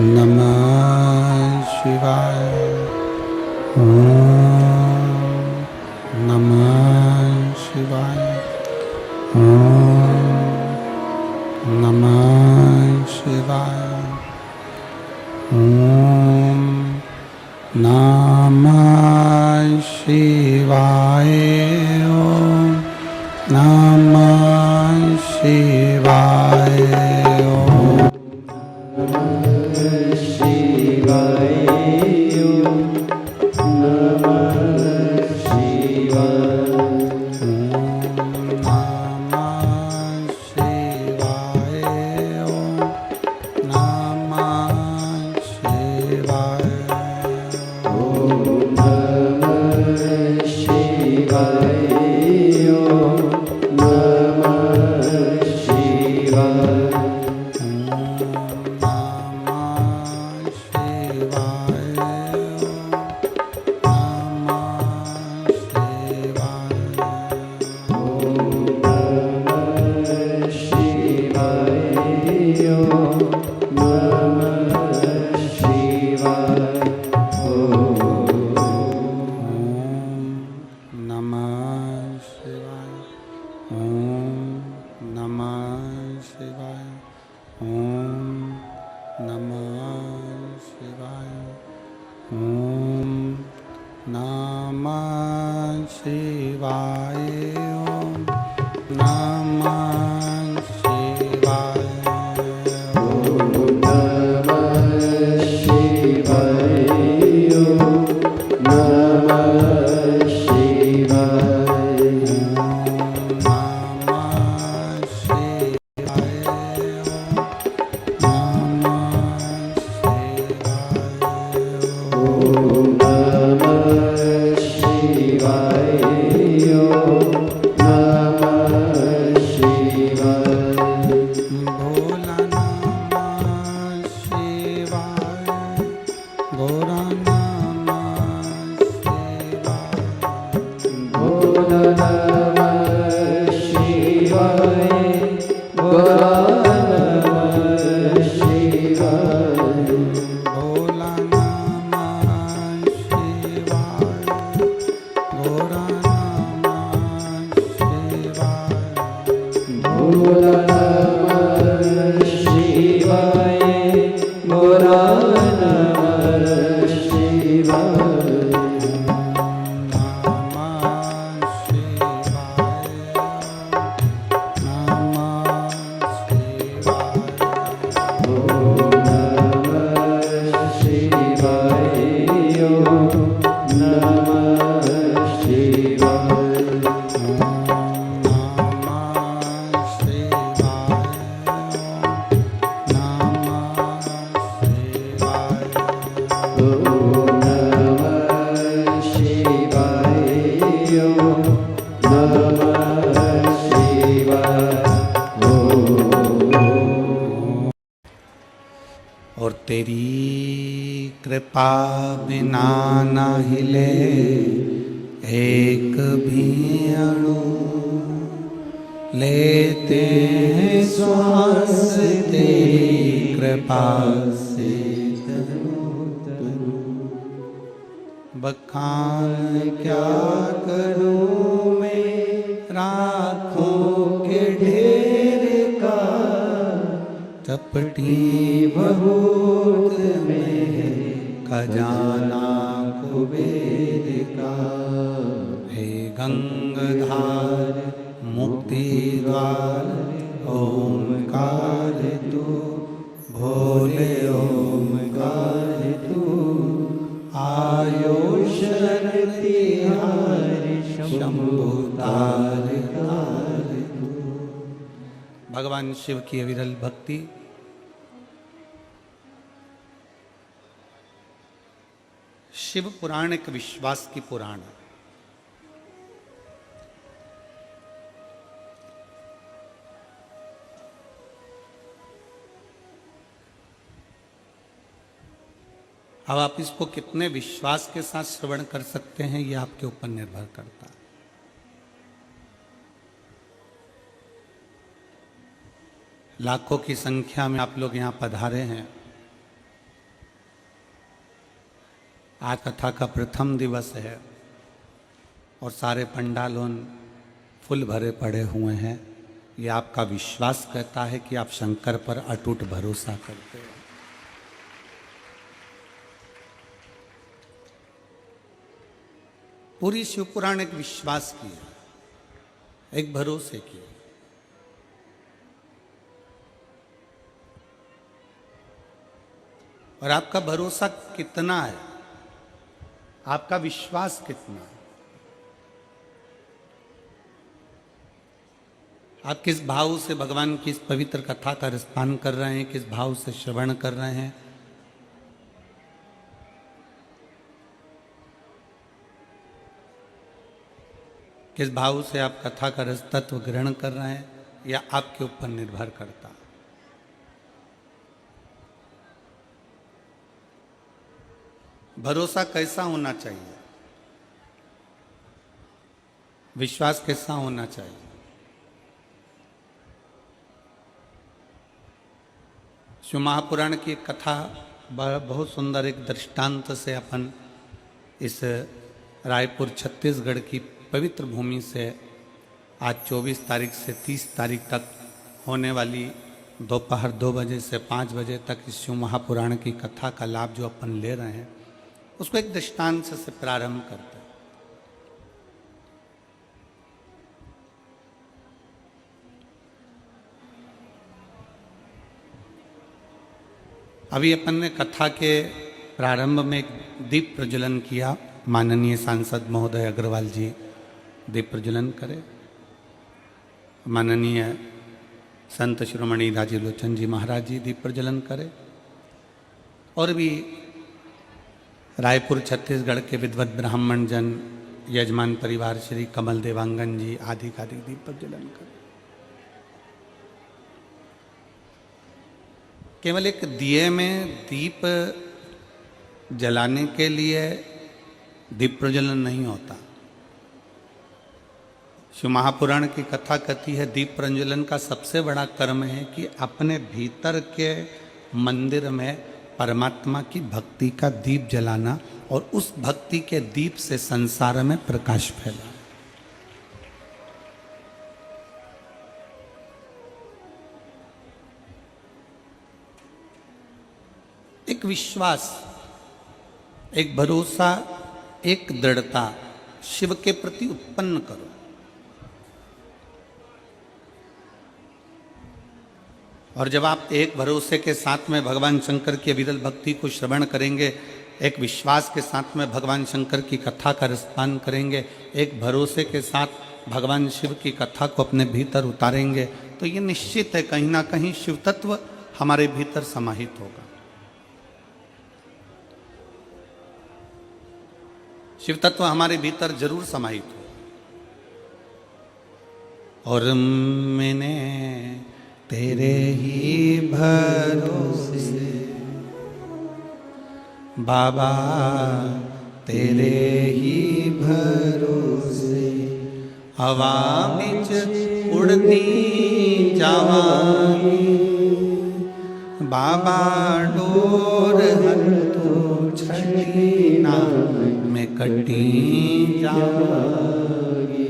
नमः शिवाय। ओम नमः शिवाय। ओम नमः शिवाय। ओम नमः शिवाय। ओम नमः शिवाय। ओम और तेरी कृपा बिना न हिले एक भी अणु, लेते हैं श्वास तेरी कृपा से बखान क्या करूं मैं राखों के ढेर का, चपटी बहुत में खजाना कुबेर का। हे गंगाधार मुक्ति द्वार ओमकार तू, भोले ओमकार तू, आयुष तिहार शंभु तार तार तू। भगवान शिव की अविरल भक्ति, शिव पुराण एक विश्वास की पुराण है। अब आप इसको कितने विश्वास के साथ श्रवण कर सकते हैं, ये आपके ऊपर निर्भर करता है। लाखों की संख्या में आप लोग यहाँ पधारे हैं। आज कथा का प्रथम दिवस है और सारे पंडालों फुल भरे पड़े हुए हैं। ये आपका विश्वास कहता है कि आप शंकर पर अटूट भरोसा करते हो। पूरी शिवपुराण एक विश्वास की है, एक भरोसे की है। और आपका भरोसा कितना है, आपका विश्वास कितना है, आप किस भाव से भगवान की इस पवित्र कथा का रसपान कर रहे हैं, किस भाव से श्रवण कर रहे हैं। किस भाव से आप कथा का रस तत्व ग्रहण कर रहे हैं, यह आपके ऊपर निर्भर करता है। भरोसा कैसा होना चाहिए, विश्वास कैसा होना चाहिए। शिव महापुराण की कथा बहुत सुंदर एक दृष्टांत से अपन इस रायपुर छत्तीसगढ़ की पवित्र भूमि से आज 24 तारीख से 30 तारीख तक होने वाली दोपहर 2 बजे से 5 बजे तक इस शिव महापुराण की कथा का लाभ जो अपन ले रहे हैं, उसको एक दृष्टांत से प्रारंभ करते हैं। अभी अपन ने कथा के प्रारंभ में एक दीप प्रज्वलन किया। माननीय सांसद महोदय अग्रवाल जी दीप प्रज्वलन करे। माननीय संत शिरोमणि दाजी लोचन जी महाराज जी दीप प्रज्वलन करे। और भी रायपुर छत्तीसगढ़ के विद्वत ब्राह्मण जन, यजमान परिवार श्री कमल देवांगन जी आदि दीप प्रज्वलन करे। केवल एक दिए में दीप जलाने के लिए दीप प्रज्वलन नहीं होता। शिव महापुराण की कथा कहती है दीप प्रज्वलन का सबसे बड़ा कर्म है कि अपने भीतर के मंदिर में परमात्मा की भक्ति का दीप जलाना और उस भक्ति के दीप से संसार में प्रकाश फैलाना। एक विश्वास, एक भरोसा, एक दृढ़ता शिव के प्रति उत्पन्न करो। और जब आप एक भरोसे के साथ में भगवान शंकर की अविरल भक्ति को श्रवण करेंगे, एक विश्वास के साथ में भगवान शंकर की कथा का रसपान करेंगे, एक भरोसे के साथ भगवान शिव की कथा को अपने भीतर उतारेंगे, तो ये निश्चित है कहीं ना कहीं शिव तत्व हमारे भीतर समाहित होगा। शिव तत्व हमारे भीतर जरूर समाहित हो। और मैंने तेरे ही भरोसे बाबा, तेरे ही भरोसे हवा बिच उड़ती जावांगी, बाबा डोर हंतो छड़ी ना में कटी जावांगी,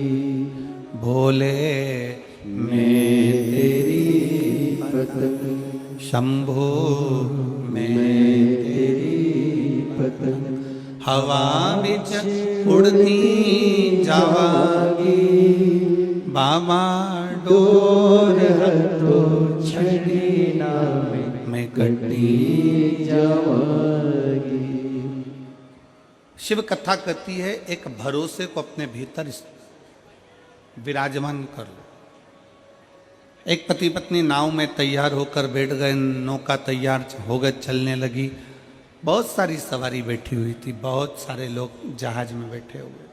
भोले मैं तेरी पतंग, शंभो मैं तेरी पतंग, हवा बिच उड़ती जावांगी, बाबा डोर हथो छड़ी ना में कटी जावांगी। शिव कथा कहती है एक भरोसे को अपने भीतर विराजमान कर लो। एक पति पत्नी नाव में तैयार होकर बैठ गए, नौका तैयार हो गए, चलने लगी। बहुत सारी सवारी बैठी हुई थी, बहुत सारे लोग जहाज में बैठे हुए थे।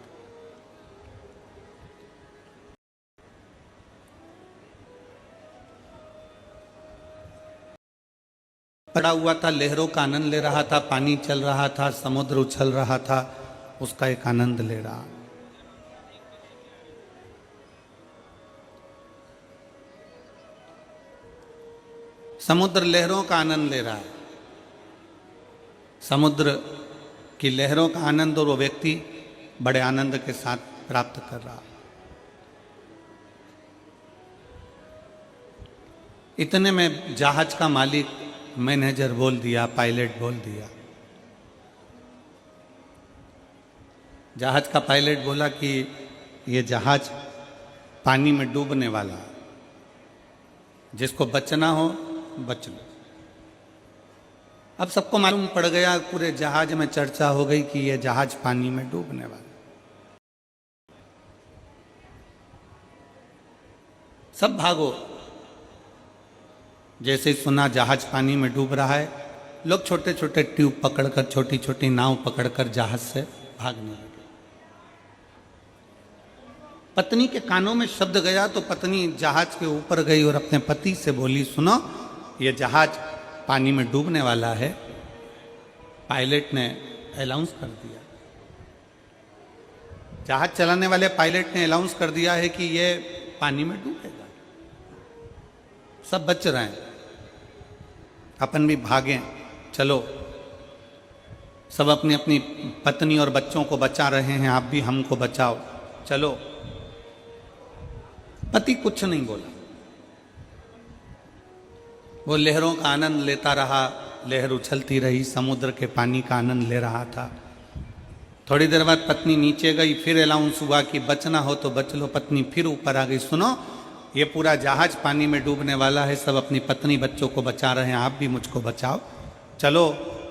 पड़ा हुआ था, लहरों का आनंद ले रहा था, पानी चल रहा था, समुद्र उछल रहा था, उसका एक आनंद ले रहा। समुद्र लहरों का आनंद ले रहा है। समुद्र कि लहरों का आनंद और वो व्यक्ति बड़े आनंद के साथ प्राप्त कर रहा। इतने में जहाज का मालिक, मैनेजर बोल दिया, पायलट बोल दिया। जहाज का पायलट बोला कि ये जहाज पानी में डूबने वाला है, जिसको बचना हो बच लो। अब सबको मालूम पड़ गया, पूरे जहाज में चर्चा हो गई कि ये जहाज पानी में डूबने वाला। सब भागो। जैसे सुना जहाज पानी में डूब रहा है, लोग छोटे छोटे ट्यूब पकड़कर, छोटी छोटी नाव पकड़कर जहाज से भागने लगे। पत्नी के कानों में शब्द गया तो पत्नी जहाज के ऊपर गई और अपने पति से बोली, सुनो ये जहाज पानी में डूबने वाला है। पायलट ने अनाउंस कर दिया, जहाज चलाने वाले पायलट ने अनाउंस कर दिया है कि ये पानी में डूबेगा। सब बच रहे हैं, अपन भी भागें, चलो। सब अपनी अपनी पत्नी और बच्चों को बचा रहे हैं, आप भी हमको बचाओ, चलो। पति कुछ नहीं बोला, वो लहरों का आनंद लेता रहा। लहर उछलती रही, समुद्र के पानी का आनंद ले रहा था। थोड़ी देर बाद पत्नी नीचे गई, फिर अनाउंस हुआ कि बचना हो तो बच लो। पत्नी फिर ऊपर आ गई, सुनो ये पूरा जहाज पानी में डूबने वाला है, सब अपनी पत्नी बच्चों को बचा रहे हैं, आप भी मुझको बचाओ, चलो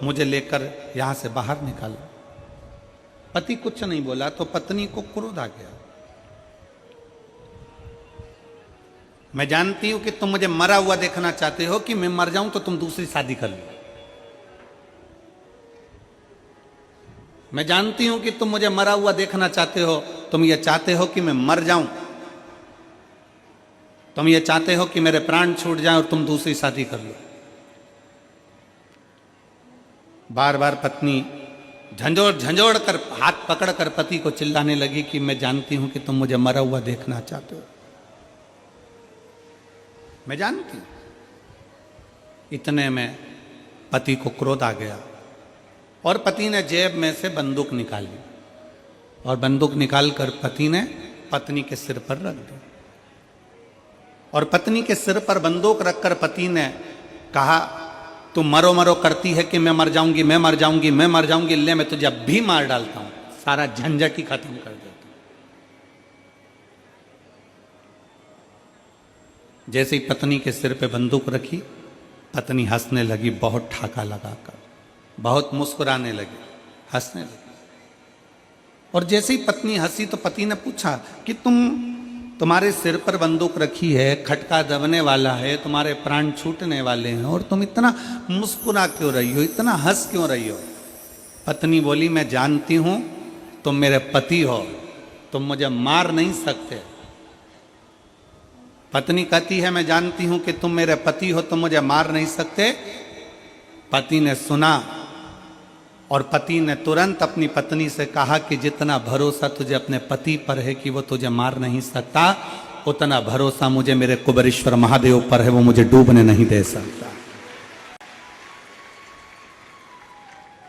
मुझे लेकर यहां से बाहर निकालो। पति कुछ नहीं बोला तो पत्नी को क्रोध आ गया। मैं जानती हूं कि तुम मुझे मरा हुआ देखना चाहते हो, कि मैं मर जाऊं तो तुम दूसरी शादी कर लो। मैं जानती हूं कि तुम मुझे मरा हुआ देखना चाहते हो, तुम ये चाहते हो कि मैं मर जाऊं, तुम ये चाहते हो कि मेरे प्राण छूट जाएं और तुम दूसरी शादी कर लो। बार बार पत्नी झंझोड़ झंझोड़ कर, हाथ पकड़ कर पति को चिल्लाने लगी कि मैं जानती हूं कि तुम मुझे मरा हुआ देखना चाहते हो, मैं जानती हूं। इतने में पति को क्रोध आ गया और पति ने जेब में से बंदूक निकाली और बंदूक निकालकर पति ने पत्नी के सिर पर रख दी। और पत्नी के सिर पर बंदूक रखकर पति ने कहा, तू मरो मरो करती है कि मैं मर जाऊंगी, मैं मर जाऊंगी, मैं मर जाऊंगी, ले मैं तुझे अब भी मार डालता हूं, सारा झंझट ही खत्म कर देता हूं। जैसे ही पत्नी के सिर पे बंदूक रखी, पत्नी हंसने लगी, बहुत ठाका लगाकर, बहुत मुस्कुराने लगी, हंसने लगी। और जैसे ही पत्नी हंसी तो पति ने पूछा कि तुम्हारे सिर पर बंदूक रखी है, खटका दबने वाला है, तुम्हारे प्राण छूटने वाले हैं, और तुम इतना मुस्कुरा क्यों रही हो, इतना हंस क्यों रही हो? पत्नी बोली, मैं जानती हूं तुम मेरे पति हो, तुम मुझे मार नहीं सकते। पत्नी कहती है, मैं जानती हूं कि तुम मेरे पति हो, तुम मुझे मार नहीं सकते। पति ने सुना और पति ने तुरंत अपनी पत्नी से कहा कि जितना भरोसा तुझे अपने पति पर है कि वो तुझे मार नहीं सकता, उतना भरोसा मुझे मेरे कुबेरेश्वर महादेव पर है, वो मुझे डूबने नहीं दे सकता।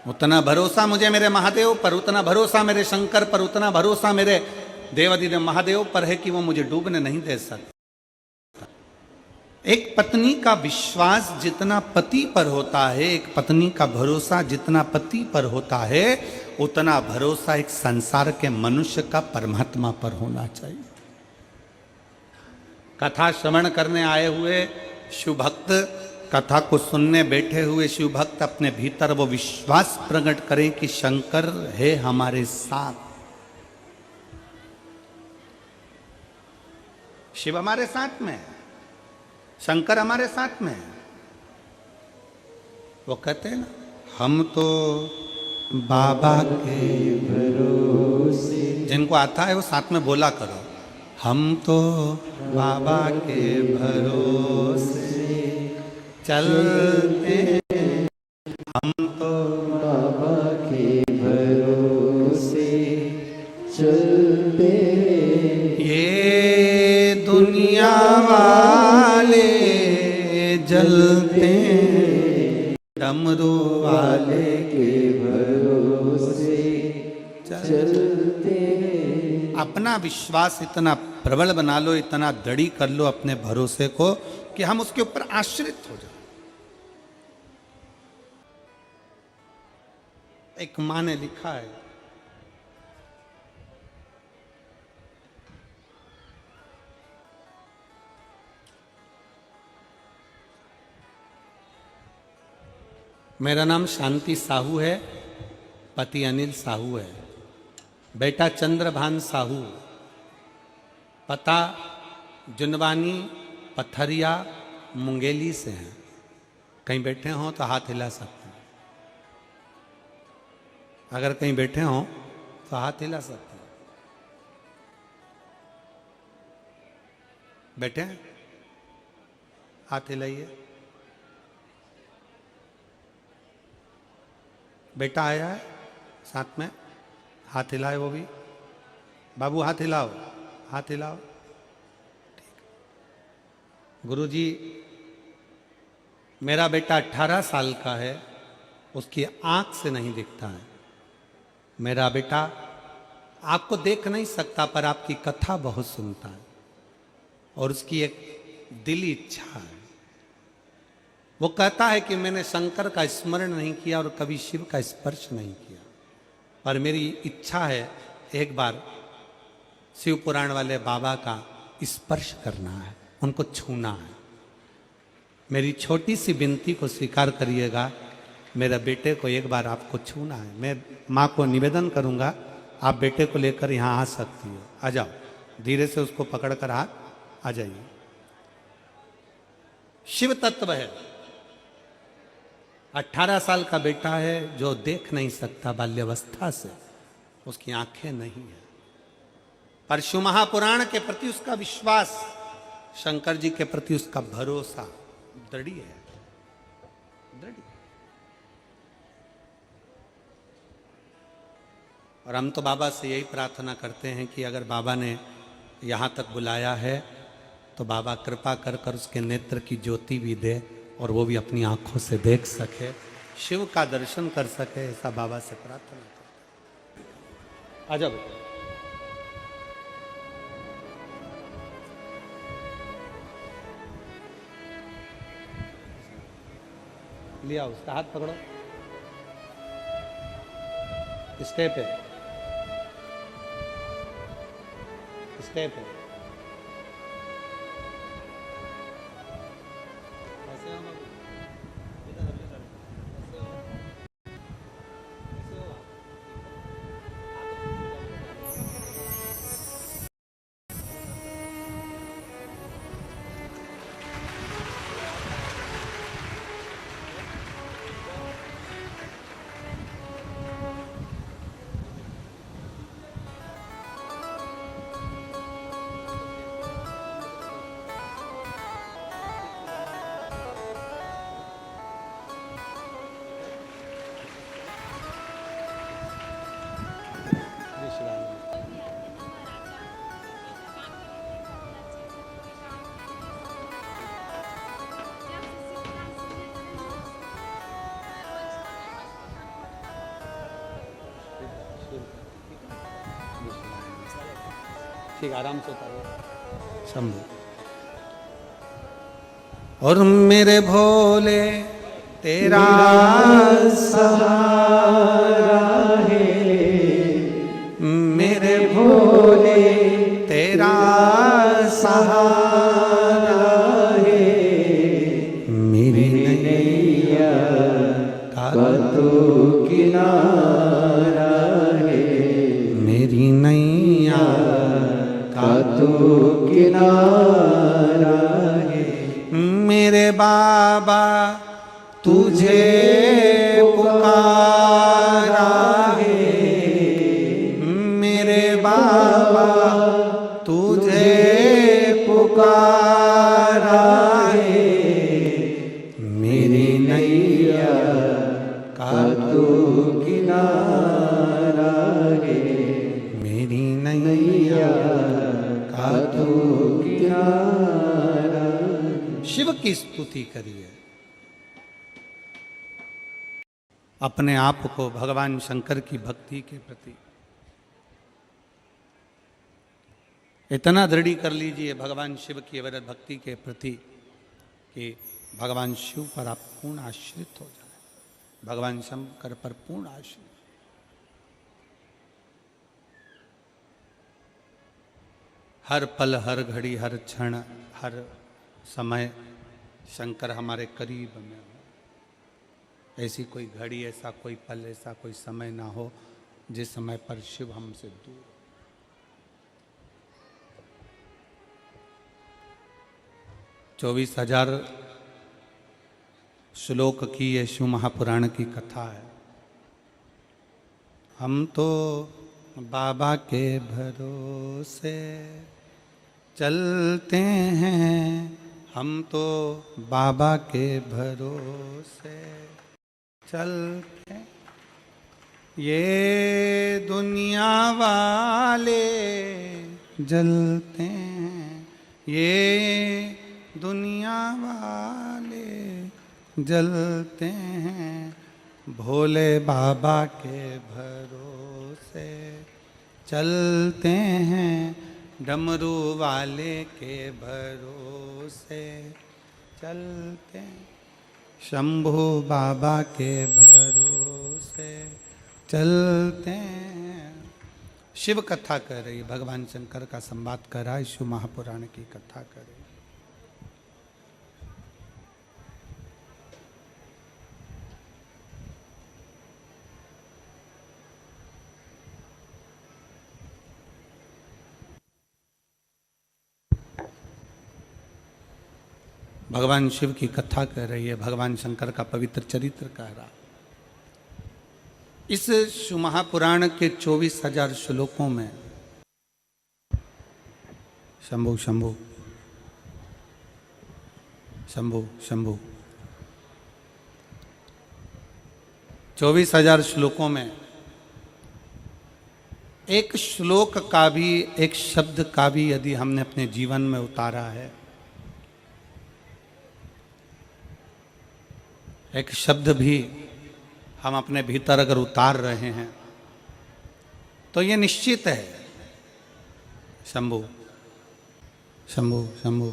उतना भरोसा मुझे मेरे महादेव पर, उतना भरोसा मेरे शंकर पर, उतना भरोसा मेरे देवाधिदेव महादेव पर है कि वो मुझे डूबने नहीं दे सकता। एक पत्नी का विश्वास जितना पति पर होता है, एक पत्नी का भरोसा जितना पति पर होता है, उतना भरोसा एक संसार के मनुष्य का परमात्मा पर होना चाहिए। कथा श्रवण करने आए हुए शिव भक्त, कथा को सुनने बैठे हुए शिव भक्त अपने भीतर वो विश्वास प्रकट करें कि शंकर है हमारे साथ, शिव हमारे साथ में है, शंकर हमारे साथ में है। वो कहते हैं ना, हम तो बाबा के भरोसे, जिनको आता है वो साथ में बोला करो, हम तो बाबा के भरोसे चलते, हम तो बाबा के भरोसे चलते, ये दुनिया वाले जलते डमरू वाले के भरोसे चलते हैं। अपना विश्वास इतना प्रबल बना लो, इतना दृढ़ कर लो अपने भरोसे को कि हम उसके ऊपर आश्रित हो जाए। एक मां ने लिखा है, मेरा नाम शांति साहू है, पति अनिल साहू है, बेटा चंद्रभान साहू, पता जुनवानी पथरिया मुंगेली से हैं। कहीं बैठे हों तो हाथ हिला सकते हैं, अगर कहीं बैठे हों तो हाथ हिला सकते हैं। बैठे हैं, हाथ हिलाइए। बेटा आया है साथ में, हाथ हिलाए वो भी। बाबू हाथ हिलाओ, हाथ हिलाओ। ठीक। गुरुजी, मेरा बेटा 18 साल का है, उसकी आंख से नहीं दिखता है। मेरा बेटा आपको देख नहीं सकता पर आपकी कथा बहुत सुनता है और उसकी एक दिली इच्छा है। वो कहता है कि मैंने शंकर का स्मरण नहीं किया और कभी शिव का स्पर्श नहीं किया, पर मेरी इच्छा है एक बार शिव पुराण वाले बाबा का स्पर्श करना है, उनको छूना है। मेरी छोटी सी विनती को स्वीकार करिएगा, मेरे बेटे को एक बार आपको छूना है। मैं माँ को निवेदन करूँगा, आप बेटे को लेकर यहाँ आ सकती हो। आ जाओ, धीरे से उसको पकड़कर हाथ आ जाइए। शिव तत्व है, 18 साल का बेटा है जो देख नहीं सकता बाल्यावस्था से, उसकी आंखें नहीं है, पर शिव महापुराण के प्रति उसका विश्वास, शंकर जी के प्रति उसका भरोसा दृढ़ है, दृढ़। और हम तो बाबा से यही प्रार्थना करते हैं कि अगर बाबा ने यहाँ तक बुलाया है तो बाबा कृपा कर कर उसके नेत्र की ज्योति भी दे और वो भी अपनी आंखों से देख सके, शिव का दर्शन कर सके, ऐसा बाबा से प्रार्थना करते हैं। आ जाओ बेटा। लिया, उसका हाथ पकड़ो, स्टेप है, स्टेप है। ठीक, आराम से उतारो शंभू। और मेरे भोले तेरा सहारा है, मेरे भोले तेरा सहारा है, मेरी नैया का तो किनारा है, मेरी नैया का तो किनारा है। मेरे बाबा तुझे पुकारा है, मेरे बाबा तुझे पुकारा है, मेरी नैया का तो किनारा है, मेरी नैया का तो किनारा। शिव की स्तुति करिए। अपने आप को भगवान शंकर की भक्ति के प्रति इतना दृढ़ कर लीजिए, भगवान शिव की अविरत भक्ति के प्रति, कि भगवान शिव पर आप पूर्ण आश्रित हो जाए, भगवान शंकर पर पूर्ण आश्रित। हर पल, हर घड़ी, हर क्षण, हर समय शंकर हमारे करीब में हो। ऐसी कोई घड़ी, ऐसा कोई पल, ऐसा कोई समय ना हो जिस समय पर शिव हमसे दूर। 24,000 श्लोक की ये शिव महापुराण की कथा है। हम तो बाबा के भरोसे चलते हैं, हम तो बाबा के भरोसे चलते हैं। ये दुनिया वाले जलते हैं, ये दुनिया वाले जलते हैं, भोले बाबा के भरोसे चलते हैं, डमरू वाले के भरोसे चलते हैं, शंभू बाबा के भरोसे चलते हैं। शिव कथा कर रही, भगवान शंकर का संवाद कर रहा है, शिव महापुराण की कथा कर रही। भगवान शिव की कथा कह रही है, भगवान शंकर का पवित्र चरित्र कह रहा। इस शिव महापुराण के 24,000 श्लोकों में शंभु शंभु शंभु शंभु 24,000 श्लोकों में एक श्लोक का भी, एक शब्द का भी यदि हमने अपने जीवन में उतारा है, एक शब्द भी हम अपने भीतर अगर उतार रहे हैं, तो ये निश्चित है शंभु शंभु शंभु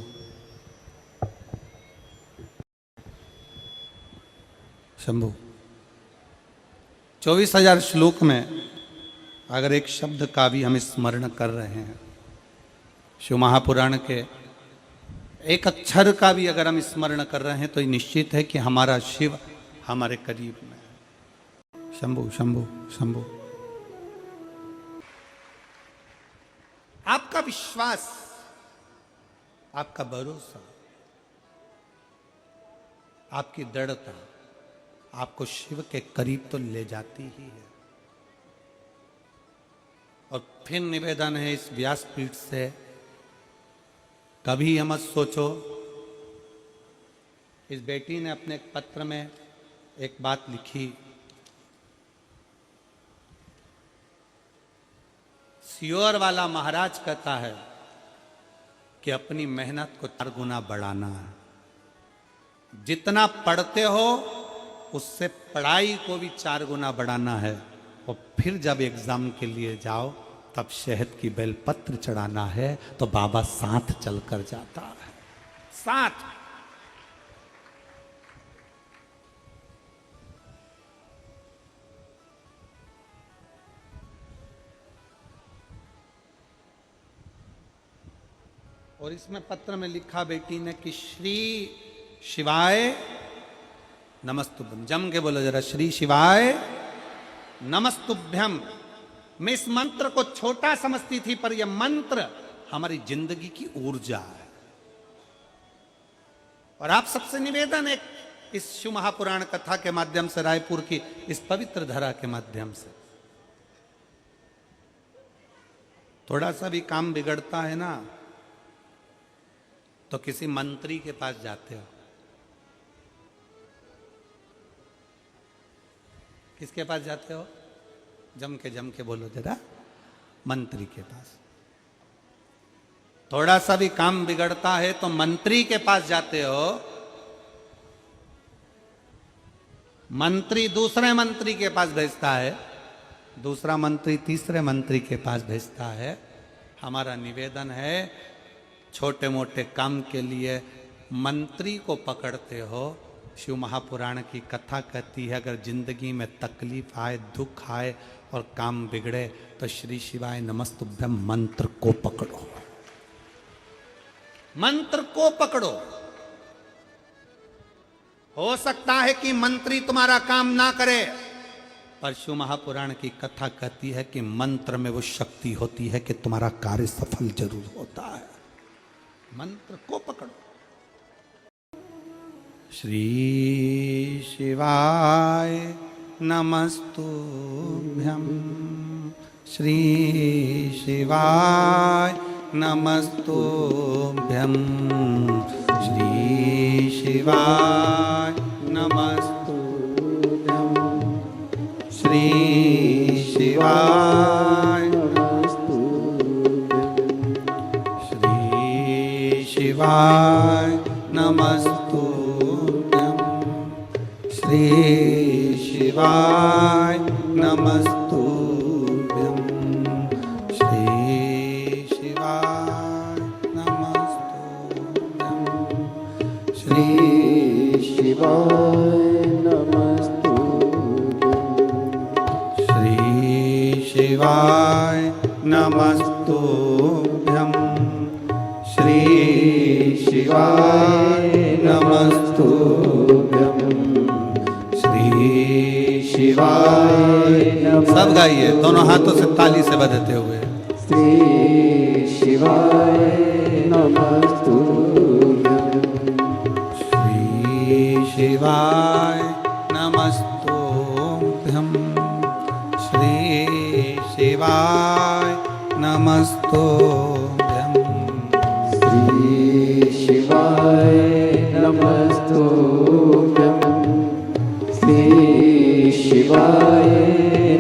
शंभु 24,000 श्लोक में अगर एक शब्द का भी हम स्मरण कर रहे हैं, शिव महापुराण के एक अक्षर का भी अगर हम स्मरण कर रहे हैं, तो ये निश्चित है कि हमारा शिव हमारे करीब में है। शंभु शंभु शंभु। आपका विश्वास, आपका भरोसा, आपकी दृढ़ता आपको शिव के करीब तो ले जाती ही है। और फिर निवेदन है इस व्यासपीठ से, कभी ये मत सोचो। इस बेटी ने अपने एक पत्र में एक बात लिखी, सियोर वाला महाराज कहता है कि अपनी मेहनत को 4 गुना बढ़ाना है। जितना पढ़ते हो उससे पढ़ाई को भी 4 गुना बढ़ाना है। और फिर जब एग्जाम के लिए जाओ, तब शहद की बेलपत्र चढ़ाना है, तो बाबा साथ चलकर जाता है, साथ। और इसमें पत्र में लिखा बेटी ने कि श्री शिवाय नमस्तुभ्यम। जम के बोलो जरा, श्री शिवाय नमस्तुभ्यम। मैं इस मंत्र को छोटा समझती थी, पर यह मंत्र हमारी जिंदगी की ऊर्जा है। और आप सबसे निवेदन है, इस शिव महापुराण कथा के माध्यम से, रायपुर की इस पवित्र धरा के माध्यम से, थोड़ा सा भी काम बिगड़ता है ना, तो किसी मंत्री के पास जाते हो। किसके पास जाते हो? जम के बोलो जरा, मंत्री के पास। थोड़ा सा भी काम बिगड़ता है तो मंत्री के पास जाते हो। मंत्री दूसरे मंत्री के पास भेजता है, दूसरा मंत्री तीसरे मंत्री के पास भेजता है। हमारा निवेदन है, छोटे मोटे काम के लिए मंत्री को पकड़ते हो। शिव महापुराण की कथा कहती है, अगर जिंदगी में तकलीफ आए, दुख आए और काम बिगड़े तो श्री शिवाय नमस्तुभ्यम मंत्र को पकड़ो, मंत्र को पकड़ो। हो सकता है कि मंत्री तुम्हारा काम ना करे, पर शिव महापुराण की कथा कहती है कि मंत्र में वो शक्ति होती है कि तुम्हारा कार्य सफल जरूर होता है। मंत्र को पकड़ो। श्री शिवाय नमस्तुभ्यं, श्री शिवाय नमस्तुभ्यं, श्री शिवाय नमस्तुभ्यं, श्री शिवाय नमस्तुभ्यं, श्री शिवाय नमस्तुभ्यं, श्री शिवाय नमस्तुभ्यं, श्री शिवाय नमस्तुभ्यं, श्री शिवाय नमस्तुभ्यं, श्री शिवाय नमस्तुभ्यं, श्री शिवाय नमस्तुभ्यं, श्री शिवाय। सब गाइए, दोनों हाथों से ताली से बजाते हुए। श्री शिवाय नमस्तुभ्यं, श्री शिवाय नमस्तुभ्यं, श्री शिवाय नमस्तुभ्यं, श्री शिवाय नमस्तुभ्यं, श्री शिवाय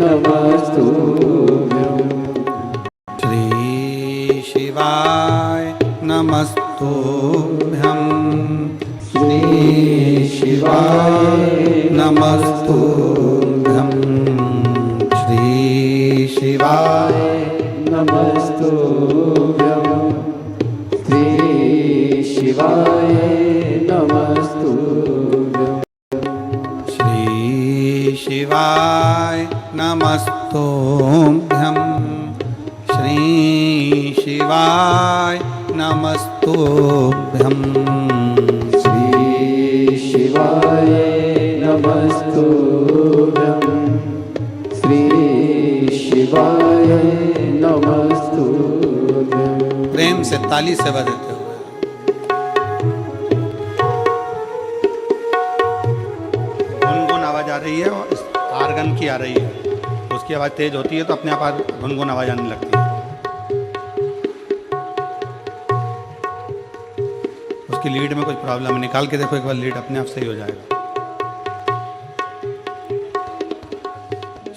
नमस्तुभ्यं, श्री शिवाय नमस्तुभ्यं, श्री शिवाय नमस्तुभ्यं, श्री शिवाय नमस्तुभ्यं, श्री शिवाय नमस्तुभ्यं, श्री शिवाय नमस्तुभ्यं, श्री शिवाय नमस्तुभ्यं, श्री शिवाय नमस्तुभ्यं, श्री शिवाय नमस्तुभ्यं। प्रेम से ताली से बजाते हुए। गुनगुन आवाज आ रही है और इस आर्गन की आ रही है, उसकी आवाज तेज होती है तो अपने आप गुनगुन आवाज आने लगती है। उसकी लीड में कुछ प्रॉब्लम है, निकाल के देखो एक बार, लीड अपने आप सही हो जाएगा।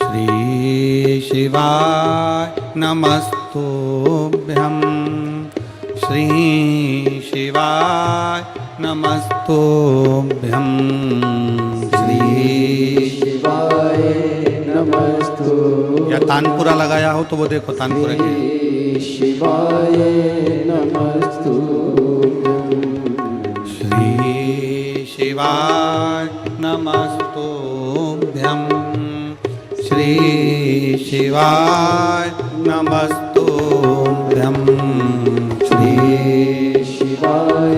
श्री शिवाय नमस्तुभ्यं, श्री शिवाय नमस्तुभ्यं, श्री शिवाय नमस्तुभ्यं। या तानपुरा लगाया हो तो वो देखो, तानपुरा की शिवाय नमस्तुभ्यं, श्री शिवाय नमस्तुभ्यं, श्री शिवाय नमस्तुभ्यं, श्री शिवाय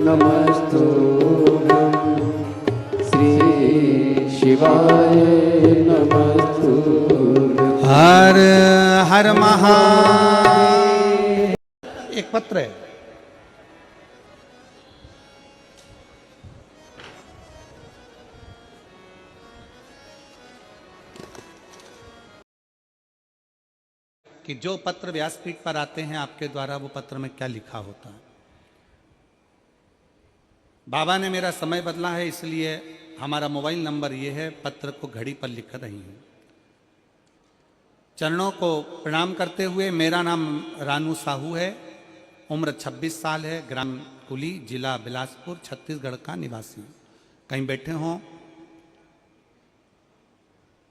नमस्तुभ्यं, श्री शिवाय नमस्तुभ्यं। हर हर महादेव। एक पत्र है, कि जो पत्र व्यासपीठ पर आते हैं आपके द्वारा, वो पत्र में क्या लिखा होता है। बाबा ने मेरा समय बदला है, इसलिए हमारा मोबाइल नंबर ये है, पत्र को घड़ी पर लिख रही हूं। चरणों को प्रणाम करते हुए, मेरा नाम रानू साहू है, उम्र 26 साल है, ग्राम कुली, जिला बिलासपुर, छत्तीसगढ़ का निवासी। कहीं बैठे हों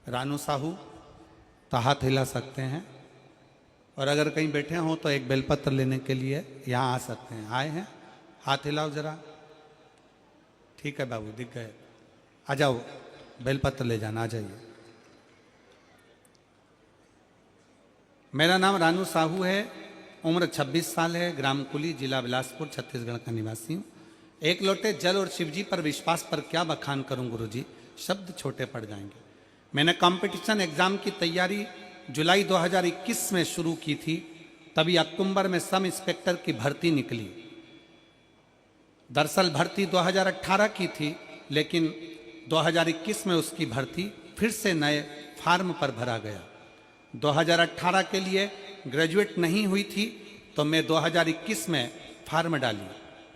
रानू साहू तो हाथ हिला सकते हैं, और अगर कहीं बैठे हों तो एक बेलपत्र लेने के लिए यहाँ आ सकते हैं। आए हैं? हाथ हिलाओ जरा। ठीक है बाबू, दिख गए। आ जाओ, बेलपत्र ले जाना, आ जाइए। मेरा नाम रानू साहू है, उम्र 26 साल है, ग्राम कुली, जिला बिलासपुर, छत्तीसगढ़ का निवासी हूँ। एक लोटे जल और शिवजी पर विश्वास पर क्या बखान करूं गुरुजी, शब्द छोटे पड़ जाएंगे। मैंने कंपटीशन एग्जाम की तैयारी जुलाई 2021 में शुरू की थी, तभी अक्टूबर में सब इंस्पेक्टर की भर्ती निकली। दरअसल भर्ती 2018 की थी, लेकिन 2021 में उसकी भर्ती फिर से नए फार्म पर भरा गया। 2018 के लिए ग्रेजुएट नहीं हुई थी, तो मैं 2021 में फार्म डाली।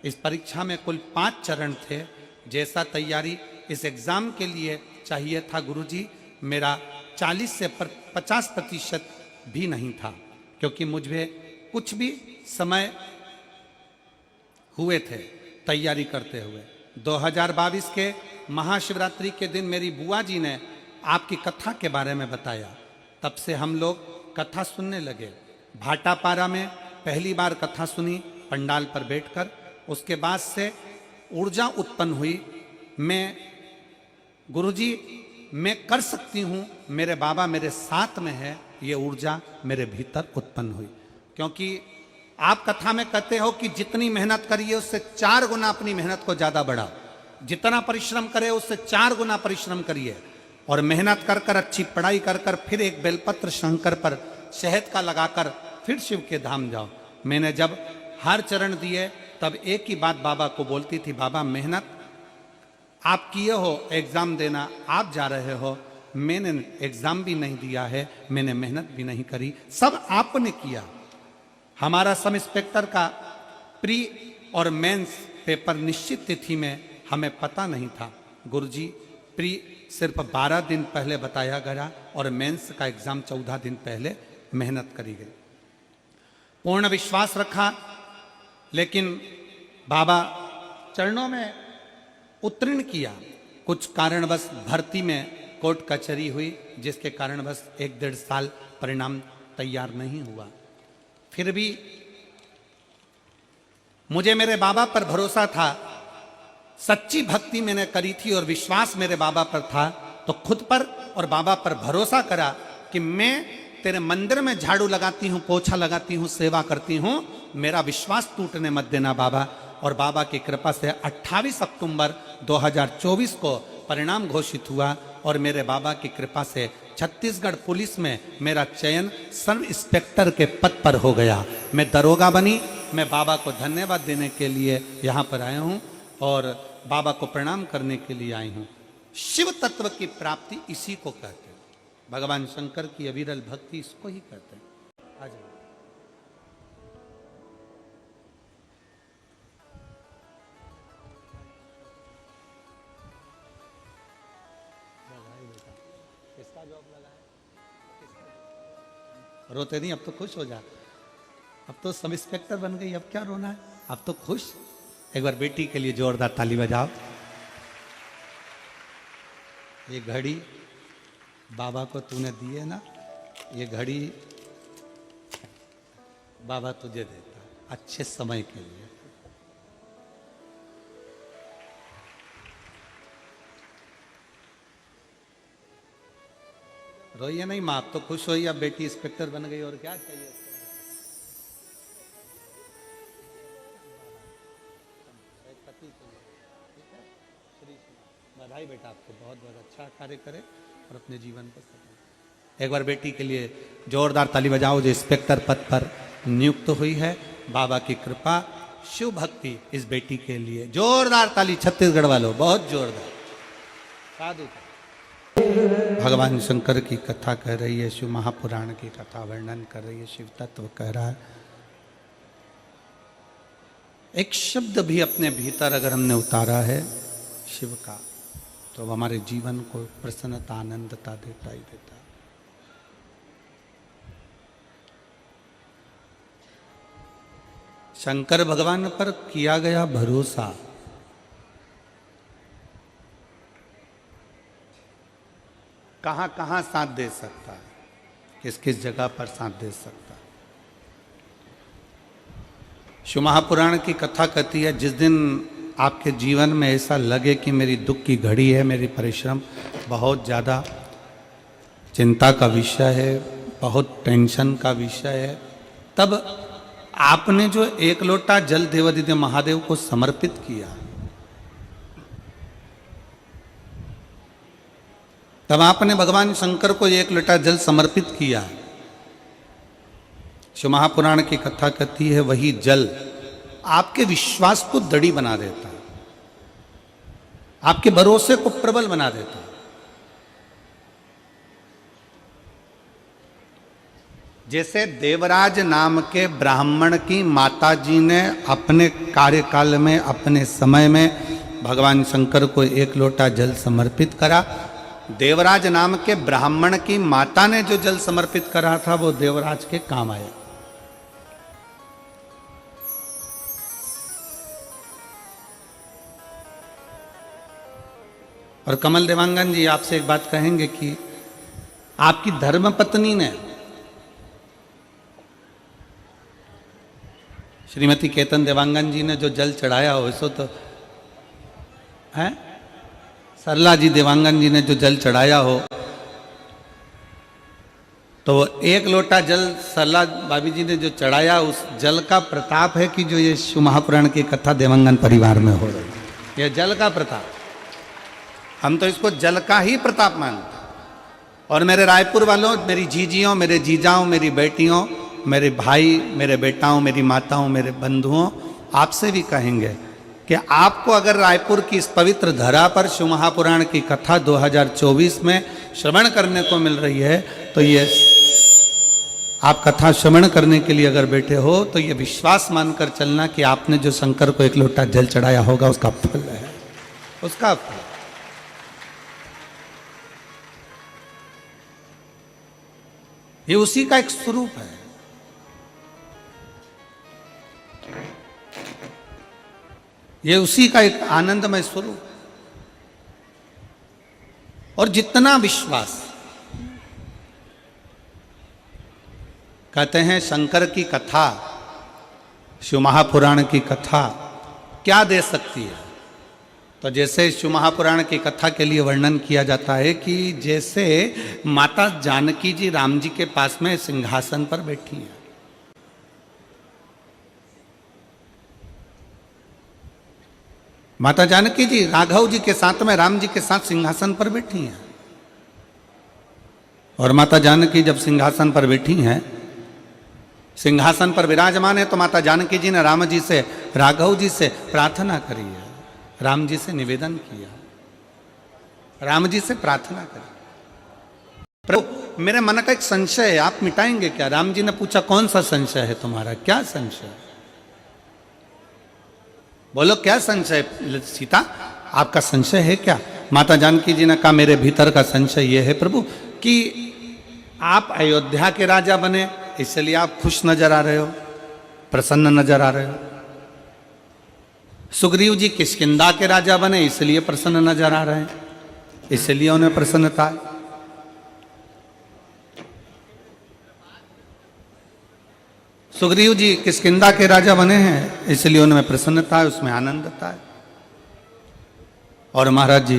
इस परीक्षा में कुल 5 चरण थे। जैसा तैयारी इस एग्ज़ाम के लिए चाहिए था गुरुजी, मेरा 40 से 50% भी नहीं था, क्योंकि मुझे कुछ भी समय हुए थे तैयारी करते हुए। 2022 के महाशिवरात्रि के दिन मेरी बुआ जी ने आपकी कथा के बारे में बताया। तब से हम लोग कथा सुनने लगे। भाटापारा में पहली बार कथा सुनी पंडाल पर बैठकर। उसके बाद से ऊर्जा उत्पन्न हुई। मैं गुरुजी, मैं कर सकती हूँ, मेरे बाबा मेरे साथ में है, ये ऊर्जा मेरे भीतर उत्पन्न हुई। क्योंकि आप कथा में कहते हो कि जितनी मेहनत करिए उससे 4 गुना अपनी मेहनत को ज़्यादा बढ़ाओ, जितना परिश्रम करे उससे 4 गुना परिश्रम करिए, और मेहनत कर कर, अच्छी पढ़ाई कर कर, फिर एक बेलपत्र शंकर पर शहद का लगाकर फिर शिव के धाम जाओ। मैंने जब हर चरण दिए तब एक ही बात बाबा को बोलती थी, बाबा मेहनत आप किए हो, एग्ज़ाम देना आप जा रहे हो, मैंने एग्ज़ाम भी नहीं दिया है, मैंने मेहनत भी नहीं करी, सब आपने किया। हमारा सब इंस्पेक्टर का प्री और मेंस पेपर निश्चित तिथि में हमें पता नहीं था गुरुजी। प्री सिर्फ 12 दिन पहले बताया गया और मेंस का एग्ज़ाम 14 दिन पहले मेहनत करी गई। पूर्ण विश्वास रखा, लेकिन बाबा चरणों में उत्तीर्ण किया। कुछ कारणवश भर्ती में कोर्ट कचहरी हुई, जिसके कारणवश 1-1.5 साल परिणाम तैयार नहीं हुआ। फिर भी मुझे मेरे बाबा पर भरोसा था, सच्ची भक्ति मैंने करी थी और विश्वास मेरे बाबा पर था, तो खुद पर और बाबा पर भरोसा करा कि मैं तेरे मंदिर में झाड़ू लगाती हूँ, पोछा लगाती हूँ, सेवा करती हूँ, मेरा विश्वास टूटने मत देना बाबा। और बाबा की कृपा से 28 अक्टूबर 2024 को परिणाम घोषित हुआ और मेरे बाबा की कृपा से छत्तीसगढ़ पुलिस में मेरा चयन सब इंस्पेक्टर के पद पर हो गया। मैं दरोगा बनी। मैं बाबा को धन्यवाद देने के लिए यहाँ पर आया हूँ और बाबा को प्रणाम करने के लिए आई हूँ। शिव तत्व की प्राप्ति इसी को कहते हैं। भगवान शंकर की अविरल भक्ति इसको ही कहते हैं। आ जाओ। किसका जॉब लगा है? रोते नहीं, अब तो खुश हो जा। अब तो सब इंस्पेक्टर बन गई, अब क्या रोना है? अब तो खुश। एक बार बेटी के लिए जोरदार ताली बजाओ। ये घड़ी बाबा को तूने दी है ना, ये घड़ी बाबा तुझे देता है अच्छे समय के लिए। रोइए नहीं माँ, आप तो खुश होइए, अब बेटी इंस्पेक्टर बन गई, और क्या चाहिए। बधाई बेटा, आपको बहुत बहुत अच्छा कार्य करे और अपने जीवन को सफल। एक बार बेटी के लिए जोरदार ताली बजाओ, जो इंस्पेक्टर पद पर नियुक्त हुई है। बाबा की कृपा, शिव भक्ति इस बेटी के लिए जोरदार ताली छत्तीसगढ़ वालों, बहुत जोरदार। साधु। भगवान शंकर की कथा कह रही है, शिव महापुराण की कथा वर्णन कर रही है, शिव तत्व कह रहा है। एक शब्द भी अपने भीतर अगर हमने उतारा है शिव का, तो हमारे जीवन को प्रसन्नता, आनंदता देता ही देता है। शंकर भगवान पर किया गया भरोसा, कहाँ कहाँ साथ दे सकता है, किस किस जगह पर साथ दे सकता है। शिव महापुराण की कथा कहती है, जिस दिन आपके जीवन में ऐसा लगे कि मेरी दुख की घड़ी है, मेरी परिश्रम बहुत ज़्यादा चिंता का विषय है, बहुत टेंशन का विषय है, तब आपने जो एक लोटा जल देवादिदेव महादेव को समर्पित किया, तब आपने भगवान शंकर को एक लोटा जल समर्पित किया। शिव महापुराण की कथा कहती है, वही जल आपके विश्वास को दृढ़ बना देता है, आपके भरोसे को प्रबल बना देता है। जैसे देवराज नाम के ब्राह्मण की माताजी ने अपने कार्यकाल में, अपने समय में भगवान शंकर को एक लोटा जल समर्पित करा, देवराज नाम के ब्राह्मण की माता ने जो जल समर्पित करा था वो देवराज के काम आया। और कमल देवांगन जी आपसे एक बात कहेंगे कि आपकी धर्मपत्नी ने, श्रीमती केतन देवांगन जी ने जो जल चढ़ाया हो, सो तो है, सरला जी देवांगन जी ने जो जल चढ़ाया हो, तो एक लोटा जल सरला भाभी जी ने जो चढ़ाया, उस जल का प्रताप है कि जो ये शिव महापुराण की कथा देवांगन परिवार में हो रही है। यह जल का प्रताप, हम तो इसको जल का ही प्रताप मानते हैं। और मेरे रायपुर वालों, मेरी जीजियों, मेरे जीजाओं, मेरी बेटियों, मेरे भाई, मेरे बेटाओं, मेरी माताओं, मेरे बंधुओं, आपसे भी कहेंगे कि आपको अगर रायपुर की इस पवित्र धरा पर शिव महापुराण की कथा 2024 में श्रवण करने को मिल रही है, तो ये आप कथा श्रवण करने के लिए अगर बैठे हो, तो ये विश्वास मानकर चलना कि आपने जो शंकर को एक लोटा जल चढ़ाया होगा, उसका फल है, उसका फल। ये उसी का एक स्वरूप है। ये उसी का एक आनंदमय स्वरूप। और जितना विश्वास, कहते हैं शंकर की कथा, शिव महापुराण की कथा क्या दे सकती है, तो जैसे शिव महापुराण की कथा के लिए वर्णन किया जाता है कि जैसे माता जानकी जी राम जी के पास में सिंहासन पर बैठी हैं, माता जानकी जी राघव जी के साथ में राम जी के साथ सिंहासन पर बैठी हैं। और माता जानकी जब सिंहासन पर बैठी हैं, सिंहासन पर विराजमान है, तो माता जानकी जी ने राम जी से, राघव जी से प्रार्थना करी है, राम जी से निवेदन किया, राम जी से प्रार्थना करी, प्रभु मेरे मन का एक संशय है, आप मिटाएंगे क्या? राम जी ने पूछा, कौन सा संशय है तुम्हारा, क्या संशय? बोलो क्या संशय सीता, आपका संशय है क्या? माता जानकी जी ने कहा, मेरे भीतर का संशय यह है प्रभु कि आप अयोध्या के राजा बने, इसलिए आप खुश नजर आ रहे हो, प्रसन्न नजर आ रहे हो। सुग्रीव जी किष्किंधा के राजा बने, इसलिए प्रसन्न नजर आ रहे हैं, इसलिए उन्हें प्रसन्नता है। सुग्रीव जी किष्किंधा के राजा बने हैं, इसलिए उनमें प्रसन्नता है, उसमें आनंदता है। और महाराज जी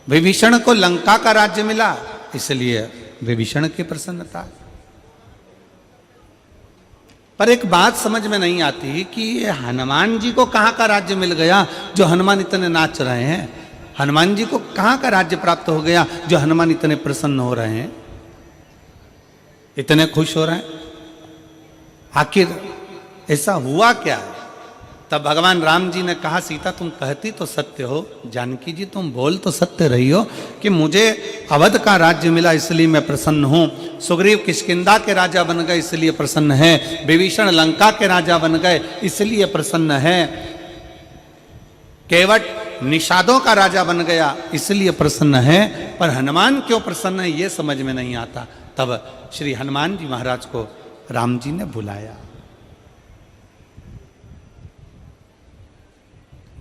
विभीषण को लंका का राज्य मिला, इसलिए विभीषण की प्रसन्नता है। पर एक बात समझ में नहीं आती कि ये हनुमान जी को कहां का राज्य मिल गया जो हनुमान इतने नाच रहे हैं, हनुमान जी को कहां का राज्य प्राप्त हो गया जो हनुमान इतने प्रसन्न हो रहे हैं, इतने खुश हो रहे हैं। आखिर ऐसा हुआ क्या है? तब भगवान राम जी ने कहा, सीता तुम कहती तो सत्य हो, जानकी जी तुम बोल तो सत्य रही हो कि मुझे अवध का राज्य मिला इसलिए मैं प्रसन्न हूं, सुग्रीव किष्किंधा के राजा बन गए इसलिए प्रसन्न है, विभीषण लंका के राजा बन गए इसलिए प्रसन्न है, केवट निषादों का राजा बन गया इसलिए प्रसन्न है। पर हनुमान क्यों प्रसन्न है ये समझ में नहीं आता। तब श्री हनुमान जी महाराज को राम जी ने बुलाया,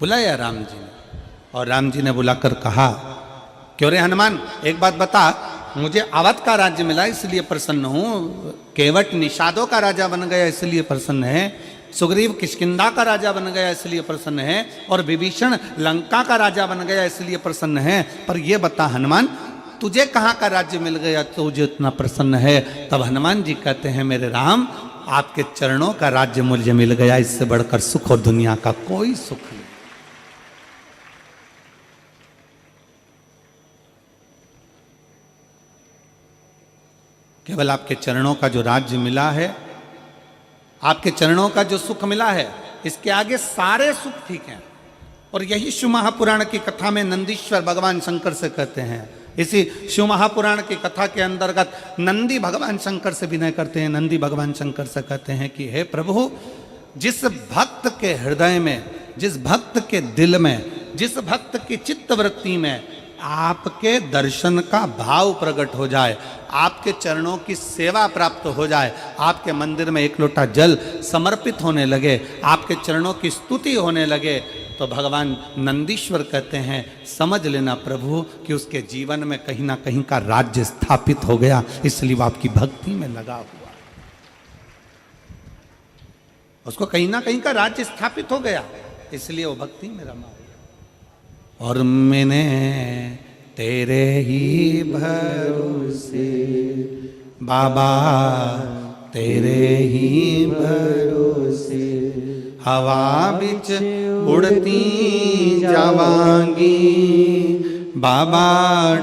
बुलाया राम जी ने, और राम जी ने बुलाकर कहा क्यों रे हनुमान, एक बात बता, मुझे अवध का राज्य मिला इसलिए प्रसन्न हूं, केवट निषादों का राजा बन गया इसलिए प्रसन्न है, सुग्रीव किष्किंधा का राजा बन गया इसलिए प्रसन्न है, और विभीषण लंका का राजा बन गया इसलिए प्रसन्न है। पर यह बता हनुमान, तुझे कहाँ का राज्य मिल गया तुझे इतना प्रसन्न है? तब हनुमान जी कहते हैं, मेरे राम, आपके चरणों का राज्य मुझे मिल गया, इससे बढ़कर सुख और दुनिया का कोई सुख नहीं। केवल आपके चरणों का जो राज्य मिला है, आपके चरणों का जो सुख मिला है, इसके आगे सारे सुख ठीक हैं। और यही शिव महापुराण की कथा में नंदीश्वर भगवान शंकर से कहते हैं, इसी शिव महापुराण की कथा के अंतर्गत नंदी भगवान शंकर से विनय करते हैं। नंदी भगवान शंकर से कहते हैं कि हे प्रभु, जिस भक्त के हृदय में, जिस भक्त के दिल में, जिस भक्त की चित्तवृत्ति में आपके दर्शन का भाव प्रकट हो जाए, आपके चरणों की सेवा प्राप्त हो जाए, आपके मंदिर में एक लोटा जल समर्पित होने लगे, आपके चरणों की स्तुति होने लगे, तो भगवान नंदीश्वर कहते हैं, समझ लेना प्रभु कि उसके जीवन में कहीं ना कहीं का राज्य स्थापित हो गया, इसलिए वो आपकी भक्ति में लगा हुआ, उसको कहीं ना कहीं का राज्य स्थापित हो गया, इसलिए वो भक्ति में रमा हुआ। और मैंने तेरे ही भरोसे बाबा, तेरे ही भरोसे हवा बिच उड़ती जावांगी, बाबा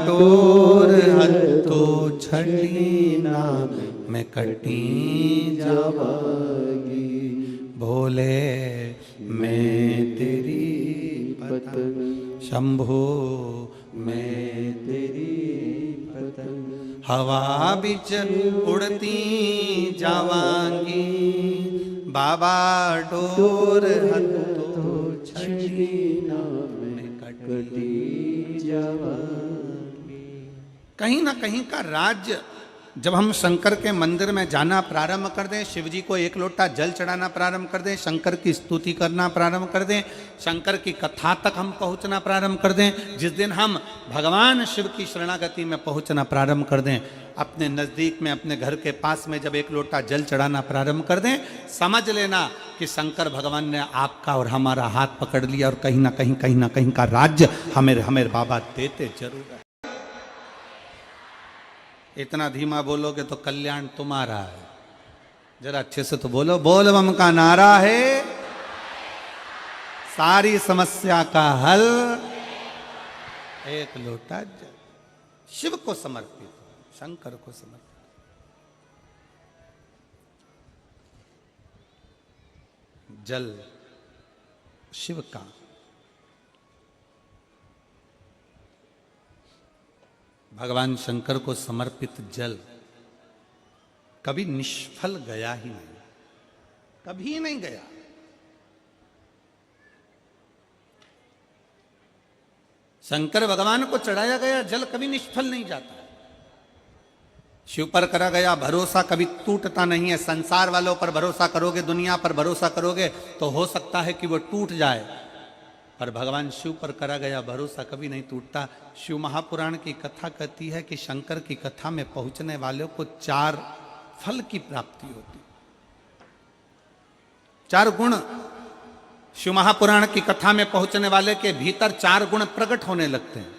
डोर हथो छड़ी ना मैं कटी जावांगी, भोले मैं तेरी पतंग, शंभो मैं तेरी पतंग, हवा बिच उड़ती जावांगी, बाबा डोर हथो छड़ी ना मैं कटी जावांगी। कहीं ना कहीं का राज्य जब हम शंकर के मंदिर में जाना प्रारंभ कर दें, शिव जी को एक लोटा जल चढ़ाना प्रारंभ कर दें, शंकर की स्तुति करना प्रारंभ कर दें, शंकर की कथा तक हम पहुंचना प्रारंभ कर दें, जिस दिन हम भगवान शिव की शरणागति में पहुंचना प्रारंभ कर दें, अपने नज़दीक में, अपने घर के पास में जब एक लोटा जल चढ़ाना प्रारंभ कर दें, समझ लेना कि शंकर भगवान ने आपका और हमारा हाथ पकड़ लिया, और कहीं ना कहीं का राज्य हमें बाबा देते जरूर है। इतना धीमा बोलोगे तो कल्याण तुम्हारा है, जरा अच्छे से तो बोलो, बोल बम का नारा है, सारी समस्या का हल एक लोटा जल। शिव को समर्पित, शंकर को समर्पित। जल शिव का, भगवान शंकर को समर्पित जल कभी निष्फल गया ही नहीं, कभी नहीं गया। शंकर भगवान को चढ़ाया गया जल कभी निष्फल नहीं जाता। शिव पर करा गया भरोसा कभी टूटता नहीं है। संसार वालों पर भरोसा करोगे, दुनिया पर भरोसा करोगे तो हो सकता है कि वो टूट जाए, पर भगवान शिव पर करा गया भरोसा कभी नहीं टूटता। शिव महापुराण की कथा कहती है कि शंकर की कथा में पहुंचने वालों को 4 फल की प्राप्ति होती, 4 गुण। शिव महापुराण की कथा में पहुंचने वाले के भीतर 4 गुण प्रकट होने लगते हैं।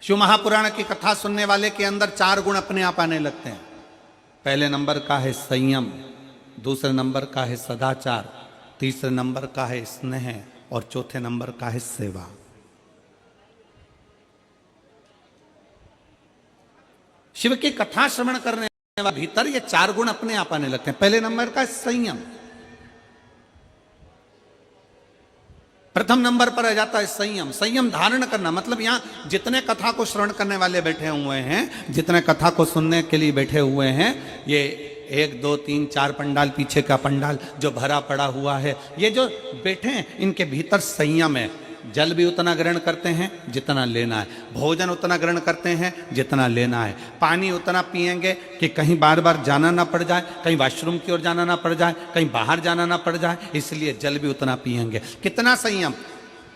शिव महापुराण की कथा सुनने वाले के अंदर 4 गुण अपने आप आने लगते हैं। पहले नंबर का है संयम, दूसरे नंबर का है सदाचार, तीसरे नंबर का है स्नेह, और चौथे नंबर का है सेवा। शिव की कथा श्रवण करने वाले भीतर ये 4 गुण अपने आप आने लगते हैं। पहले नंबर का संयम, प्रथम नंबर पर आ जाता है संयम। संयम धारण करना मतलब यहां जितने कथा को श्रवण करने वाले बैठे हुए हैं, जितने कथा को सुनने के लिए बैठे हुए हैं, ये 1 2 3 4 पंडाल, पीछे का पंडाल जो भरा पड़ा हुआ है, ये जो बैठे हैं इनके भीतर संयम है। जल भी उतना ग्रहण करते हैं जितना लेना है, भोजन उतना ग्रहण करते हैं जितना लेना है, पानी उतना पिएंगे कि कहीं बार बार जाना ना पड़ जाए, कहीं वॉशरूम की ओर जाना ना पड़ जाए, कहीं बाहर जाना ना पड़ जाए, इसलिए जल भी उतना पिएंगे। कितना संयम?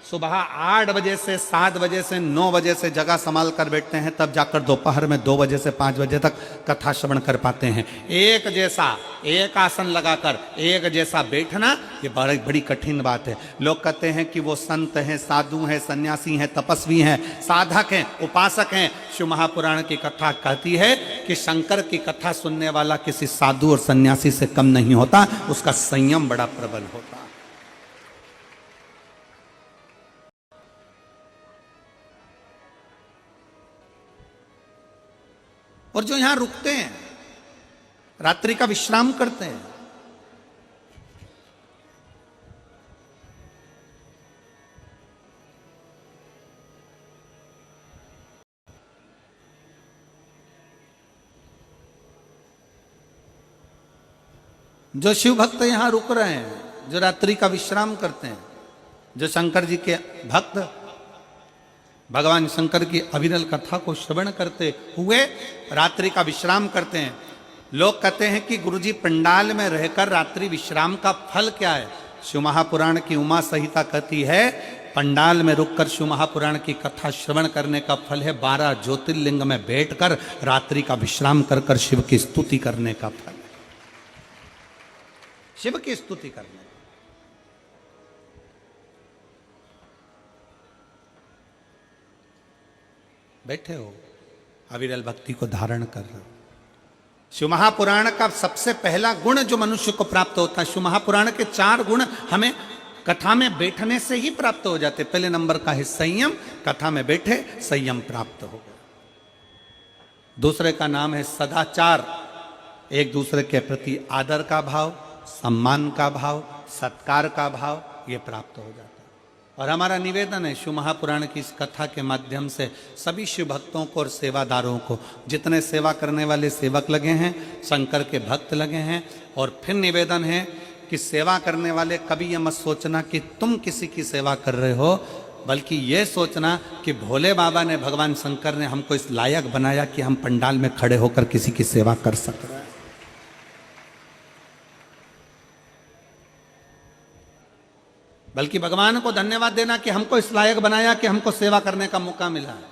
सुबह 8 बजे से 7 बजे से 9 बजे से जगह संभाल कर बैठते हैं, तब जाकर दोपहर में 2 बजे से 5 बजे तक कथा श्रवण कर पाते हैं। एक जैसा एक आसन लगाकर एक जैसा बैठना ये बड़ी बड़ी कठिन बात है। लोग कहते हैं कि वो संत हैं, साधु हैं, सन्यासी हैं, तपस्वी हैं, साधक हैं, उपासक हैं। शिव महापुराण की कथा कहती है कि शंकर की कथा सुनने वाला किसी साधु और सन्यासी से कम नहीं होता, उसका संयम बड़ा प्रबल होता। और जो यहां रुकते हैं, रात्रि का विश्राम करते हैं, जो शिव भक्त यहां रुक रहे हैं, जो रात्रि का विश्राम करते हैं, जो शंकर जी के भक्त भगवान शंकर की अविरल कथा को श्रवण करते हुए रात्रि का विश्राम करते हैं। लोग कहते हैं कि गुरुजी पंडाल में रहकर रात्रि विश्राम का फल क्या है? शिव महापुराण की उमा संहिता कहती है पंडाल में रुककर शिव महापुराण की कथा श्रवण करने का फल है 12 ज्योतिर्लिंग में बैठकर रात्रि का विश्राम कर कर शिव की स्तुति करने का फल है। शिव की स्तुति करने, बैठे हो अविरल भक्ति को धारण कर रहे हो। शिव महापुराण का सबसे पहला गुण जो मनुष्य को प्राप्त होता है, शिव महापुराण के 4 गुण हमें कथा में बैठने से ही प्राप्त हो जाते। पहले नंबर का है संयम, कथा में बैठे संयम प्राप्त हो गया। दूसरे का नाम है सदाचार, एक दूसरे के प्रति आदर का भाव, सम्मान का भाव, सत्कार का भाव ये प्राप्त हो जाता है। और हमारा निवेदन है शिव महापुराण की इस कथा के माध्यम से सभी शिव भक्तों को और सेवादारों को, जितने सेवा करने वाले सेवक लगे हैं, शंकर के भक्त लगे हैं, और फिर निवेदन है कि सेवा करने वाले कभी ये मत सोचना कि तुम किसी की सेवा कर रहे हो, बल्कि ये सोचना कि भोले बाबा ने, भगवान शंकर ने हमको इस लायक बनाया कि हम पंडाल में खड़े होकर किसी की सेवा कर सक रहे हैं। बल्कि भगवान को धन्यवाद देना कि हमको इस लायक बनाया कि हमको सेवा करने का मौका मिला है।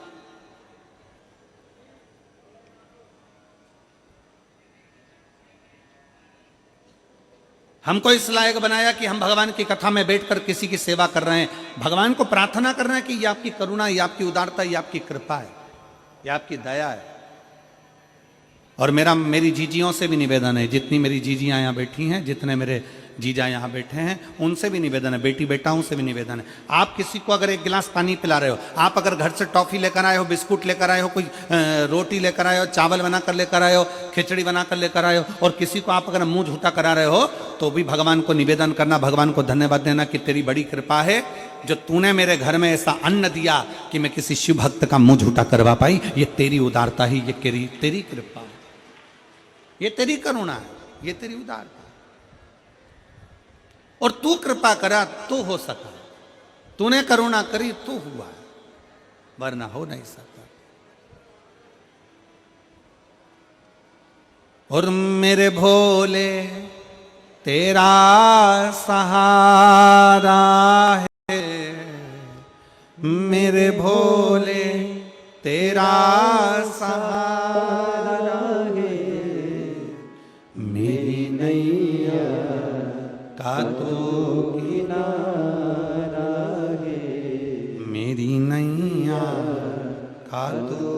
हमको इस लायक बनाया कि हम भगवान की कथा में बैठकर किसी की सेवा कर रहे हैं। भगवान को प्रार्थना कर रहे हैं कि ये आपकी करुणा, ये आपकी उदारता, ये आपकी कृपा है, ये आपकी दया है। और मेरी जीजियों से भी निवेदन है, जितनी मेरी जीजियां यहाँ बैठी हैं, जितने मेरे जीजा यहाँ बैठे हैं, उनसे भी निवेदन है, बेटी बेटाओं से भी निवेदन है। आप किसी को अगर एक गिलास पानी पिला रहे हो, आप अगर घर से टॉफी लेकर आए हो, बिस्कुट लेकर आए हो, कोई रोटी लेकर आए हो, चावल बनाकर लेकर आए हो, खिचड़ी बनाकर लेकर आए हो, और किसी को आप अगर मुंह झूठा करा रहे हो, तो भी भगवान को निवेदन करना, भगवान को धन्यवाद देना कि तेरी बड़ी कृपा है जो तूने मेरे घर में ऐसा अन्न दिया कि मैं किसी शिव भक्त का मुंह झूठा करवा पाई। ये तेरी उदारता ही, ये तेरी कृपा है, ये तेरी करुणा है, ये तेरी उदारता। और तू कृपा करा तो हो सका, तूने करुणा करी तो हुआ, वरना हो नहीं सकता। और मेरे भोले तेरा सहारा है, मेरे भोले तेरा सहारा है, मेरी नैया का तो किनारा है, मेरी नैया का तो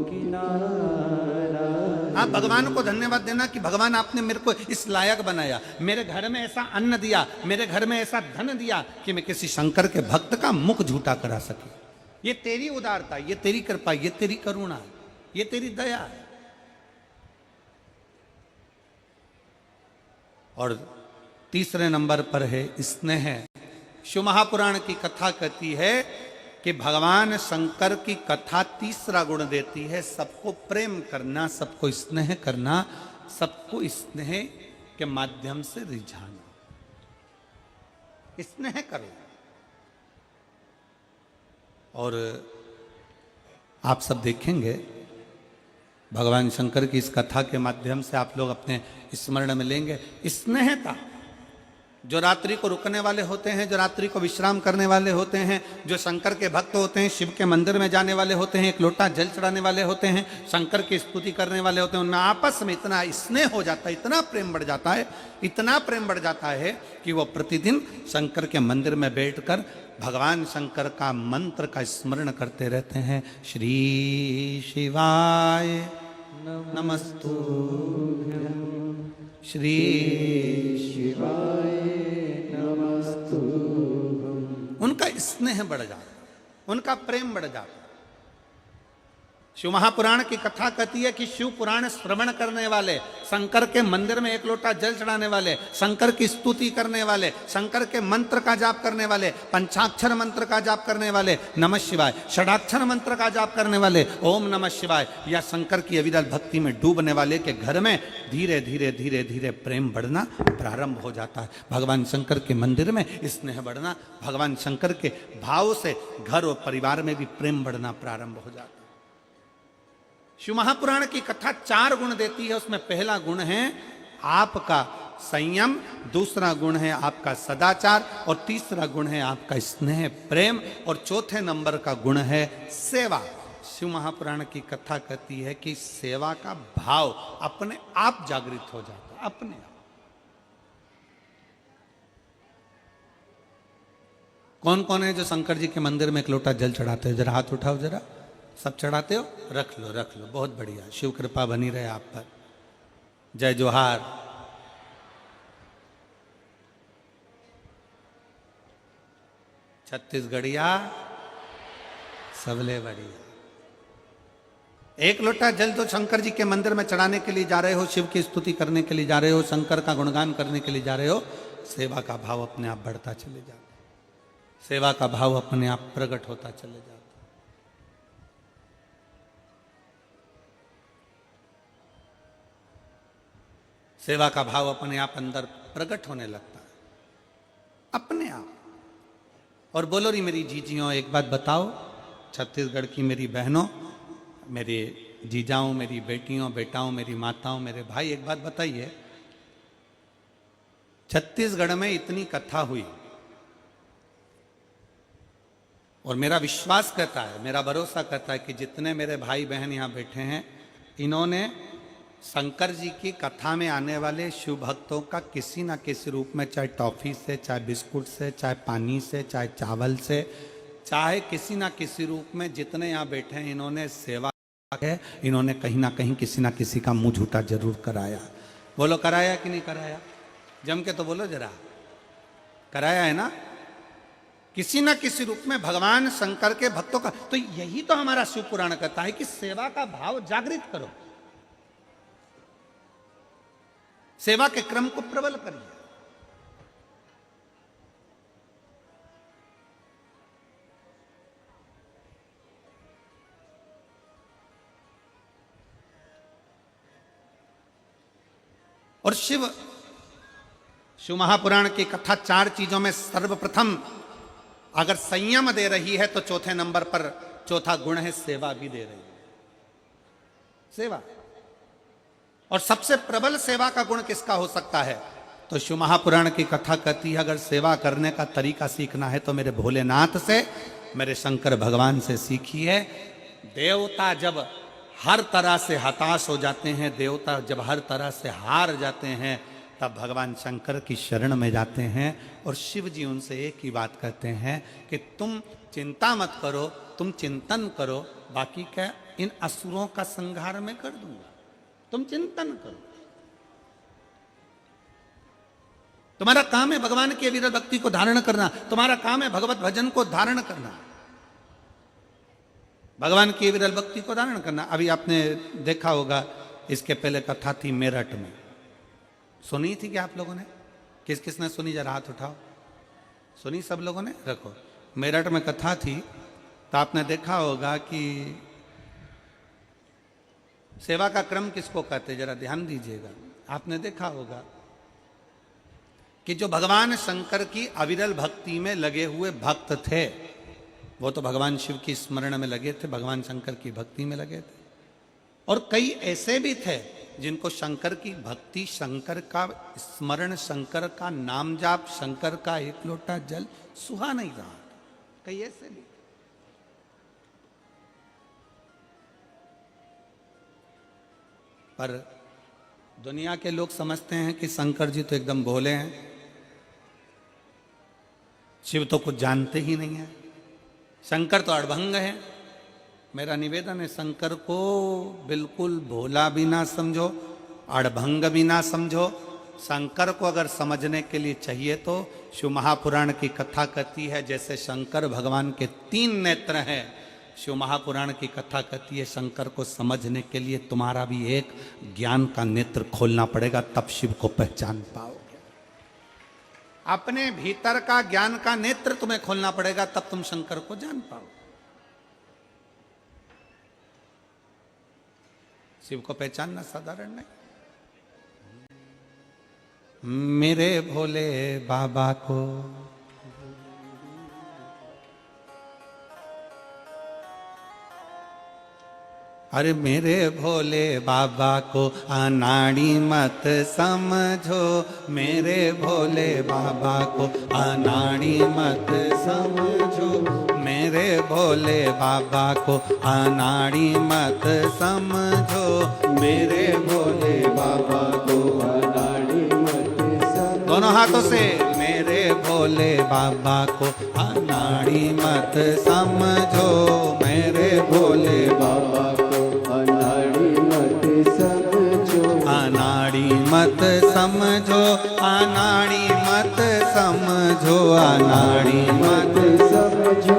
किनारा। आप भगवान को धन्यवाद देना कि भगवान आपने मेरे को इस लायक बनाया, मेरे घर में ऐसा अन्न दिया, मेरे घर में ऐसा धन दिया कि मैं किसी शंकर के भक्त का मुख झूठा करा सके। ये तेरी उदारता, ये तेरी कृपा, ये तेरी करुणा, ये तेरी दया है। और तीसरे नंबर पर है स्नेह। शिव महापुराण की कथा कहती है कि भगवान शंकर की कथा तीसरा गुण देती है, सबको प्रेम करना, सबको स्नेह करना, सबको स्नेह के माध्यम से रिझाना। स्नेह करो। और आप सब देखेंगे भगवान शंकर की इस कथा के माध्यम से आप लोग अपने स्मरण में लेंगे स्नेहता। जो रात्रि को रुकने वाले होते हैं, जो रात्रि को विश्राम करने वाले होते हैं, जो शंकर के भक्त होते हैं, शिव के मंदिर में जाने वाले होते हैं, एक लोटा जल चढ़ाने वाले होते हैं, शंकर की स्तुति करने वाले होते हैं, उनमें आपस में इतना स्नेह हो जाता है, इतना प्रेम बढ़ जाता है, इतना प्रेम बढ़ जाता है कि वो प्रतिदिन शंकर के मंदिर में बैठकर भगवान शंकर का मंत्र का स्मरण करते रहते हैं। श्री शिवाय नमस्तुभ्यं, श्री शिवाय नमस्तुभ्यं। उनका स्नेह बढ़ जाता है, उनका प्रेम बढ़ जाता है। शिव महापुराण की कथा कहती है कि शिव पुराण श्रवण करने वाले, शंकर के मंदिर में एक लोटा जल चढ़ाने वाले, शंकर की स्तुति करने वाले, शंकर के मंत्र का जाप करने वाले, पंचाक्षर मंत्र का जाप करने वाले, नमः शिवाय, षडाक्षर मंत्र का जाप करने वाले, ओम नमः शिवाय, या शंकर की अविरल भक्ति में डूबने वाले के घर में धीरे धीरे धीरे धीरे प्रेम बढ़ना प्रारंभ हो जाता है। भगवान शंकर के मंदिर में स्नेह बढ़ना, भगवान शंकर के भाव से घर और परिवार में भी प्रेम बढ़ना प्रारंभ हो जाता है। शिव महापुराण की कथा 4 गुण देती है। उसमें पहला गुण है आपका संयम, दूसरा गुण है आपका सदाचार, और तीसरा गुण है आपका स्नेह प्रेम, और चौथे नंबर का गुण है सेवा। शिव महापुराण की कथा कहती है कि सेवा का भाव अपने आप जागृत हो जाता है, अपने आप। कौन कौन है जो शंकर जी के मंदिर में एक लोटा जल चढ़ाते हो? जरा हाथ उठाओ जरा। सब चढ़ाते हो? रख लो रख लो, बहुत बढ़िया, शिव कृपा बनी रहे आप पर। जय जोहार। छत्तीसगढ़िया सबले बढ़िया। एक लोटा जल तो शंकर जी के मंदिर में चढ़ाने के लिए जा रहे हो, शिव की स्तुति करने के लिए जा रहे हो, शंकर का गुणगान करने के लिए जा रहे हो, सेवा का भाव अपने आप बढ़ता चले जाता, सेवा का भाव अपने आप प्रकट होता चले जाता। सेवा का भाव अपने आप अंदर प्रकट होने लगता है, अपने आप। और बोलो री मेरी जीजियों, एक बात बताओ, छत्तीसगढ़ की मेरी बहनों, मेरे जीजाओं, मेरी बेटियों, बेटाओं, मेरी माताओं, मेरे भाई, एक बात बताइए, छत्तीसगढ़ में इतनी कथा हुई और मेरा विश्वास कहता है, मेरा भरोसा कहता है कि जितने मेरे भाई बहन यहां बैठे हैं, इन्होंने शंकर जी की कथा में आने वाले शिव भक्तों का किसी ना किसी रूप में, चाहे टॉफी से, चाहे बिस्कुट से, चाहे पानी से, चाहे चावल से, चाहे किसी ना किसी रूप में, जितने यहाँ बैठे हैं इन्होंने सेवा है, इन्होंने कहीं ना कहीं किसी ना किसी का मुंह झूठा जरूर कराया। बोलो कराया कि नहीं कराया? जम के तो बोलो जरा, कराया है ना? किसी ना किसी रूप में भगवान शंकर के भक्तों का। तो यही तो हमारा शिव पुराण कहता है कि सेवा का भाव जागृत करो, सेवा के क्रम को प्रबल करिए। और शिव महापुराण की कथा 4 चीजों में सर्वप्रथम अगर संयम दे रही है तो चौथे नंबर पर चौथा गुण है सेवा भी दे रही है, सेवा। और सबसे प्रबल सेवा का गुण किसका हो सकता है? तो शिव महापुराण की कथा कहती है अगर सेवा करने का तरीका सीखना है तो मेरे भोलेनाथ से, मेरे शंकर भगवान से सीखिए। देवता जब हर तरह से हताश हो जाते हैं, देवता जब हर तरह से हार जाते हैं, तब भगवान शंकर की शरण में जाते हैं और शिव जी उनसे एक ही बात कहते हैं कि तुम चिंता मत करो, तुम चिंतन करो, बाकी क्या इन असुरों का संहार मैं कर दूंगा, तुम चिंतन करो। तुम्हारा काम है भगवान की अविरत भक्ति को धारण करना, तुम्हारा काम है भगवत भजन को धारण करना, भगवान की अविरत भक्ति को धारण करना। अभी आपने देखा होगा, इसके पहले कथा थी मेरठ में, सुनी थी क्या आप लोगों ने? किस किसने सुनी? जरा हाथ उठाओ। सुनी सब लोगों ने? रखो। मेरठ में कथा थी तो आपने देखा होगा कि सेवा का क्रम किसको कहते, जरा ध्यान दीजिएगा। आपने देखा होगा कि जो भगवान शंकर की अविरल भक्ति में लगे हुए भक्त थे, वो तो भगवान शिव की स्मरण में लगे थे, भगवान शंकर की भक्ति में लगे थे। और कई ऐसे भी थे जिनको शंकर की भक्ति, शंकर का स्मरण, शंकर का नाम जाप, शंकर का एक लोटा जल सुहा नहीं रहा, कहीं ऐसे नहीं। पर दुनिया के लोग समझते हैं कि शंकर जी तो एकदम भोले हैं, शिव तो कुछ जानते ही नहीं है, शंकर तो अड़भंग है। मेरा निवेदन है, शंकर को बिल्कुल भोला भी ना समझो, अड़भंग भी ना समझो। शंकर को अगर समझने के लिए चाहिए तो शिव महापुराण की कथा कहती है, जैसे शंकर भगवान के 3 नेत्र हैं, शिव महापुराण की कथा कहती है शंकर को समझने के लिए तुम्हारा भी एक ज्ञान का नेत्र खोलना पड़ेगा, तब शिव को पहचान पाओगे। अपने भीतर का ज्ञान का नेत्र तुम्हें खोलना पड़ेगा, तब तुम शंकर को जान पाओगे। शिव को पहचानना साधारण नहीं। मेरे भोले बाबा को अरे मेरे भोले बाबा को अनाड़ी मत समझो, मेरे भोले बाबा को अनाड़ी मत समझो, मेरे भोले बाबा को अनाड़ी मत समझो, मेरे भोले बाबा को अनाड़ी मत समझो। दोनों हाथों से मेरे भोले बाबा को अनाड़ी मत समझो, मेरे भोले बाबा अनाड़ी मत समझो, अनाड़ी मत समझो, अनाड़ी मत समझो, अनाड़ी मत समझो,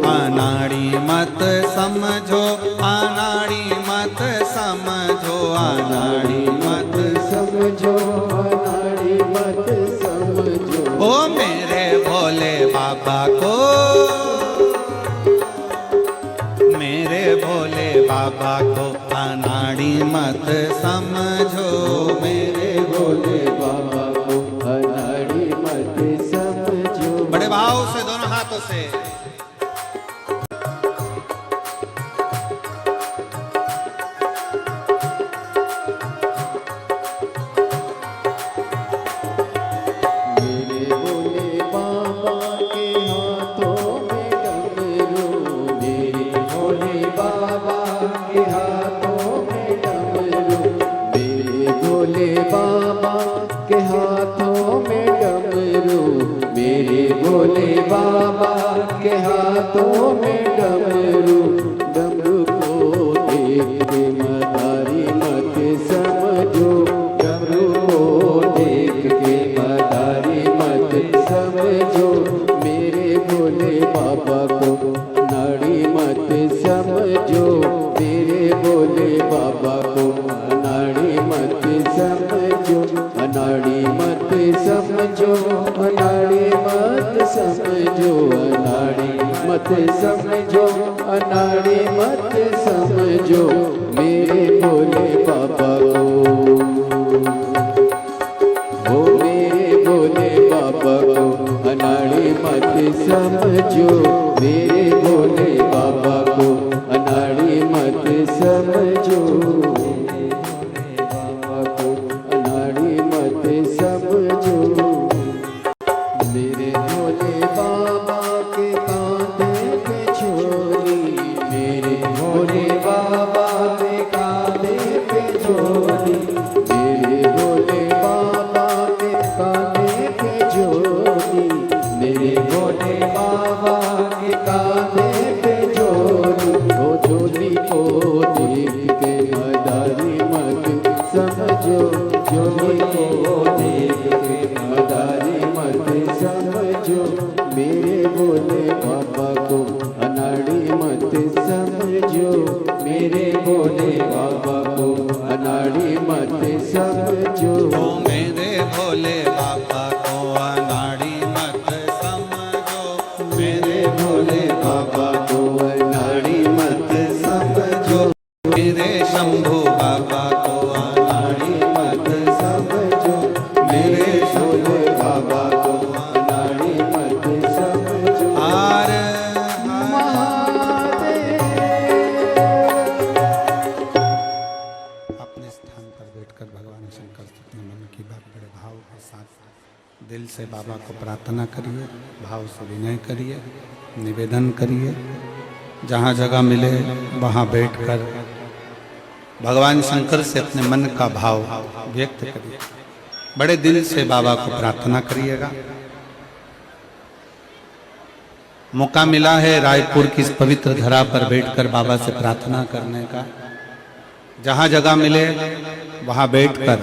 अनाड़ी मत समझो, अनाड़ी मत समझो, अनाड़ी मत समझो, अनाड़ी मत समझो। ओ मेरे भोले बाबा को, मेरे भोले बाबा को अनाड़ी मत समझो, मेरे भोले बाबा को अनाड़ी मत समझो। बड़े भाव से दोनों हाथों से बाबा के हाथों में डमरू, डमरू को देख के मदारी मत समझो, डमरू को देख के मदारी मत समझो, मेरे भोले बाबा को अनाड़ी मत समझो, मेरे भोले बाबा को अनाड़ी मत समझो, अनाड़ी मत समझो, अनाड़ी मत समझो, अनाड़ी मत समझो, अनाड़ी मत समझो, मेरे भोले बाबा को। ओ मेरे भोले बाबा को अनाड़ी मत समझो, मेरे भोले बाबा को अनाड़ी मत समझो, बाबा को अनाड़ी मत समझो। मेरे भोले बाबा के कांधे पे झोली, मेरे भोले बाबा के कांधे पे झोली, मेरे भोले बाबा के कांधे पे झोली, मेरे भोले बाबा के कांधे पे झोली। वो झोली को देख के मदारी मत समझो, झोली को देख के मदारी मत समझो, मेरे भोले बाबा को अनाड़ी मत समझो, मेरे भोले बाबा को अनाड़ी मत समझो। ओ मेरे भोले बाबा को अनाड़ी मत समझो, मेरे भोले बाबा को अनाड़ी मत समझो, मेरे शंभू बाबा को अनाड़ी मत समझो, मेरे भोले बाबा को अनाड़ी मत समझो। आर को प्रार्थना करिए, भाव से विनय करिए, निवेदन करिए। जहाँ जगह मिले वहाँ बैठकर भगवान शंकर से अपने मन का भाव व्यक्त करिए। बड़े दिल से बाबा को प्रार्थना करिएगा। मौका मिला है रायपुर की इस पवित्र धरा पर बैठकर बाबा से प्रार्थना करने का। जहाँ जगह मिले वहाँ बैठकर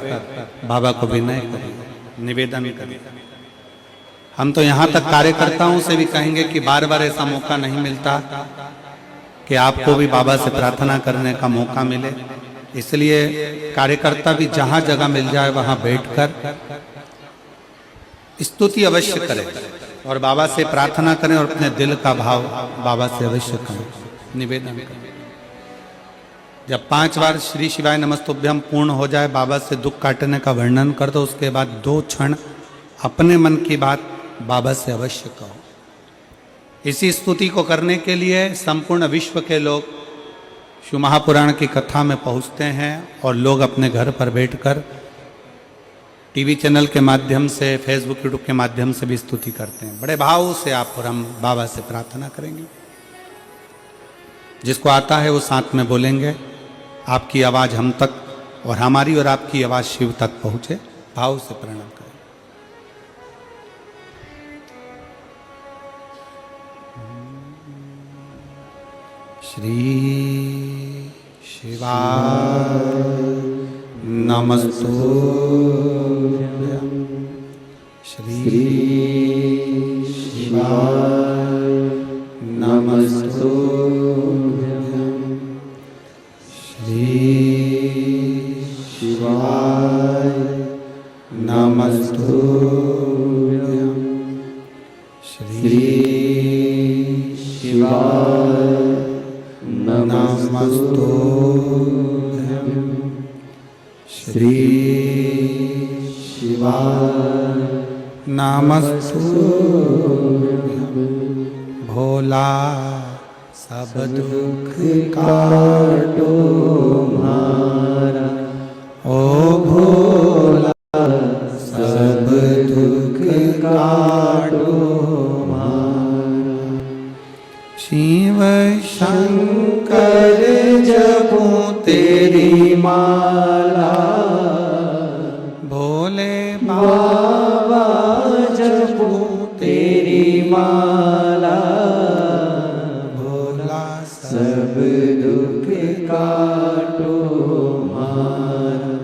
बाबा को विनय करिए, निवेदन करिए। हम तो यहाँ तक कार्यकर्ताओं से भी कहेंगे कि बार बार ऐसा मौका नहीं मिलता कि आपको भी बाबा से प्रार्थना करने का मौका मिले। इसलिए कार्यकर्ता भी जहाँ जगह मिल जाए वहाँ बैठकर स्तुति अवश्य करें और बाबा से प्रार्थना करें और अपने दिल का भाव बाबा से अवश्य करें, निवेदन करें। जब 5 बार श्री शिवाय नमस्तुभ्यम पूर्ण हो जाए, बाबा से दुख काटने का वर्णन कर दो। उसके बाद 2 क्षण अपने मन की बात बाबा से अवश्य कहो। इसी स्तुति को करने के लिए संपूर्ण विश्व के लोग शिव महापुराण की कथा में पहुंचते हैं और लोग अपने घर पर बैठकर टीवी चैनल के माध्यम से, फेसबुक यूट्यूब के माध्यम से भी स्तुति करते हैं। बड़े भाव से आप और हम बाबा से प्रार्थना करेंगे। जिसको आता है वो साथ में बोलेंगे। आपकी आवाज़ हम तक और हमारी और आपकी आवाज़ शिव तक पहुँचे। भाव से प्रणाम करें। श्री शिवाय नमस्तुभ्यं। श्री शिवाय नमस्तुभ्यं। श्री शिवाय नमस्तुभ्यं। श्री शिवाय नमस्तुभ्यं। श्री शिवाय नमस्तुभ्यं। भोला सब दुख काटो मारा, ओ भोला सब दुख काटो मारा। शिव शंकर जपूं तेरी माला, भोले बाबा जपूं तेरी माला। भोला सब दुख काटो मारा,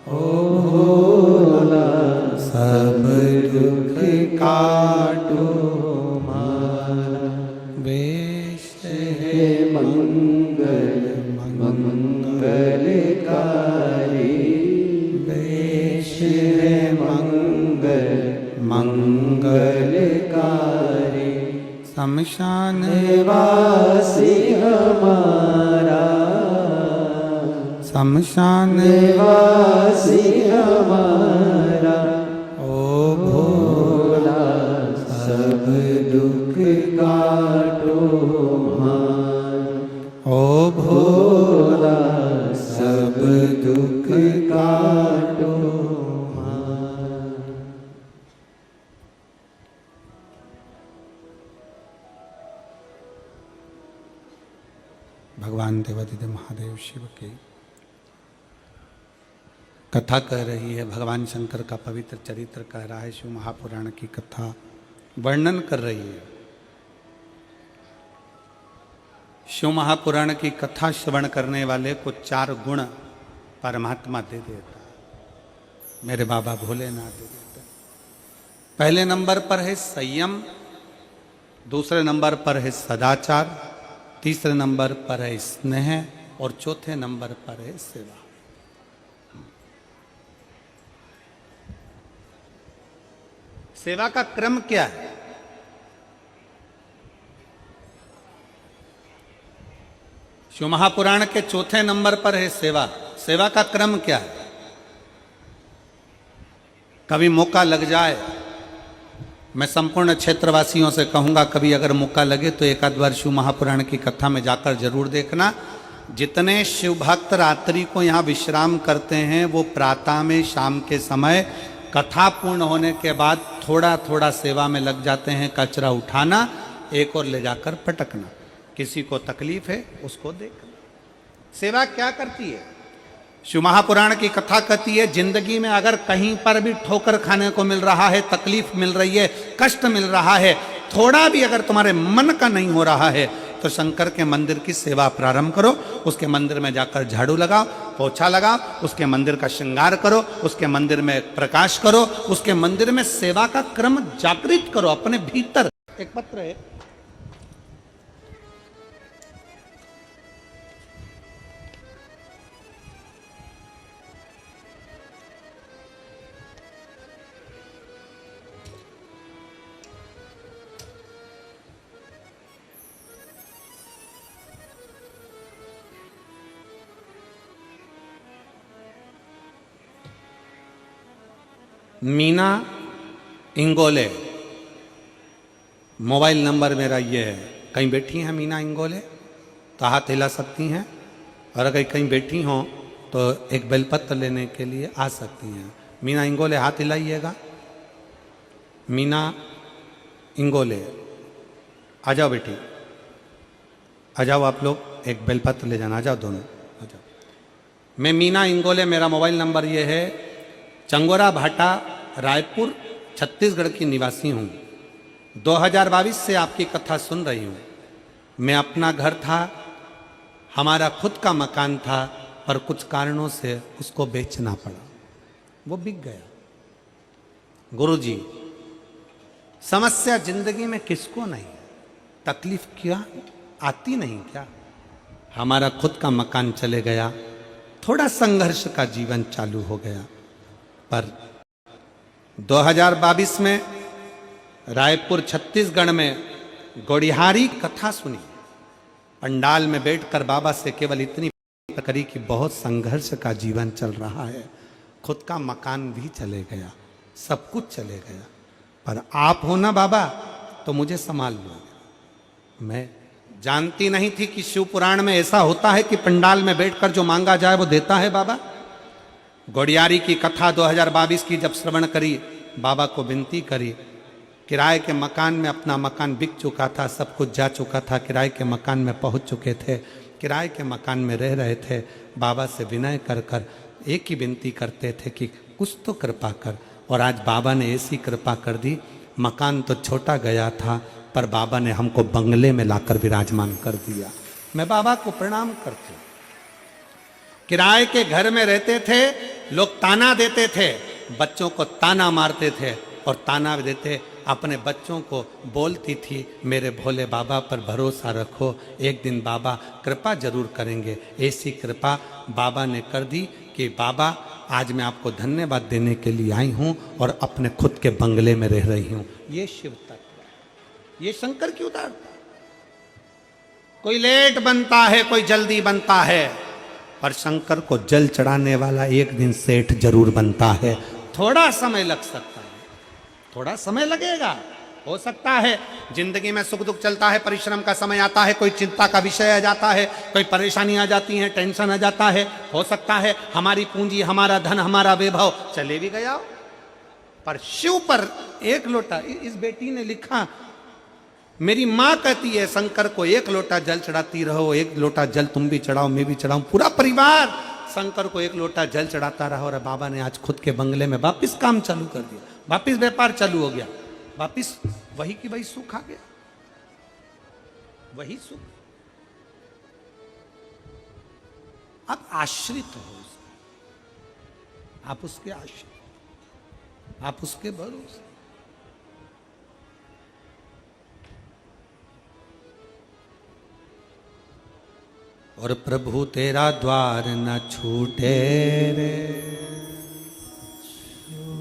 ओ भोला सब दुख काटो मारा। वेश है मंगल मंगलकारी, वेश है मंगल मंगलकारी। शमशान वासी हमारा, शमशान वासी हमारा। ओ भोला सब दुख काटो मारा, ओ भोला सब दुख काटो मारा। भगवान देवादिदेव महादेव शिव की कथा कह रही है। भगवान शंकर का पवित्र चरित्र कह रहा है। शिव महापुराण की कथा वर्णन कर रही है। शिव महापुराण की कथा श्रवण करने वाले को 4 गुण परमात्मा दे देता है। मेरे बाबा भोलेनाथ दे देते। पहले नंबर पर है संयम, दूसरे नंबर पर है सदाचार, तीसरे नंबर पर है स्नेह और चौथे नंबर पर है सेवा। सेवा का क्रम क्या है? शिव महापुराण के चौथे नंबर पर है सेवा। सेवा का क्रम क्या है? कभी मौका लग जाए, मैं संपूर्ण क्षेत्रवासियों से कहूंगा, कभी अगर मौका लगे तो एक आध बार शिव महापुराण की कथा में जाकर जरूर देखना। जितने शिव भक्त रात्रि को यहाँ विश्राम करते हैं वो प्रातः में, शाम के समय कथा पूर्ण होने के बाद थोड़ा थोड़ा सेवा में लग जाते हैं, कचरा उठाना, एक और ले जाकर पटकना, किसी को तकलीफ है उसको देखना। सेवा क्या करती है? शिव महापुराण की कथा कहती है, जिंदगी में अगर कहीं पर भी ठोकर खाने को मिल रहा है, तकलीफ मिल रही है, कष्ट मिल रहा है, थोड़ा भी अगर तुम्हारे मन का नहीं हो रहा है, तो शंकर के मंदिर की सेवा प्रारंभ करो। उसके मंदिर में जाकर झाड़ू लगाओ, पोछा लगाओ, उसके मंदिर का श्रृंगार करो, उसके मंदिर में प्रकाश करो, उसके मंदिर में सेवा का क्रम जागृत करो अपने भीतर। एक पत्र है, मीना इंगोले, मोबाइल नंबर मेरा ये है। कहीं बैठी हैं मीना इंगोले तो हाथ हिला सकती हैं, और अगर कहीं बैठी हों तो एक बेलपत्र लेने के लिए आ सकती हैं। मीना इंगोले हाथ हिलाइएगा। मीना इंगोले, आ जाओ बेटी, आ जाओ आप लोग, एक बेलपत्र ले जाना, आ जाओ दोनों, आ जाओ। मैं मीना इंगोले, मेरा मोबाइल नंबर ये है। चंगोरा भाटा, रायपुर, छत्तीसगढ़ की निवासी हूँ। 2022 से आपकी कथा सुन रही हूँ। मैं अपना घर था, हमारा खुद का मकान था, पर कुछ कारणों से उसको बेचना पड़ा, वो बिक गया। गुरुजी, समस्या जिंदगी में किसको नहीं, तकलीफ क्या आती नहीं क्या? हमारा खुद का मकान चले गया, थोड़ा संघर्ष का जीवन चालू हो गया। पर 2022 में रायपुर छत्तीसगढ़ में गोड़िहारी कथा सुनी। पंडाल में बैठकर बाबा से केवल इतनी करी कि बहुत संघर्ष का जीवन चल रहा है, खुद का मकान भी चले गया, सब कुछ चले गया, पर आप हो ना बाबा तो मुझे संभाल लो। मैं जानती नहीं थी कि शिव पुराण में ऐसा होता है कि पंडाल में बैठकर जो मांगा जाए वो देता है बाबा। गोड़ियारी की कथा 2022 की जब श्रवण करी, बाबा को विनती करी। किराए के मकान में, अपना मकान बिक चुका था, सब कुछ जा चुका था, किराए के मकान में पहुंच चुके थे, किराए के मकान में रह रहे थे। बाबा से विनय कर कर एक ही विनती करते थे कि कुछ तो कृपा कर। और आज बाबा ने ऐसी कृपा कर दी, मकान तो छोटा गया था, पर बाबा ने हमको बंगले में लाकर विराजमान कर दिया। मैं बाबा को प्रणाम करती हूँ। किराए के घर में रहते थे, लोग ताना देते थे, बच्चों को ताना मारते थे और ताना देते, अपने बच्चों को बोलती थी, मेरे भोले बाबा पर भरोसा रखो, एक दिन बाबा कृपा जरूर करेंगे। ऐसी कृपा बाबा ने कर दी कि बाबा आज मैं आपको धन्यवाद देने के लिए आई हूँ और अपने खुद के बंगले में रह रही हूँ। ये शिव तत्व, ये शंकर की उदारता। कोई लेट बनता है, कोई जल्दी बनता है, पर शंकर को जल चढ़ाने वाला एक दिन सेठ जरूर बनता है। थोड़ा समय लग सकता है, थोड़ा समय लगेगा, हो सकता है जिंदगी में सुख दुख चलता है, परिश्रम का समय आता है, कोई चिंता का विषय आ जाता है, कोई परेशानी आ जाती है, टेंशन आ जाता है, हो सकता है हमारी पूंजी, हमारा धन, हमारा वैभव चले भी गया। पर शिव पर एक लोटा, इस बेटी ने लिखा, मेरी माँ कहती है शंकर को एक लोटा जल चढ़ाती रहो, एक लोटा जल तुम भी चढ़ाओ, मैं भी चढ़ाऊं, पूरा परिवार शंकर को एक लोटा जल चढ़ाता रहा। और बाबा ने आज खुद के बंगले में वापिस काम चालू कर दिया, वापिस व्यापार चालू हो गया, वापिस वही की वही सुख आ गया, वही सुख। आप आश्रित हो उसके, आप उसके आश्रित, आप उसके भरोसे। और प्रभु तेरा द्वार न छूटे रे,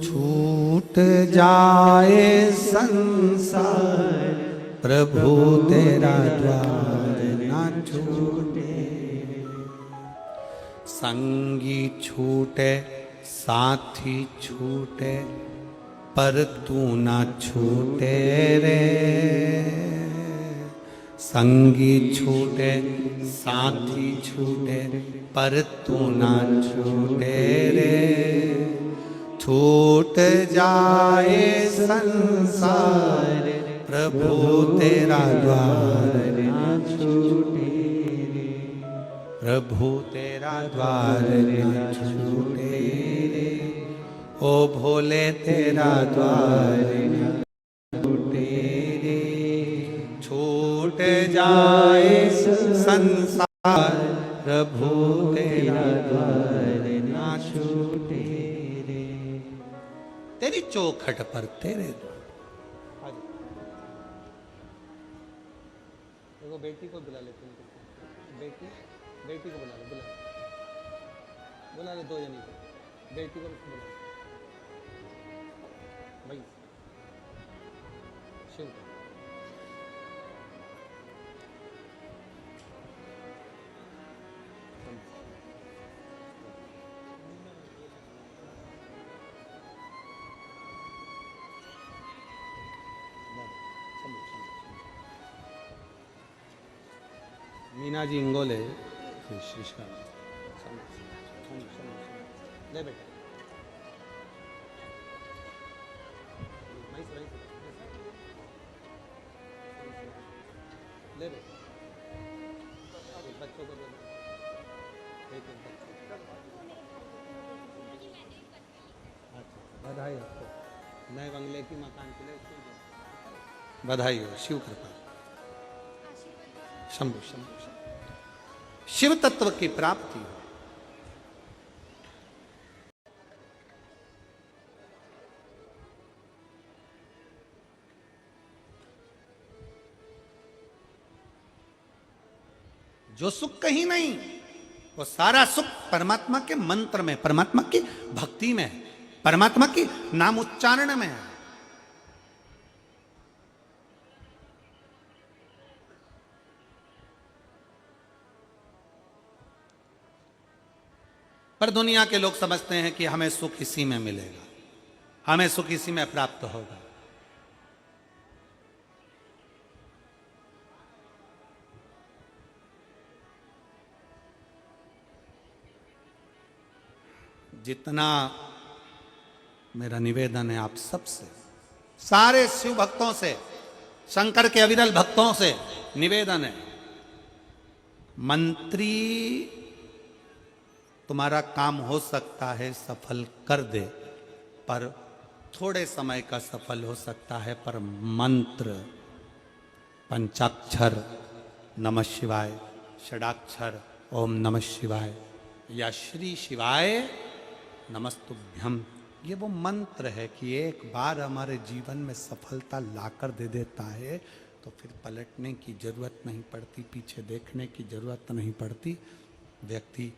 छूट जाए संसार, प्रभु तेरा द्वार न छूटे। संगी छूटे, साथी छूटे, पर तू न छूटे रे। संगी छूटे, साथी छूटे, पर तू ना छूटे रे। छूट जाए संसार प्रभु तेरा द्वार ना छूटे रे, प्रभु तेरा द्वार ना छूटे रे, ओ भोले तेरा द्वार ना छूटे रे, छूट जाए संसार प्रभु तेरा द्वार ना छूटे रे, तेरी चौखट पर तेरे देखो बेटी को बुला लेते हैं, बेटी बेटी को बुला ले, बुला ले दो जनी को, बेटी को बुला भाई शिव मीना जी इंगोले ले बेटा ले बेटा बच्चों को दे बधाई आपको नए बंगले की मकान के लिए बधाई हो, शिव कृपा, शंभु शंभु शिव तत्व की प्राप्ति हो। जो सुख कहीं नहीं, वो सारा सुख परमात्मा के मंत्र में, परमात्मा की भक्ति में, परमात्मा की नाम उच्चारण में है। पर दुनिया के लोग समझते हैं कि हमें सुख इसी में मिलेगा, हमें सुख इसी में प्राप्त होगा। जितना मेरा निवेदन है आप सबसे, सारे शिव भक्तों से, शंकर के अविरल भक्तों से निवेदन है, मंत्री तुम्हारा काम हो सकता है सफल कर दे, पर थोड़े समय का सफल हो सकता है, पर मंत्र पंचाक्षर नमः शिवाय, षडाक्षर ओम नमः शिवाय या श्री शिवाय नमस्तुभ्यम, ये वो मंत्र है कि एक बार हमारे जीवन में सफलता लाकर दे देता है तो फिर पलटने की जरूरत नहीं पड़ती, पीछे देखने की जरूरत नहीं पड़ती, व्यक्ति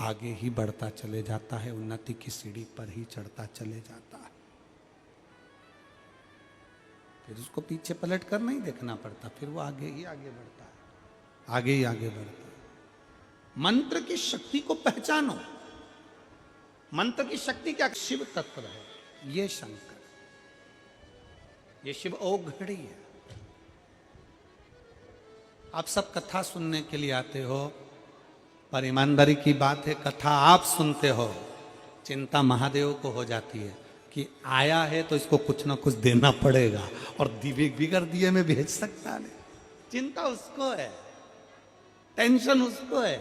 आगे ही बढ़ता चले जाता है, उन्नति की सीढ़ी पर ही चढ़ता चले जाता है, फिर उसको पीछे पलट कर नहीं देखना पड़ता, फिर वो आगे ही आगे बढ़ता है, आगे ही आगे बढ़ता है। मंत्र की शक्ति को पहचानो, मंत्र की शक्ति क्या? शिव तत्व है, ये शंकर, ये शिव औघड़ी है। आप सब कथा सुनने के लिए आते हो, पर ईमानदारी की बात है, कथा आप सुनते हो, चिंता महादेव को हो जाती है कि आया है तो इसको कुछ ना कुछ देना पड़ेगा, और दिव्य बिगर दिए में भेज सकता नहीं, चिंता उसको है, टेंशन उसको है।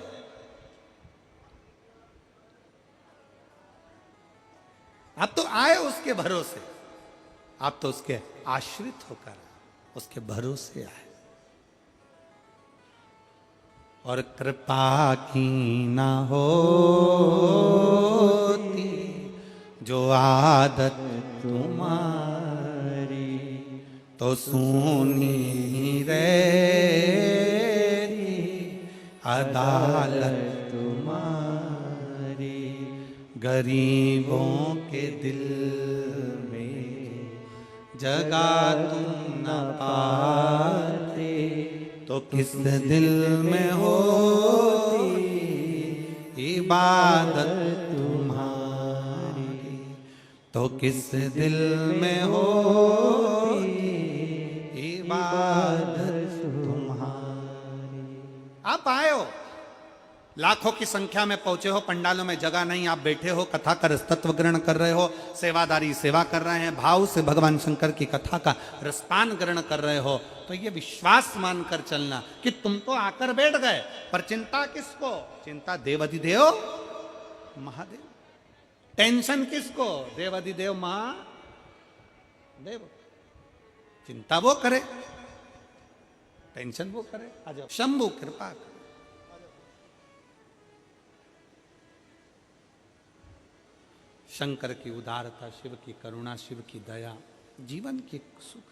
आप तो आए उसके भरोसे, आप तो उसके आश्रित होकर उसके भरोसे आए, और कृपा की ना होती जो आदत तुम्हारी, तो सुनी रहती अदालत तुम्हारी, गरीबों के दिल में जगह तुम न पाते, तो किस दिल में होती इबादत तुम्हारी, तो किस दिल में होती इबादत तुम्हारी। आप आए हो, लाखों की संख्या में पहुंचे हो, पंडालों में जगह नहीं, आप बैठे हो, कथा का रसतत्व ग्रहण कर रहे हो, सेवादारी सेवा कर रहे हैं, भाव से भगवान शंकर की कथा का रसपान ग्रहण कर रहे हो, तो ये विश्वास मानकर चलना कि तुम तो आकर बैठ गए, पर चिंता किसको? चिंता देवाधिदेव महादेव। टेंशन किसको? देवाधिदेव महादेव। चिंता वो करे, टेंशन वो करे। आ जाओ, शंभु कृपा करे। शंकर की उदारता, शिव की करुणा, शिव की दया, जीवन की सुख।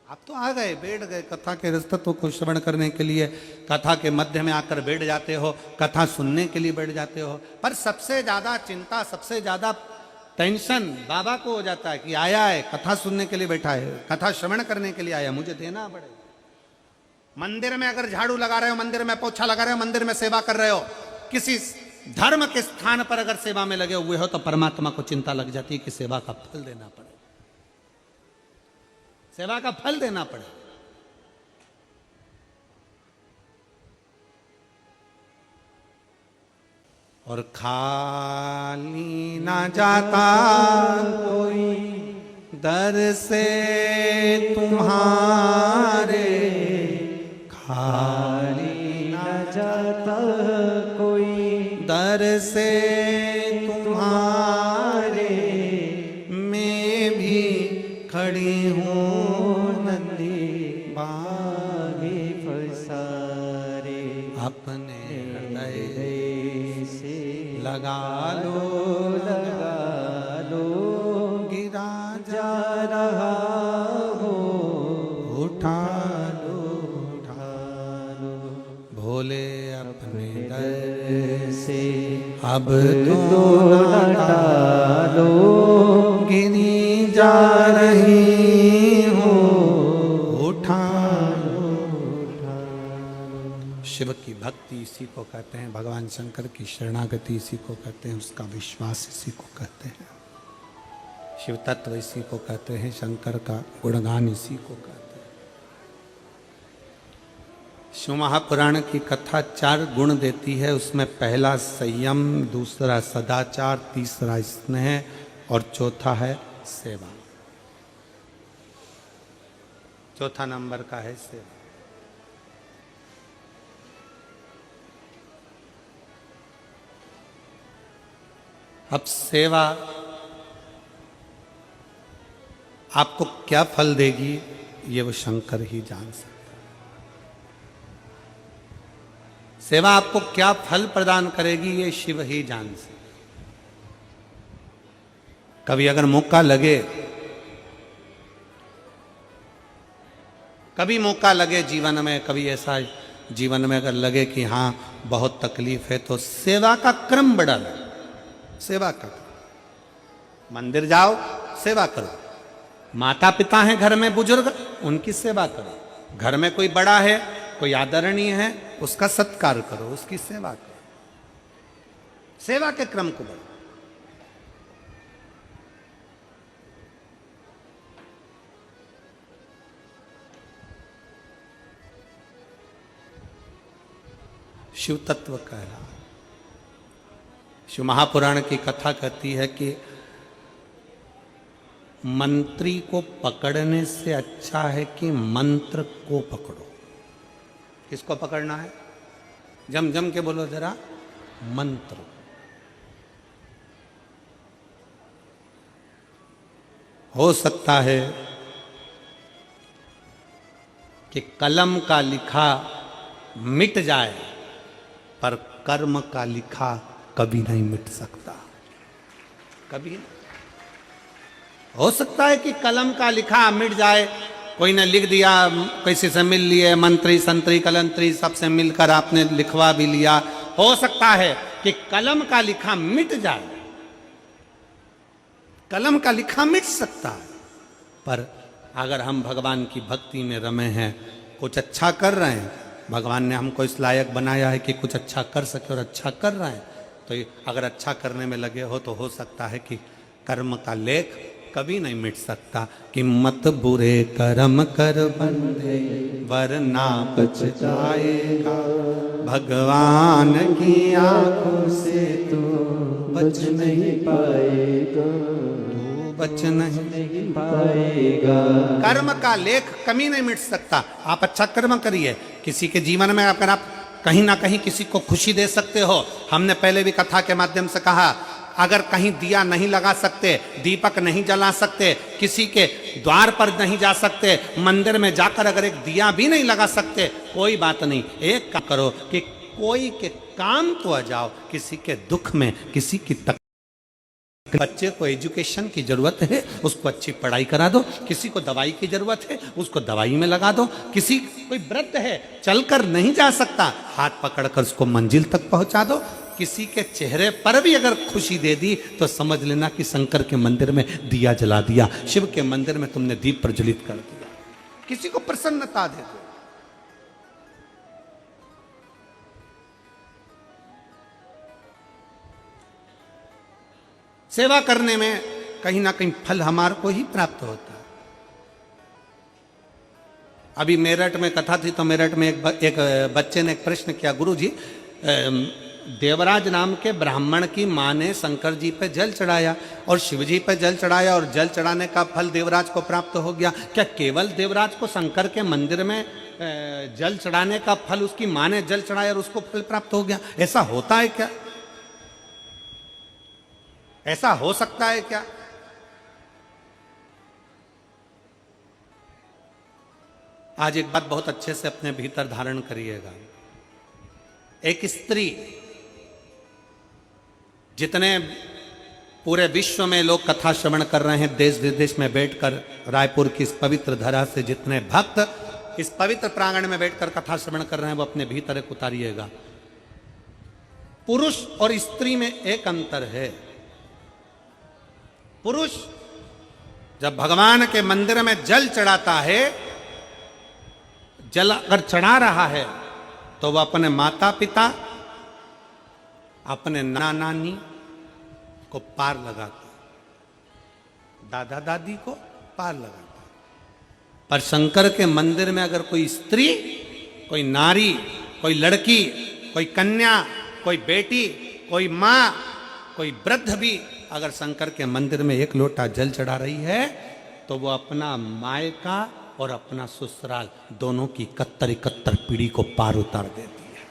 आप तो आ गए, बैठ गए, कथा के रसतत्व को श्रवण करने के लिए कथा के मध्य में आकर बैठ जाते हो, कथा सुनने के लिए बैठ जाते हो, पर सबसे ज्यादा चिंता, सबसे ज्यादा टेंशन बाबा को हो जाता है कि आया है, कथा सुनने के लिए बैठा है, कथा श्रवण करने के लिए आया, मुझे देना पड़ेगा। मंदिर में अगर झाड़ू लगा रहे हो, मंदिर में पोछा लगा रहे हो, मंदिर में सेवा कर रहे हो, किसी धर्म के स्थान पर अगर सेवा में लगे हुए हो, तो परमात्मा को चिंता लग जाती है कि सेवा का फल देना पड़े, सेवा का फल देना पड़े। और खाली ना जाता कोई दर से तुम्हारे, खाली ना जाता कोई दर से तुम्हारे, मैं भी खड़ी हूँ नंदी बागे फसारे, अपने हृदय से लगा लो, गिरा जा रहा हो, उठा लो, भोले अपने दर से अब तो डालो, गिरी जा रही हो, उठा लो। शिव की भक्ति इसी को कहते हैं, भगवान शंकर की शरणागति इसी को कहते हैं, उसका विश्वास इसी को कहते हैं, शिव तत्व इसी को कहते हैं, शंकर का गुणगान इसी को कहते हैं। शिव महापुराण की कथा 4 गुण देती है, उसमें पहला संयम, दूसरा सदाचार, तीसरा स्नेह और चौथा है सेवा। चौथा नंबर का है सेवा। अब सेवा आपको क्या फल देगी, ये वो शंकर ही जान सकते। सेवा आपको क्या फल प्रदान करेगी, ये शिव ही जान सकते। कभी अगर मौका लगे, कभी मौका लगे जीवन में, कभी ऐसा जीवन में अगर लगे कि हाँ बहुत तकलीफ है, तो सेवा का क्रम बढ़ा लो। सेवा करो, मंदिर जाओ, सेवा करो, माता पिता हैं घर में बुजुर्ग, उनकी सेवा करो, घर में कोई बड़ा है, कोई आदरणीय है, उसका सत्कार करो, उसकी सेवा करो, सेवा के क्रम को बढ़ो। शिव तत्व कहला। शिव महापुराण की कथा कहती है कि मंत्री को पकड़ने से अच्छा है कि मंत्र को पकड़ो। किसको पकड़ना है? जम जम के बोलो जरा, मंत्र। हो सकता है कि कलम का लिखा मिट जाए, पर कर्म का लिखा कभी नहीं मिट सकता, कभी नहीं। हो सकता है कि कलम का लिखा मिट जाए, कोई ने लिख दिया, किसी से मिल लिए, मंत्री संतरी कलंतरी सबसे मिलकर आपने लिखवा भी लिया, हो सकता है कि कलम का लिखा मिट जाए, कलम का लिखा मिट सकता है, पर अगर हम भगवान की भक्ति में रमे हैं, कुछ अच्छा कर रहे हैं, भगवान ने हमको इस लायक बनाया है कि कुछ अच्छा कर सके और अच्छा कर रहे हैं, तो अगर अच्छा करने में लगे हो तो हो सकता है कि कर्म का लेख कभी नहीं मिट सकता कि मत बुरे कर्म कर बंधे वरना पछताएगा। भगवान की आंखों से तो बच नहीं पाएगा, तू बच नहीं पाएगा। कर्म का लेख कभी नहीं मिट सकता। आप अच्छा कर्म करिए, किसी के जीवन में अगर आप कहीं ना कहीं किसी को खुशी दे सकते हो। हमने पहले भी कथा के माध्यम से कहा, अगर कहीं दिया नहीं लगा सकते, दीपक नहीं जला सकते, किसी के द्वार पर नहीं जा सकते, मंदिर में जाकर अगर एक दिया भी नहीं लगा सकते, कोई बात नहीं, एक काम करो कि कोई के काम तो आ जाओ, किसी के दुख में, किसी की तकलीफ। बच्चे को एजुकेशन की जरूरत है, उसको अच्छी पढ़ाई करा दो। किसी को दवाई की जरूरत है, उसको दवाई में लगा दो। किसी कोई वृद्ध है, चलकर नहीं जा सकता, हाथ पकड़कर उसको मंजिल तक पहुंचा दो। किसी के चेहरे पर भी अगर खुशी दे दी तो समझ लेना कि शंकर के मंदिर में दिया जला दिया, शिव के मंदिर में तुमने दीप प्रज्वलित कर दिया। किसी को प्रसन्नता दे दो। सेवा करने में कहीं ना कहीं फल हमारे को ही प्राप्त होता है। अभी मेरठ में कथा थी तो मेरठ में एक बच्चे ने एक प्रश्न किया, गुरुजी देवराज नाम के ब्राह्मण की मां ने शंकर जी पे जल चढ़ाया और शिव जी पे जल चढ़ाया और जल चढ़ाने का फल देवराज को प्राप्त हो गया, क्या केवल देवराज को शंकर के मंदिर में जल चढ़ाने का फल उसकी मां ने जल चढ़ाया और उसको फल प्राप्त हो गया? ऐसा होता है क्या? ऐसा हो सकता है क्या? आज एक बात बहुत अच्छे से अपने भीतर धारण करिएगा। एक स्त्री, जितने पूरे विश्व में लोग कथा श्रवण कर रहे हैं, देश विदेश में बैठकर रायपुर की इस पवित्र धरा से जितने भक्त इस पवित्र प्रांगण में बैठकर कथा श्रवण कर रहे हैं, वो अपने भीतर एक उतारिएगा। पुरुष और स्त्री में एक अंतर है। पुरुष जब भगवान के मंदिर में जल चढ़ाता है, जल अगर चढ़ा रहा है तो वह अपने माता पिता, अपने नाना नानी को पार लगाता, दादा दादी को पार लगाता। पर शंकर के मंदिर में अगर कोई स्त्री, कोई नारी, कोई लड़की, कोई कन्या, कोई बेटी, कोई मां, कोई वृद्ध भी अगर शंकर के मंदिर में एक लोटा जल चढ़ा रही है तो वो अपना मायका और अपना ससुराल दोनों की 71 पीढ़ी को पार उतार देती है।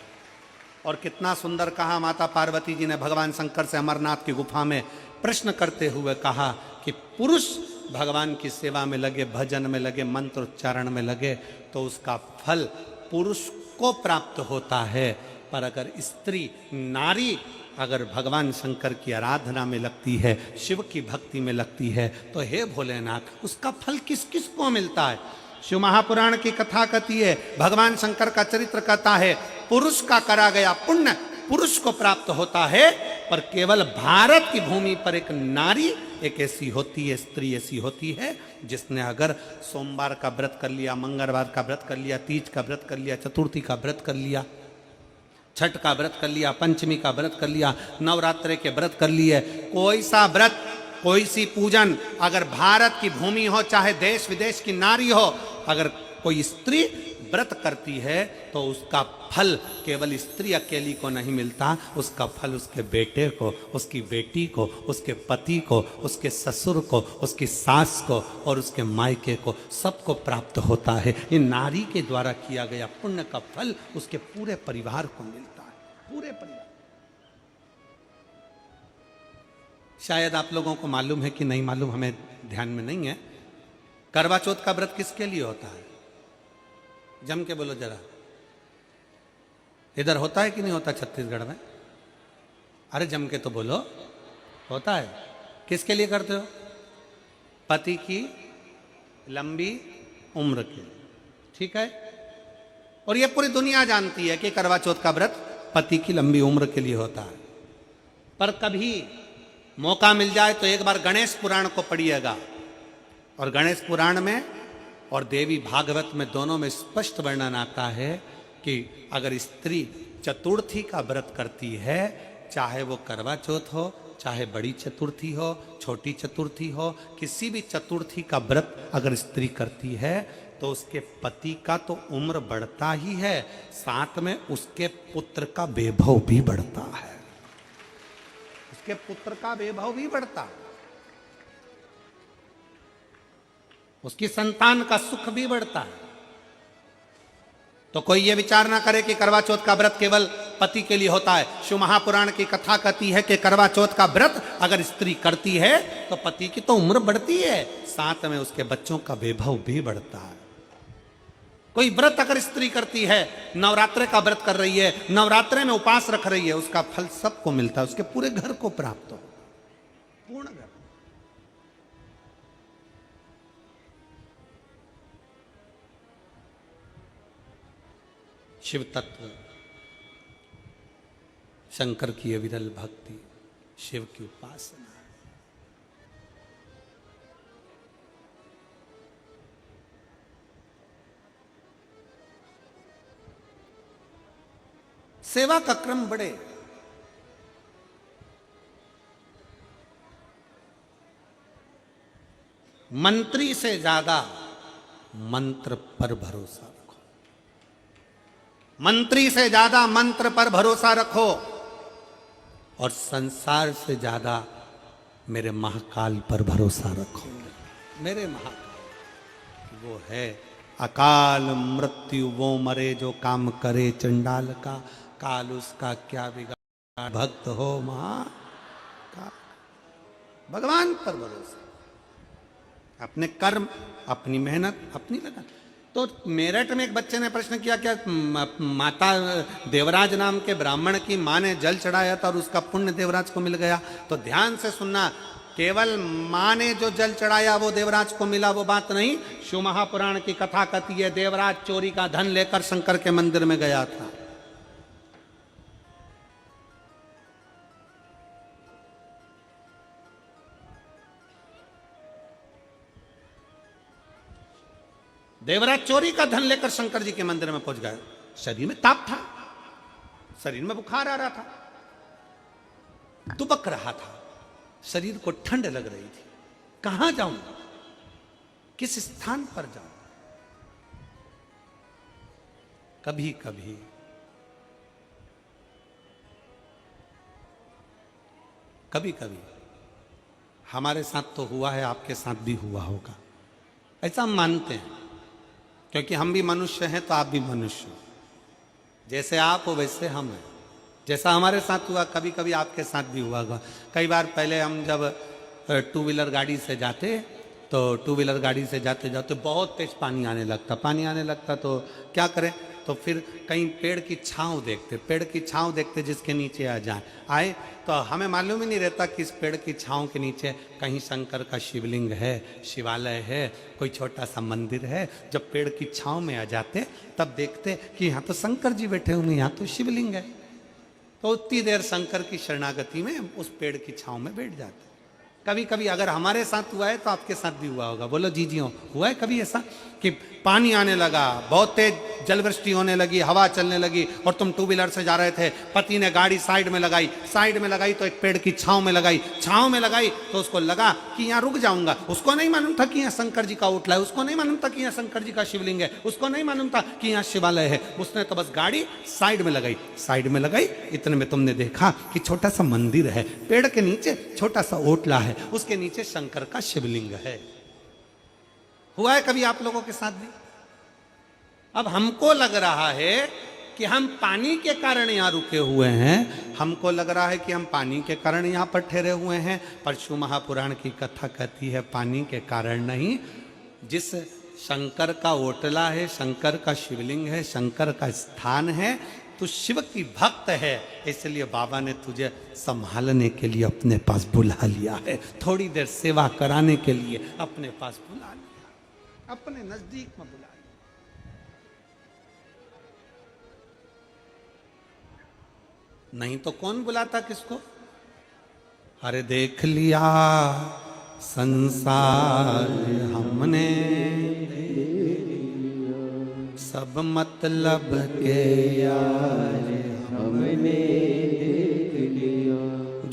और कितना सुंदर कहा माता पार्वती जी ने भगवान शंकर से अमरनाथ की गुफा में प्रश्न करते हुए कहा कि पुरुष भगवान की सेवा में लगे, भजन में लगे, मंत्र उच्चारण में लगे तो उसका फल पुरुष को प्राप्त होता है, पर अगर स्त्री, नारी अगर भगवान शंकर की आराधना में लगती है, शिव की भक्ति में लगती है, तो हे भोलेनाथ, उसका फल किस किस को मिलता है? शिव महापुराण की कथा कहती है, भगवान शंकर का चरित्र कहता है, पुरुष का करा गया पुण्य पुरुष को प्राप्त होता है, पर केवल भारत की भूमि पर एक नारी, एक ऐसी होती है, स्त्री ऐसी होती है जिसने अगर सोमवार का व्रत कर लिया, मंगलवार का व्रत कर लिया, तीज का व्रत कर लिया, चतुर्थी का व्रत कर लिया, छठ का व्रत कर लिया, पंचमी का व्रत कर लिया, नवरात्रे के व्रत कर लिए, कोई सा व्रत, कोई सी पूजन, अगर भारत की भूमि हो, चाहे देश विदेश की नारी हो, अगर कोई स्त्री व्रत करती है तो उसका फल केवल स्त्री अकेली को नहीं मिलता, उसका फल उसके बेटे को, उसकी बेटी को, उसके पति को, उसके ससुर को, उसकी सास को और उसके मायके को, सबको प्राप्त होता है। ये नारी के द्वारा किया गया पुण्य का फल उसके पूरे परिवार को मिलता है, पूरे परिवार। शायद आप लोगों को मालूम है कि नहीं मालूम, हमें ध्यान में नहीं है, करवा चौथ का व्रत किसके लिए होता है? जम के बोलो जरा, इधर होता है कि नहीं होता छत्तीसगढ़ में? अरे जम के तो बोलो, होता है। किसके लिए करते हो? पति की लंबी उम्र के लिए, ठीक है। और ये पूरी दुनिया जानती है कि करवा चौथ का व्रत पति की लंबी उम्र के लिए होता है। पर कभी मौका मिल जाए तो एक बार गणेश पुराण को पढ़िएगा, और गणेश पुराण में और देवी भागवत में दोनों में स्पष्ट वर्णन आता है कि अगर स्त्री चतुर्थी का व्रत करती है, चाहे वो करवा चौथ हो चाहे बड़ी चतुर्थी हो, छोटी चतुर्थी हो, किसी भी चतुर्थी का व्रत अगर स्त्री करती है तो उसके पति का तो उम्र बढ़ता ही है, साथ में उसके पुत्र का वैभव भी बढ़ता है। उसके पुत्र का वैभव भी बढ़ता है, उसकी संतान का सुख भी बढ़ता है। तो कोई ये विचार ना करे कि करवा चौथ का व्रत केवल पति के लिए होता है। शिव महापुराण की कथा कहती है कि करवा चौथ का व्रत अगर स्त्री करती है तो पति की तो उम्र बढ़ती है, साथ में उसके बच्चों का वैभव भी बढ़ता है। कोई व्रत अगर स्त्री करती है, नवरात्रे का व्रत कर रही है, नवरात्रे में उपवास रख रही है, उसका फल सबको मिलता है, उसके पूरे घर को प्राप्त हो, पूर्ण घर। शिव तत्व, शंकर की अविरल भक्ति, शिव की उपासना, सेवा का क्रम बढ़े। मंत्री से ज्यादा मंत्र पर भरोसा रखो, मंत्री से ज्यादा मंत्र पर भरोसा रखो, और संसार से ज्यादा मेरे महाकाल पर भरोसा रखो। मेरे महाकाल वो है अकाल मृत्यु, वो मरे जो काम करे चंडाल का, काल उसका क्या बिगाड़, भक्त हो महाकाल। भगवान पर भरोसा, अपने कर्म, अपनी मेहनत, अपनी लगन। तो मेरठ में एक बच्चे ने प्रश्न किया, क्या माता देवराज नाम के ब्राह्मण की मां ने जल चढ़ाया था और उसका पुण्य देवराज को मिल गया? तो ध्यान से सुनना, केवल मां ने जो जल चढ़ाया वो देवराज को मिला, वो बात नहीं। शिव महापुराण की कथा कहती है देवराज चोरी का धन लेकर शंकर के मंदिर में गया था। देवराज चोरी का धन लेकर शंकर जी के मंदिर में पहुंच गया। शरीर में ताप था, शरीर में बुखार आ रहा था, दुबक रहा था, शरीर को ठंड लग रही थी। कहां जाऊं, किस स्थान पर जाऊं? कभी कभी कभी कभी हमारे साथ तो हुआ है, आपके साथ भी हुआ होगा, ऐसा हम मानते हैं, क्योंकि हम भी मनुष्य हैं तो आप भी मनुष्य हो। जैसे आप हो वैसे हम हैं। जैसा हमारे साथ हुआ कभी कभी आपके साथ भी हुआ होगा। कई बार पहले हम जब टू व्हीलर गाड़ी से जाते, तो टू व्हीलर गाड़ी से जाते जाते बहुत तेज पानी आने लगता तो क्या करें, तो फिर कहीं पेड़ की छांव देखते जिसके नीचे आए तो हमें मालूम ही नहीं रहता कि इस पेड़ की छांव के नीचे कहीं शंकर का शिवलिंग है, शिवालय है, कोई छोटा सा मंदिर है। जब पेड़ की छांव में आ जाते तब देखते कि यहाँ तो शंकर जी बैठे हुए, यहाँ तो शिवलिंग है। तो उतनी देर शंकर की शरणागति में उस पेड़ की छांव में बैठ जाते। कभी कभी अगर हमारे साथ हुआ है तो आपके साथ भी हुआ होगा। बोलो जी जी, हुआ है कभी ऐसा कि पानी आने लगा, बहुत तेज जलवृष्टि होने लगी, हवा चलने लगी और तुम टू व्हीलर से जा रहे थे, पति ने गाड़ी साइड में लगाई तो एक पेड़ की छांव में लगाई तो उसको लगा कि यहाँ रुक जाऊंगा। उसको नहीं मालूम था कि यहाँ शंकर जी का ओटला है, उसको नहीं मालूम था कि यहाँ शंकर जी का शिवलिंग है, उसको नहीं मालूम था कि यहाँ शिवालय है। उसने तो बस गाड़ी साइड में लगाई। इतने में तुमने देखा कि छोटा सा मंदिर है, पेड़ के नीचे छोटा सा ओटला है, उसके नीचे शंकर का शिवलिंग है। हुआ है कभी आप लोगों के साथ भी? अब हमको लग रहा है कि हम पानी के कारण यहां रुके हुए हैं, हमको लग रहा है कि हम पानी के कारण यहां पर ठहरे हुए हैं, पर शिव महापुराण की कथा कहती है पानी के कारण नहीं। जिस शंकर का ओटला है, शंकर का शिवलिंग है, शंकर का स्थान है, तू शिव की भक्त है, इसलिए बाबा ने तुझे संभालने के लिए अपने पास बुला लिया है, थोड़ी देर सेवा कराने के लिए अपने पास बुला लिया, अपने नजदीक में बुला लिया। नहीं तो कौन बुलाता किसको? अरे देख लिया संसार हमने, सब मतलब के यार हमने देख लिया,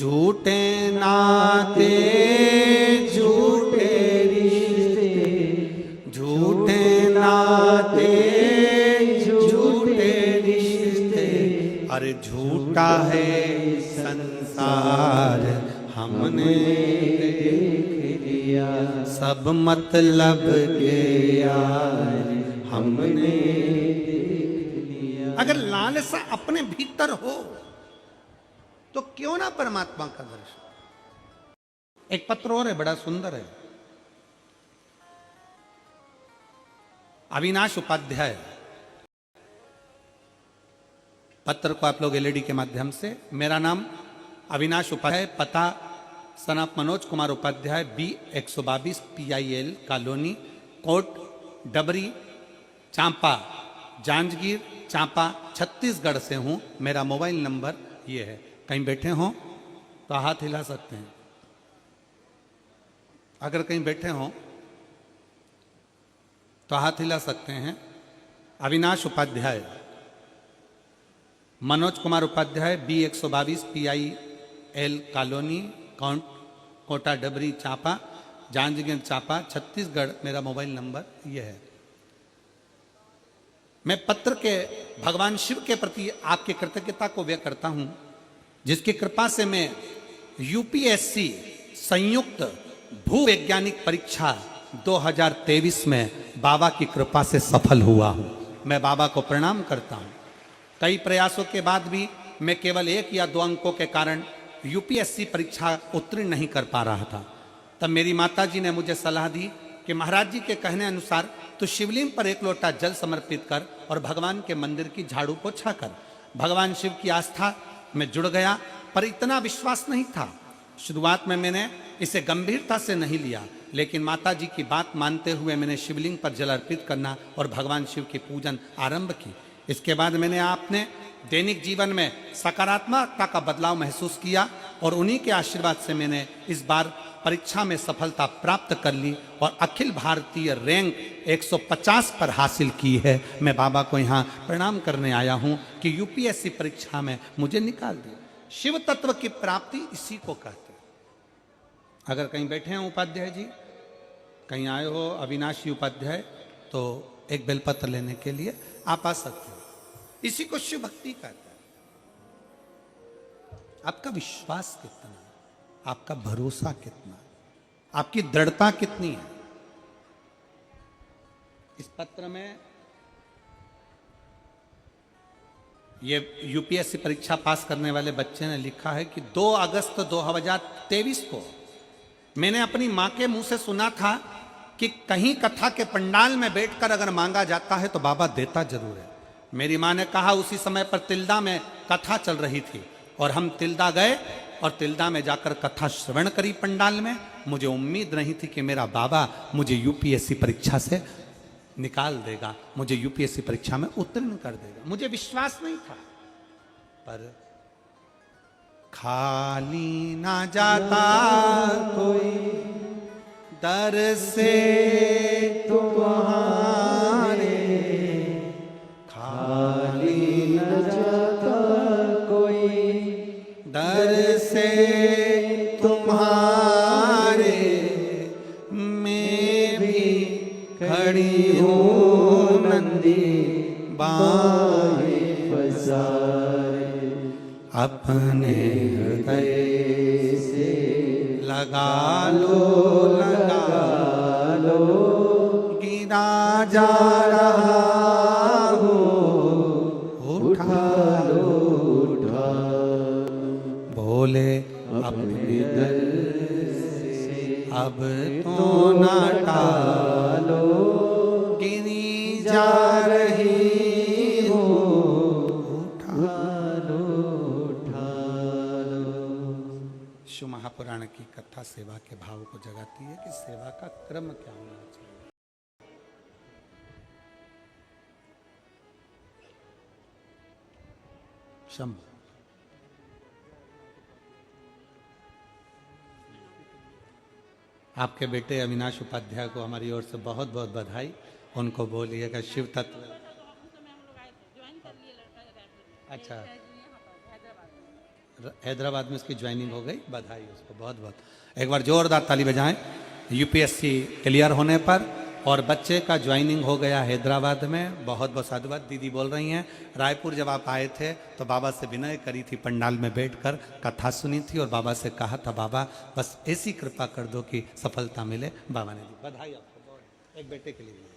झूठे नाते झूठे रिश्ते, झूठे नाते झूठे रिश्ते, अरे झूठा है संसार हमने देख लिया, सब मतलब के यार हमने देख लिया। अगर लालसा अपने भीतर हो तो क्यों ना परमात्मा का दर्शन। एक पत्र और है, बड़ा सुंदर है, अविनाश उपाध्याय। पत्र को आप लोग एलईडी के माध्यम से, मेरा नाम अविनाश उपाध्याय, पता सनाप Manoj Kumar Upadhyay, B 122 PIL colony, Kot Dabri, Champa, Janjgir Champa, Chhattisgarh से हूं। मेरा मोबाइल नंबर ये है। कहीं बैठे हों तो हाथ हिला सकते हैं। अगर कहीं बैठे हों तो हाथ हिला सकते हैं। Avinash Upadhyay, Manoj Kumar Upadhyay, B 122 PIL colony, Kota Dabri Champa, Janjgir Champa, Chhattisgarh. मेरा मोबाइल नंबर यह है। मैं पत्र के भगवान शिव के प्रति आपकी कृतज्ञता को व्यक्त करता हूं, जिसकी कृपा से मैं UPSC संयुक्त भूवैज्ञानिक परीक्षा 2023 में बाबा की कृपा से सफल हुआ हूं। मैं बाबा को प्रणाम करता हूं। कई प्रयासों के बाद भी मैं केवल 1 या 2 अंकों के कारण UPSC परीक्षा उत्तीर्ण नहीं कर पा रहा था। तब मेरी माता जी ने मुझे सलाह दी कि महाराज जी के कहने अनुसार तो शिवलिंग पर 1 लोटा जल समर्पित कर और भगवान के मंदिर की झाड़ू पोछा कर। भगवान शिव की आस्था में जुड़ गया, पर इतना विश्वास नहीं था। शुरुआत में मैंने इसे गंभीरता से नहीं लिया, लेकिन माता जी की बात मानते हुए मैंने शिवलिंग पर जल अर्पित करना और भगवान शिव की पूजन आरंभ की। इसके बाद मैंने अपने दैनिक जीवन में सकारात्मकता का बदलाव महसूस किया और उन्हीं के आशीर्वाद से मैंने इस बार परीक्षा में सफलता प्राप्त कर ली और अखिल भारतीय रैंक 150 पर हासिल की है। मैं बाबा को यहाँ प्रणाम करने आया हूँ कि UPSC परीक्षा में मुझे निकाल दिया। शिव तत्व की प्राप्ति इसी को कहते हैं। अगर कहीं बैठे हैं उपाध्याय जी, कहीं आए हो अविनाशी उपाध्याय, तो एक बेलपत्र लेने के लिए आप आ सकते हो। इसी को शिव भक्ति कहते हैं। आपका विश्वास कितना है, आपका भरोसा कितना है, आपकी दृढ़ता कितनी है। इस पत्र में ये UPSC परीक्षा पास करने वाले बच्चे ने लिखा है कि 2 अगस्त 2023 को मैंने अपनी मां के मुंह से सुना था कि कहीं कथा के पंडाल में बैठकर अगर मांगा जाता है तो बाबा देता जरूर है। मेरी मां ने कहा, उसी समय पर तिल्दा में कथा चल रही थी और हम तिल्दा गए और तिल्दा में जाकर कथा श्रवण करी पंडाल में। मुझे उम्मीद नहीं थी कि मेरा बाबा मुझे UPSC परीक्षा से निकाल देगा, मुझे UPSC परीक्षा में उत्तीर्ण कर देगा। मुझे विश्वास नहीं था, पर खाली ना जाता कोई दर से तुम्हारे, खाली न जाता कोई दर से तुम्हारे, मैं भी खड़ी हूँ नंदी बाएं पसारे, अपने हृदय से लगा लो गिरा जा रहा हो, उठा लो बोले अपने दर से अब तो ना टालो, गिरी जा रही हो, शिव महापुराण की कथा सेवा के भाव को जगाती है कि सेवा का क्रम क्या होना चाहिए। शंभु। आपके बेटे अविनाश उपाध्याय को हमारी ओर से बहुत बहुत बधाई। उनको बोलिएगा शिव तत्व। अच्छा हैदराबाद में उसकी ज्वाइनिंग हो गई, बधाई उसको बहुत बहुत। एक बार जोरदार ताली बजाएं यूपीएससी क्लियर होने पर, और बच्चे का ज्वाइनिंग हो गया हैदराबाद में। बहुत बहुत साधुवाद। दीदी बोल रही हैं रायपुर जब आप आए थे तो बाबा से विनय करी थी, पंडाल में बैठकर कथा सुनी थी और बाबा से कहा था बाबा बस ऐसी कृपा कर दो कि सफलता मिले। बाबा ने दी, बधाई आपको बहुत। एक बेटे के लिए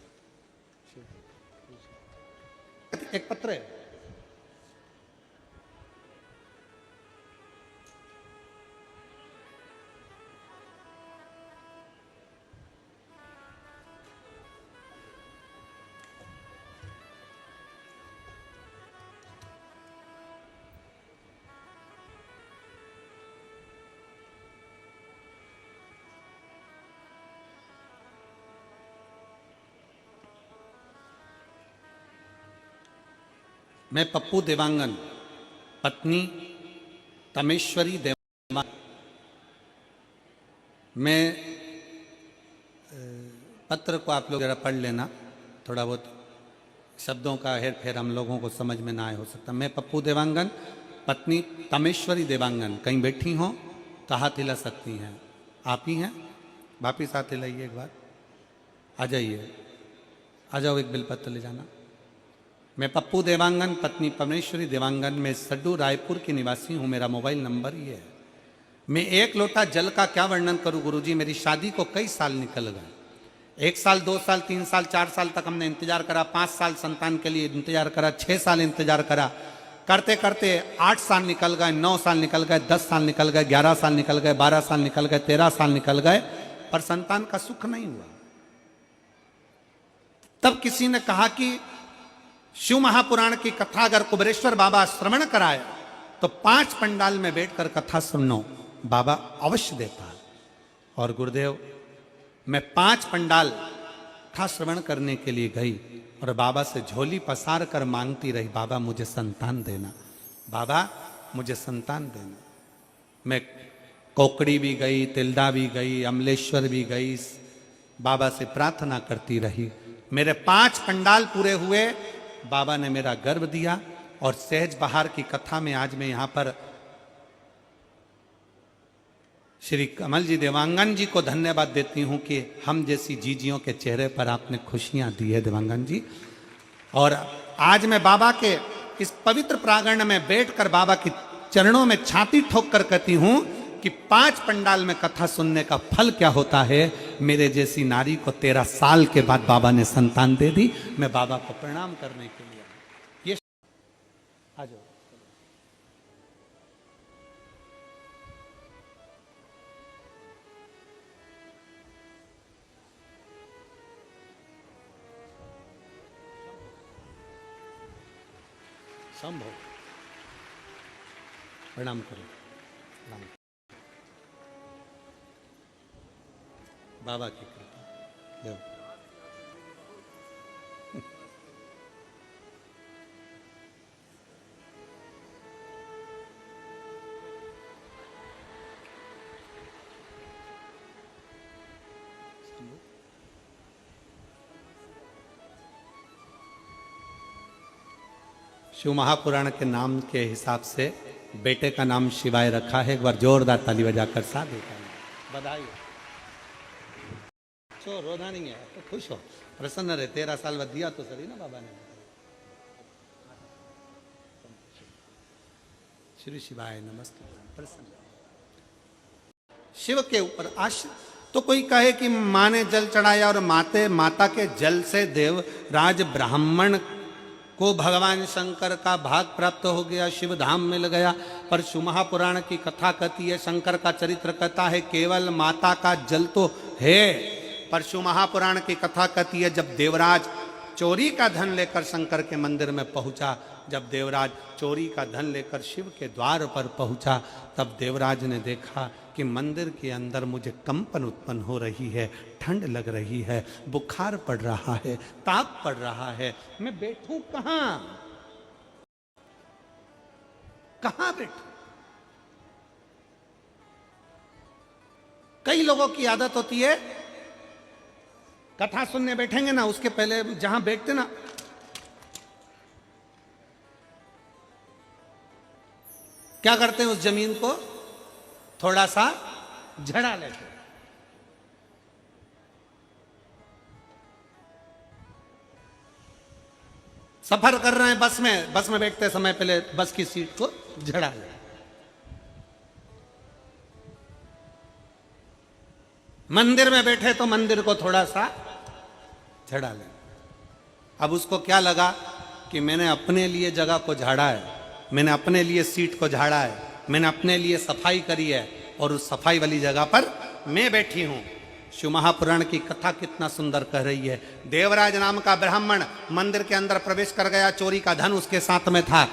एक पत्र है। मैं पप्पू देवांगन, पत्नी तमेश्वरी देवांगन, मैं पत्र को आप लोग जरा पढ़ लेना, थोड़ा बहुत शब्दों का हेर फेर हम लोगों को समझ में ना आए हो सकता। मैं पप्पू देवांगन, पत्नी तमेश्वरी देवांगन, कहीं बैठी हों तो हाथ हिला सकती हैं। आप ही हैं? वापिस हाथ हिलाइए एक बार, आ जाइए, आ जाओ, एक बिलपत्र ले जाना। मैं पप्पू देवांगन, पत्नी परमेश्वरी देवांगन, मैं सड्डू रायपुर की निवासी हूँ। मेरा मोबाइल नंबर ये है। मैं एक लोटा जल का क्या वर्णन करूँ गुरुजी, मेरी शादी को कई साल निकल गए। 1 साल, 2 साल, 3 साल, 4 साल तक हमने इंतजार करा, 5 साल संतान के लिए इंतजार करा, 6 साल इंतजार करा, करते करते 8 साल निकल गए, 9 साल निकल गए, 10 साल निकल गए, 11 साल निकल गए, 12 साल निकल गए, 13 साल निकल गए, पर संतान का सुख नहीं हुआ। तब किसी ने कहा कि शिव महापुराण की कथा अगर कुबेरेश्वर बाबा श्रवण कराए तो 5 पंडाल में बैठकर कथा सुनो, बाबा अवश्य देता है। और गुरुदेव, मैं 5 पंडाल कथा श्रवण करने के लिए गई और बाबा से झोली पसार कर मांगती रही, बाबा मुझे संतान देना, बाबा मुझे संतान देना। मैं कोकड़ी भी गई, तिल्दा भी गई, अमलेश्वर भी गई, बाबा से प्रार्थना करती रही। मेरे 5 पंडाल पूरे हुए, बाबा ने मेरा गर्भ दिया। और सहज बहार की कथा में आज मैं यहां पर श्री कमल जी देवांगन जी को धन्यवाद देती हूं कि हम जैसी जीजियों के चेहरे पर आपने खुशियां दी है देवांगन जी। और आज मैं बाबा के इस पवित्र प्रांगण में बैठकर बाबा की चरणों में छाती ठोक कर कहती हूं कि 5 पंडाल में कथा सुनने का फल क्या होता है। मेरे जैसी नारी को 13 साल के बाद बाबा ने संतान दे दी। मैं बाबा को प्रणाम करने के लिए ये आ जाओ। संभव प्रणाम करो, प्रणाम। बाबा की कृपा देव। शिव महापुराण के नाम के हिसाब से बेटे का नाम शिवाय रखा है। एक बार जोरदार ताली बजाकर साधु का बधाई। तो रोना नहीं है तो खुश हो, प्रसन्न रहे। 13 साल बाद दिया तो सही ना बाबा ने। श्री शिवाय नमस्ते। प्रसन्न शिव के ऊपर आश्रित। तो कोई कहे कि माँ ने जल चढ़ाया और माता के जल से देव राज ब्राह्मण को भगवान शंकर का भाग प्राप्त हो गया, शिव धाम मिल गया। पर शिव महापुराण की कथा कहती है, शंकर का चरित्र कहता है केवल माता का जल तो है। पर शिव महापुराण की कथा कहती है जब देवराज चोरी का धन लेकर शंकर के मंदिर में पहुंचा, जब देवराज चोरी का धन लेकर शिव के द्वार पर पहुंचा, तब देवराज ने देखा कि मंदिर के अंदर मुझे कंपन उत्पन्न हो रही है, ठंड लग रही है, बुखार पड़ रहा है, ताप पड़ रहा है, मैं बैठूं कहां, कहां बैठूं। कई लोगों की आदत होती है कथा सुनने बैठेंगे ना, उसके पहले जहां बैठते ना, क्या करते हैं, उस जमीन को थोड़ा सा झड़ा लेते हैं। सफर कर रहे हैं बस में बैठते समय पहले बस की सीट को झड़ा ले। मंदिर में बैठे तो मंदिर को थोड़ा सा झड़ा ले। अब उसको क्या लगा कि मैंने अपने लिए जगह को झाड़ा है, मैंने अपने लिए सीट को झाड़ा है, मैंने अपने लिए सफाई करी है, और उस सफाई वाली जगह पर मैं बैठी हूं। शिव महापुराण की कथा कितना सुंदर कह रही है। देवराज नाम का ब्राह्मण मंदिर के अंदर प्रवेश कर गया, चोरी का धन उसके साथ में था,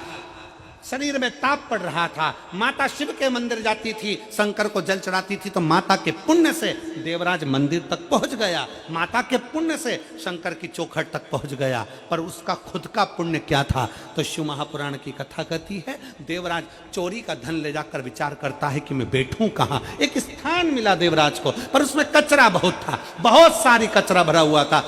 शरीर में ताप पड़ रहा था। माता शिव के मंदिर जाती थी, शंकर को जल चढ़ाती थी, तो माता के पुण्य से देवराज मंदिर तक पहुंच गया, माता के पुण्य से शंकर की चौखट तक पहुंच गया। पर उसका खुद का पुण्य क्या था? तो शिव महापुराण की कथा कहती है, देवराज चोरी का धन ले जाकर विचार करता है कि मैं बैठूं कहां। एक स्थान मिला देवराज को, पर उसमें कचरा बहुत था, बहुत सारी कचरा भरा हुआ था।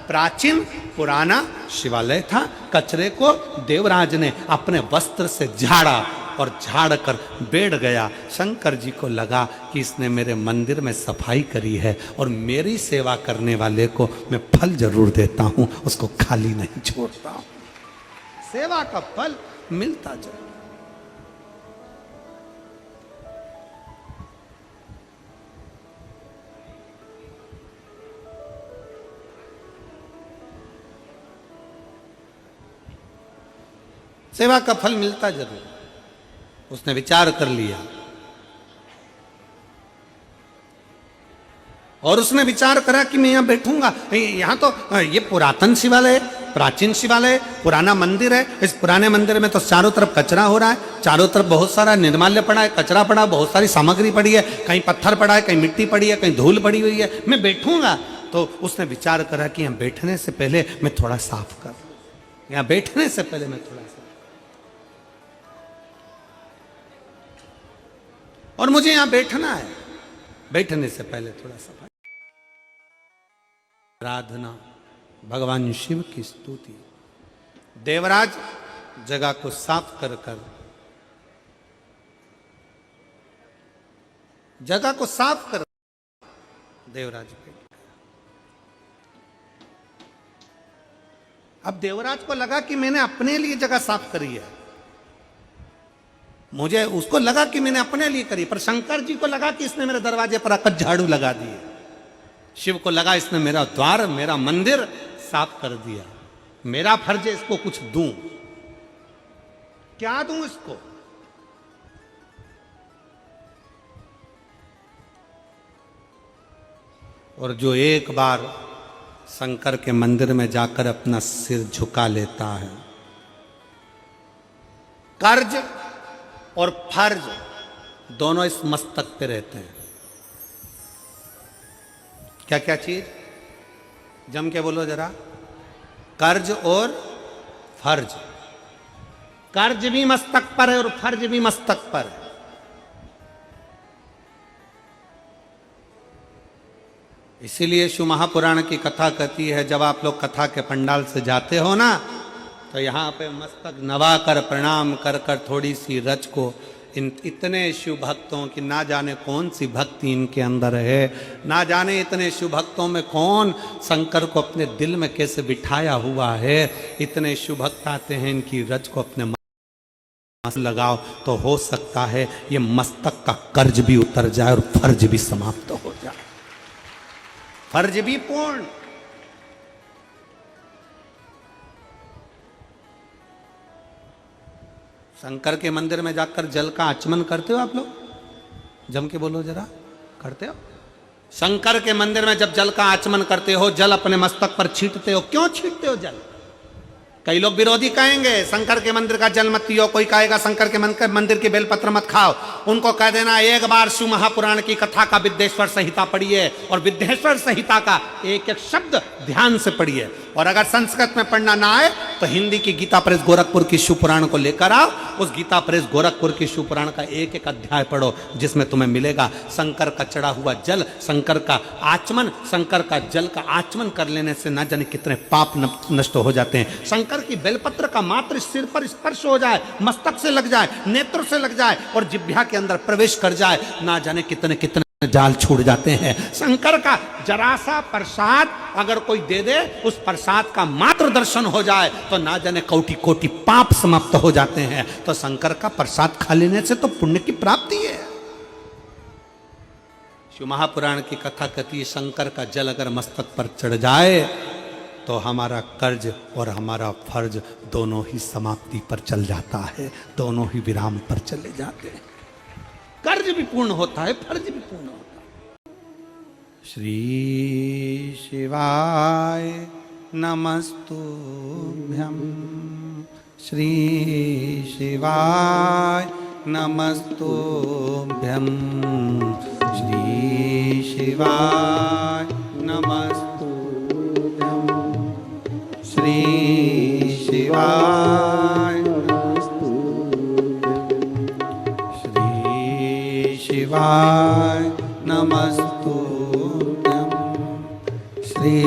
प्राचीन पुराना शिवालय था। कचरे को देवराज ने अपने वस्त्र से झाड़ा और झाड़ कर बैठ गया। शंकर जी को लगा कि इसने मेरे मंदिर में सफाई करी है और मेरी सेवा करने वाले को मैं फल जरूर देता हूं, उसको खाली नहीं छोड़ता हूं। सेवा का फल मिलता जाए। सेवा का फल मिलता जरूर। उसने विचार कर लिया और उसने विचार करा कि मैं यहां बैठूंगा। यहां तो ये पुरातन शिवालय है, प्राचीन शिवालय, पुराना मंदिर है। इस पुराने मंदिर में तो चारों तरफ कचरा हो रहा है, चारों तरफ बहुत सारा निर्माल्य पड़ा है, कचरा पड़ा, बहुत सारी सामग्री पड़ी है, कहीं पत्थर पड़ा है, कहीं मिट्टी पड़ी है, कहीं धूल पड़ी हुई है, मैं बैठूंगा। तो उसने विचार करा कि यहां बैठने से पहले मैं थोड़ा साफ कर लूं, यहां बैठने से पहले मैं थोड़ा सा, और मुझे यहां बैठना है, बैठने से पहले थोड़ा सफाई, आराधना, भगवान शिव की स्तुति। देवराज जगह को साफ कर कर, जगह को साफ कर देवराज बैठ गया। अब देवराज को लगा कि मैंने अपने लिए जगह साफ करी है, मुझे उसको लगा कि मैंने अपने लिए करी, पर शंकर जी को लगा कि इसने मेरे दरवाजे पर आकर झाड़ू लगा दिए। शिव को लगा इसने मेरा द्वार, मेरा मंदिर साफ कर दिया, मेरा फर्ज है इसको कुछ दूं। क्या दूं इसको? और जो एक बार शंकर के मंदिर में जाकर अपना सिर झुका लेता है, कर्ज और फर्ज दोनों इस मस्तक पे रहते हैं। क्या क्या चीज? जम के बोलो जरा। कर्ज और फर्ज। कर्ज भी मस्तक पर है और फर्ज भी मस्तक पर है। इसीलिए शिव महापुराण की कथा कहती है, जब आप लोग कथा के पंडाल से जाते हो ना, तो यहाँ पे मस्तक नवाकर प्रणाम कर कर थोड़ी सी रच को, इतने शिव भक्तों की ना जाने कौन सी भक्ति इनके अंदर है, ना जाने इतने शिव भक्तों में कौन शंकर को अपने दिल में कैसे बिठाया हुआ है। इतने शिव भक्त आते हैं, इनकी रच को अपने लगाओ तो हो सकता है ये मस्तक का कर्ज भी उतर जाए और फर्ज भी समाप्त हो जाए, फर्ज भी पूर्ण। शंकर के मंदिर में जाकर जल का आचमन करते हो आप लोग? जम के बोलो जरा, करते हो? शंकर के मंदिर में जब जल का आचमन करते हो, जल अपने मस्तक पर छींटते हो, क्यों छींटते हो जल? कई लोग विरोधी कहेंगे शंकर के मंदिर का जल मत पियो, कोई कहेगा शंकर के मंदिर की बेलपत्र मत खाओ। उनको कह देना एक बार शिव महापुराण की कथा का विद्येश्वर संहिता पढ़िए और विद्येश्वर संहिता का एक एक शब्द ध्यान से पढ़िए, और अगर संस्कृत में पढ़ना ना आए तो हिंदी की गीता प्रेस गोरखपुर की शिव पुराण को लेकर आओ, उस गीता प्रेस गोरखपुर की शिव पुराण का एक एक अध्याय पढ़ो, जिसमें तुम्हें मिलेगा शंकर का चढ़ा हुआ जल, शंकर का आचमन, शंकर का जल का आचमन कर लेने से ना जाने कितने पाप नष्ट हो जाते हैं। शंकर की बेलपत्र का मात्र सिर पर स्पर्श हो जाए, मस्तक से लग जाए, नेत्र से लग जाए और जिह्वा के अंदर प्रवेश कर जाए, ना जाने कितने कितने जाल छूट जाते हैं। शंकर का जरा सा प्रसाद अगर कोई दे दे, उस प्रसाद का मात्र दर्शन हो जाए तो ना जाने कोटि कोटि पाप समाप्त हो जाते हैं। तो शंकर का प्रसाद खा लेने से तो पुण्य की प्राप्ति है। शिव महापुराण की कथा कहती है, शंकर का जल अगर मस्तक पर चढ़ जाए तो हमारा कर्ज और हमारा फर्ज दोनों ही समाप्ति पर चल जाता है, दोनों ही विराम पर चले जाते हैं। कर्ज भी पूर्ण होता है, फर्ज भी पूर्ण होता है। श्री शिवाय नमस्तुभ्यं, श्री शिवाय नमस्तुभ्यं, श्री शिवाय नमस्तुभ्यं, श्री शिवाय शिवाय नमस्तुभ्यं, श्री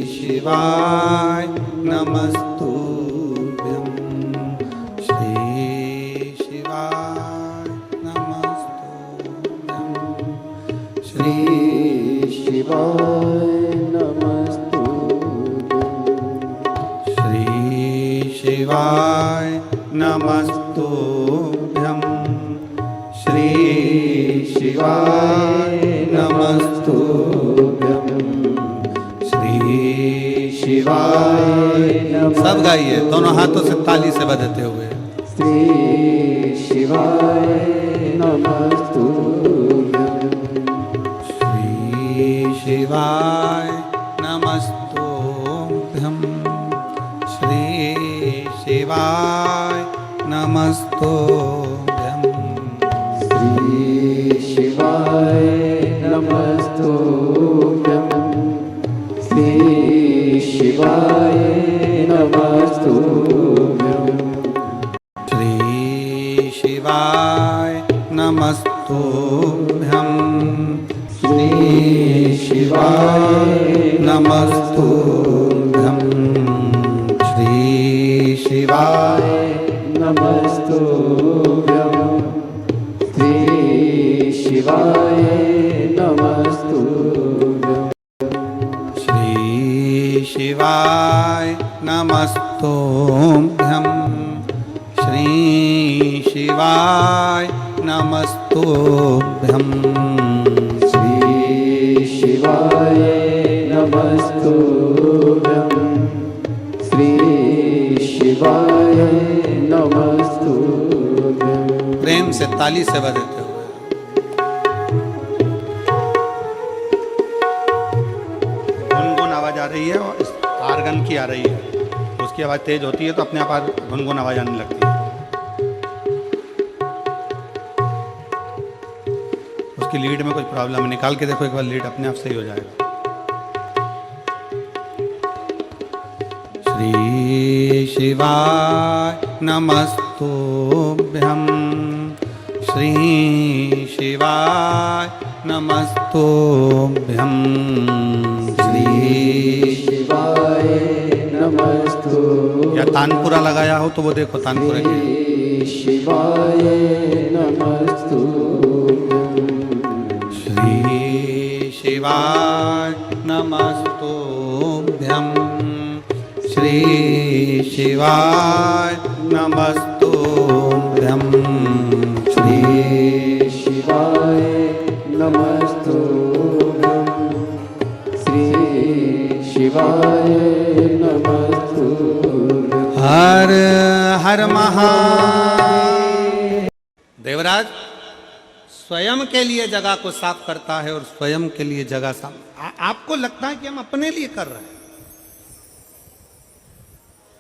शिवाय नमस्तुभ्यं, श्री शिवाय नमस्तुभ्यं, श्री शिवाय नमस्तुभ्यं, श्री शिवाय नमस्तुभ्यं, श्री शिवाय नमस्तुभ्यं, श्री शिवाय। सब गाइए, दोनों हाथों से ताली से बजाते हुए। श्री शिवाय नमस्तुभ्यं, श्री शिवाय नमस्तुभ्यं, श्री शिवाय नमस्तुभ्यं, श्री शिवाय नमस्तुभ्यं, श्री शिवाय नमस्तुभ्यं, श्री शिवाय नमस्तुभ्यं, श्री शिवाय नमस्तुभ्यं, श्री शिवाय नमस्तुभ्यं, श्री शिवाय नमस्तुभ्यं, श्री शिवाय नमस्तुभ्यं, श्री शिवाय नमस्तुभ्यं, श्री शिवाय नमस्तुभ्यं, श्री शिवाय नमस्तुभ्यं। प्रेम से ताली से बजाते हुए। गुनगुन आवाज आ रही है और इस आर्गन की आ रही है, उसकी आवाज तेज होती है तो अपने आप गुनगुन आवाज आने लगती है। उसकी लीड में कुछ प्रॉब्लम है, निकाल के देखो एक बार, लीड अपने आप सही हो जाएगा। श्री शिवाय नमस्तुभ्यं, श्री शिवाय नमस्तुभ्यं, श्री शिवाय नमस्तुभ्यं। या तानपुरा लगाया हो तो वो देखो, तानपुरा की शिवाय नमस्तुभ्यं, श्री शिवाय नमस्तुभ्यं, श्री शिवाय नमस्तुभ्यं, श्री शिवाय नमस्तुभ्यं, श्री शिवाय नमस्तुभ्यं। हर हर महादेव। देवराज स्वयं के लिए जगह को साफ करता है और स्वयं के लिए जगह साफ। आपको लगता है कि हम अपने लिए कर रहे हैं।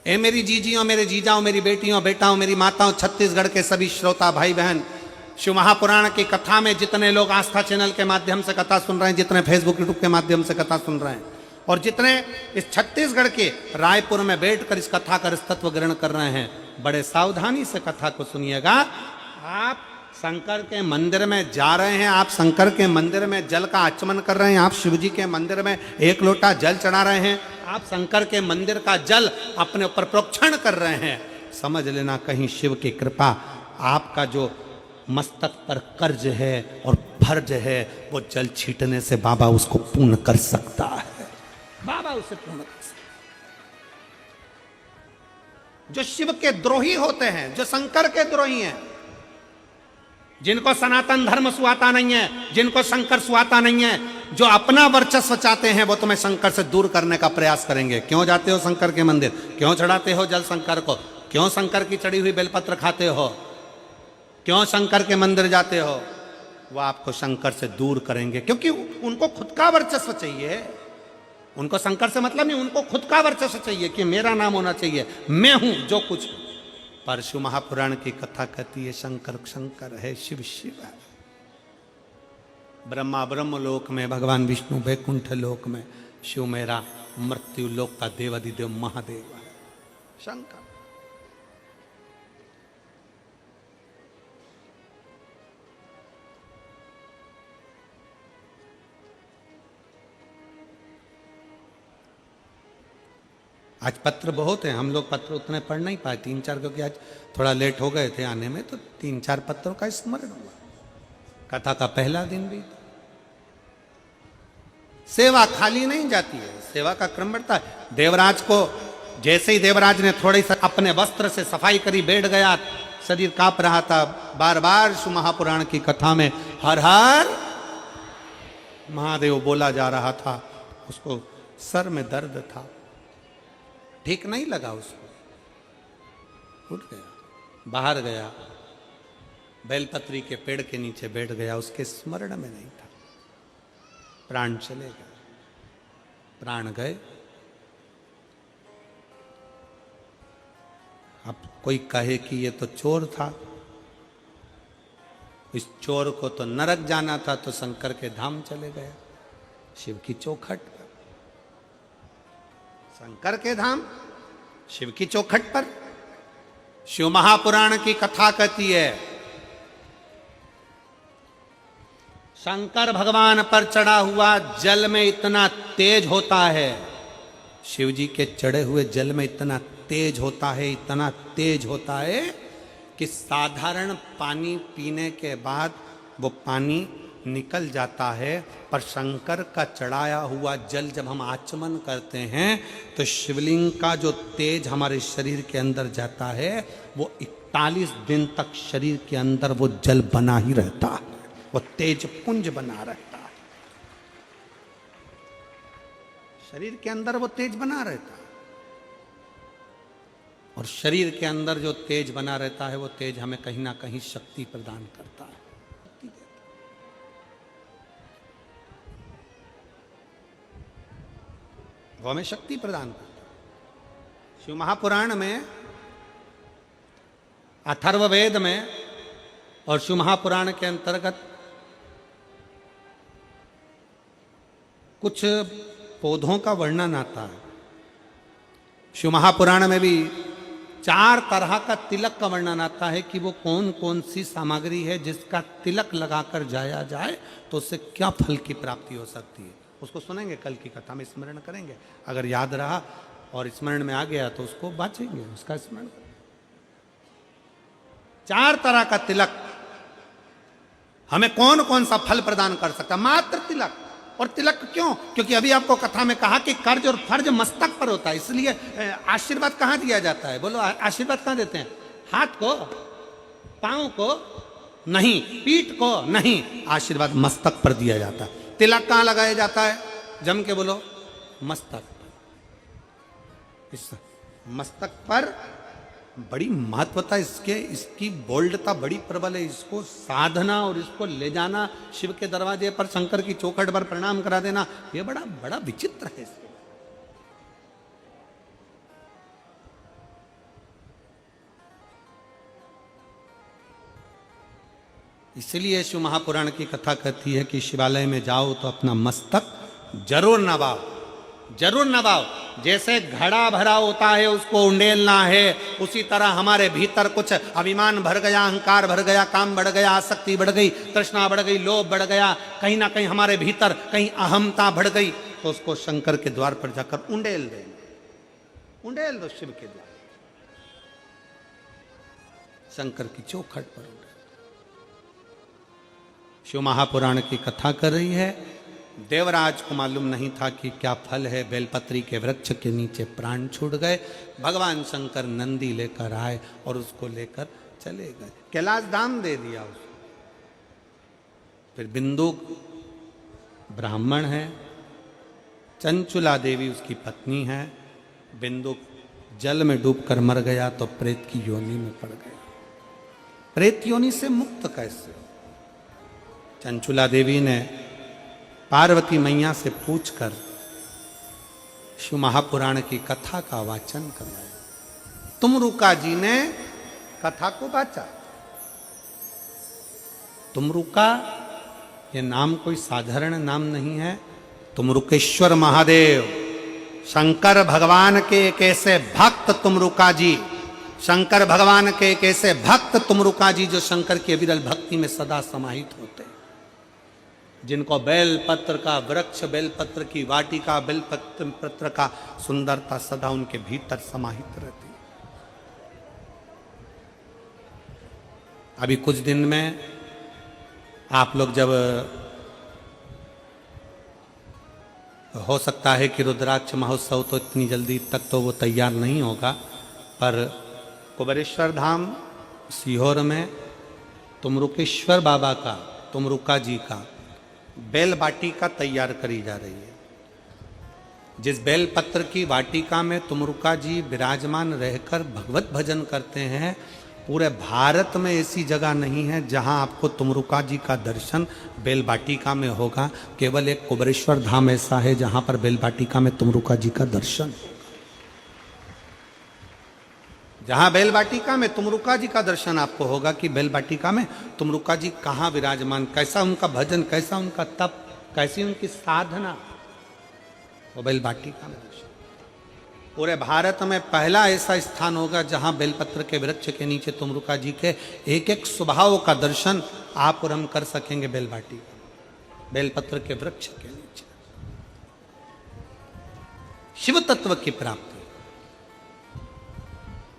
ए मेरी जीजियों, मेरे जीजाओं, मेरी बेटियों, बेटाओं, मेरी माताओं, छत्तीसगढ़ के सभी श्रोता भाई बहन, शिव महापुराण की कथा में जितने लोग आस्था चैनल के माध्यम से कथा सुन रहे हैं, जितने फेसबुक यूट्यूब के माध्यम से कथा सुन रहे हैं, और जितने इस छत्तीसगढ़ के रायपुर में बैठकर इस कथा का तत्व ग्रहण कर रहे हैं, बड़े सावधानी से कथा को सुनिएगा। आप शंकर के मंदिर में जा रहे हैं, आप शंकर के मंदिर में जल का आचमन कर रहे हैं, आप शिव जी के मंदिर में एक लोटा जल चढ़ा रहे हैं, आप शंकर के मंदिर का जल अपने ऊपर प्रोक्षण कर रहे हैं, समझ लेना कहीं शिव की कृपा आपका जो मस्तक पर कर्ज है और फर्ज है वो जल छीटने से बाबा उसको पूर्ण कर सकता है। बाबा उसे पूर्ण कर सकता है। जो शिव के द्रोही होते हैं, जो शंकर के द्रोही हैं, जिनको सनातन धर्म सुहाता नहीं है, जिनको शंकर सुहाता नहीं है, जो अपना वर्चस्व चाहते हैं, वो तुम्हें शंकर से दूर करने का प्रयास करेंगे। क्यों जाते हो शंकर के मंदिर, क्यों चढ़ाते हो जल शंकर को, क्यों शंकर की चढ़ी हुई बेलपत्र खाते हो, क्यों शंकर के मंदिर जाते हो, वो आपको शंकर से दूर करेंगे। क्योंकि उनको खुद का वर्चस्व चाहिए, उनको शंकर से मतलब नहीं, उनको खुद का वर्चस्व चाहिए कि मेरा नाम होना चाहिए, मैं हूं जो कुछ। पर शिव महापुराण की कथा कहती है शंकर शंकर है, शिव शिव है। ब्रह्मा ब्रह्म लोक में, भगवान विष्णु वैकुंठ लोक में, शिव मेरा मृत्यु लोक का देवादिदेव महादेव है, शंकर। आज पत्र बहुत हैं, हम लोग पत्र उतने पढ़ नहीं पाए, 3-4, क्योंकि आज थोड़ा लेट हो गए थे आने में, तो 3-4 पत्रों का स्मरण हुआ। कथा का पहला दिन भी। सेवा खाली नहीं जाती है, सेवा का क्रम बढ़ता है। देवराज को जैसे ही देवराज ने थोड़ी सा अपने वस्त्र से सफाई करी, बैठ गया, शरीर कांप रहा था, बार बार शिव महापुराण की कथा में हर हर महादेव बोला जा रहा था, उसको सर में दर्द था, ठीक नहीं लगा उसको, उठ गया, बाहर गया, बेलपत्री के पेड़ के नीचे बैठ गया, उसके स्मरण में नहीं था, प्राण चले गए, प्राण गए। अब कोई कहे कि ये तो चोर था, इस चोर को तो नरक जाना था, तो शंकर के धाम चले गए, शिव की चौखट पर, शंकर के धाम, शिव की चौखट पर। शिव महापुराण की कथा कहती है शंकर भगवान पर चढ़ा हुआ जल में इतना तेज होता है, शिव जी के चढ़े हुए जल में इतना तेज होता है, इतना तेज होता है कि साधारण पानी पीने के बाद वो पानी निकल जाता है, पर शंकर का चढ़ाया हुआ जल जब हम आचमन करते हैं तो शिवलिंग का जो तेज हमारे शरीर के अंदर जाता है, वो 41 दिन तक शरीर के अंदर वो जल बना ही रहता है, वो तेज पुंज बना रहता है, शरीर के अंदर वो तेज बना रहता है। और शरीर के अंदर जो तेज बना रहता है, वो तेज हमें कहीं ना कहीं शक्ति प्रदान करता है, वो हमें शक्ति प्रदान करता है। शिव महापुराण में, अथर्ववेद में और शिव महापुराण के अंतर्गत कुछ पौधों का वर्णन आता है। शिव महापुराण में भी 4 तरह का तिलक का वर्णन आता है कि वो कौन कौन सी सामग्री है जिसका तिलक लगाकर जाया जाए तो उससे क्या फल की प्राप्ति हो सकती है। उसको सुनेंगे, कल की कथा में स्मरण करेंगे, अगर याद रहा और स्मरण में आ गया तो उसको बाँचेंगे, उसका स्मरण करेंगे। 4 तरह का तिलक हमें कौन कौन सा फल प्रदान कर सकता, मात्र तिलक। और तिलक क्यों? क्योंकि अभी आपको कथा में कहा कि कर्ज और फर्ज मस्तक पर होता है, इसलिए आशीर्वाद कहाँ दिया जाता है? बोलो, आशीर्वाद कहाँ देते हैं? हाथ को, पांव को नहीं, पीठ को नहीं, आशीर्वाद मस्तक पर दिया जाता है। तिलक कहाँ लगाया जाता है? जम के बोलो, मस्तक। इस मस्तक पर बड़ी महत्वता, इसकी बोल्डता बड़ी प्रबल है। इसको साधना और इसको ले जाना शिव के दरवाजे पर, शंकर की चौखट पर प्रणाम करा देना, ये बड़ा बड़ा विचित्र है। इसलिए शिव महापुराण की कथा कहती है कि शिवालय में जाओ तो अपना मस्तक जरूर नवाओ, जरूर नभाओ। जैसे घड़ा भरा होता है उसको उंडेलना है, उसी तरह हमारे भीतर कुछ अभिमान भर गया, अहंकार भर गया, काम बढ़ गया, आसक्ति बढ़ गई, तृष्णा बढ़ गई, लोभ बढ़ गया, कहीं ना कहीं हमारे भीतर कहीं अहमता बढ़ गई, तो उसको शंकर के द्वार पर जाकर उंडेल देंगे। उंडेल दो शिव के द्वार, शंकर की चौखट पर उंडेल। शिव महापुराण की कथा कर रही है। देवराज को मालूम नहीं था कि क्या फल है। बेलपत्री के वृक्ष के नीचे प्राण छूट गए। भगवान शंकर नंदी लेकर आए और उसको लेकर चले गए, कैलाश धाम दे दिया उसको। फिर बिंदुक ब्राह्मण है, चंचुला देवी उसकी पत्नी है। बिंदुक जल में डूबकर मर गया तो प्रेत की योनि में पड़ गया। प्रेत योनि से मुक्त कैसे? चंचुला देवी ने पार्वती मैया से पूछकर शिव महापुराण की कथा का वाचन करवाया। तुमरुका जी ने कथा को वाचा। तुमरुका ये नाम कोई साधारण नाम नहीं है। तुमरुकेश्वर महादेव, शंकर भगवान के एक ऐसे भक्त तुमरुका जी, शंकर भगवान के एक ऐसे भक्त तुमरुका जी जो शंकर की विरल भक्ति में सदा समाहित होते, जिनको बेलपत्र का वृक्ष, बेलपत्र की वाटिका, बेलपत्र का सुंदरता सदा उनके भीतर समाहित रहती। अभी कुछ दिन में आप लोग जब, हो सकता है कि रुद्राक्ष महोत्सव तो इतनी जल्दी तक तो वो तैयार नहीं होगा, पर कुबेरेश्वर धाम सीहोर में तुमरुकेश्वर बाबा का, तुमरुका जी का बेल वाटिका तैयार करी जा रही है। जिस बेल पत्र की वाटिका में तुमरुका जी विराजमान रहकर भगवत भजन करते हैं, पूरे भारत में ऐसी जगह नहीं है जहां आपको तुमरुका जी का दर्शन बेल वाटिका में होगा। केवल एक कुबेरेश्वर धाम ऐसा है जहां पर बेल वाटिका में तुमरुका जी का दर्शन, जहां बेल वाटिका में तुमरुका जी का दर्शन आपको होगा कि बेल वाटिका में तुमरुका जी कहाँ विराजमान, कैसा उनका भजन, कैसा उनका तप, कैसी उनकी साधना, वो बेल वाटिका में दर्शन। पूरे भारत में पहला ऐसा स्थान होगा जहां बेलपत्र के वृक्ष के नीचे तुमरुका जी के एक एक स्वभाव का दर्शन आप और हम कर सकेंगे। बेल वाटिका, बेलपत्र के वृक्ष के नीचे शिव तत्व की प्राप्ति।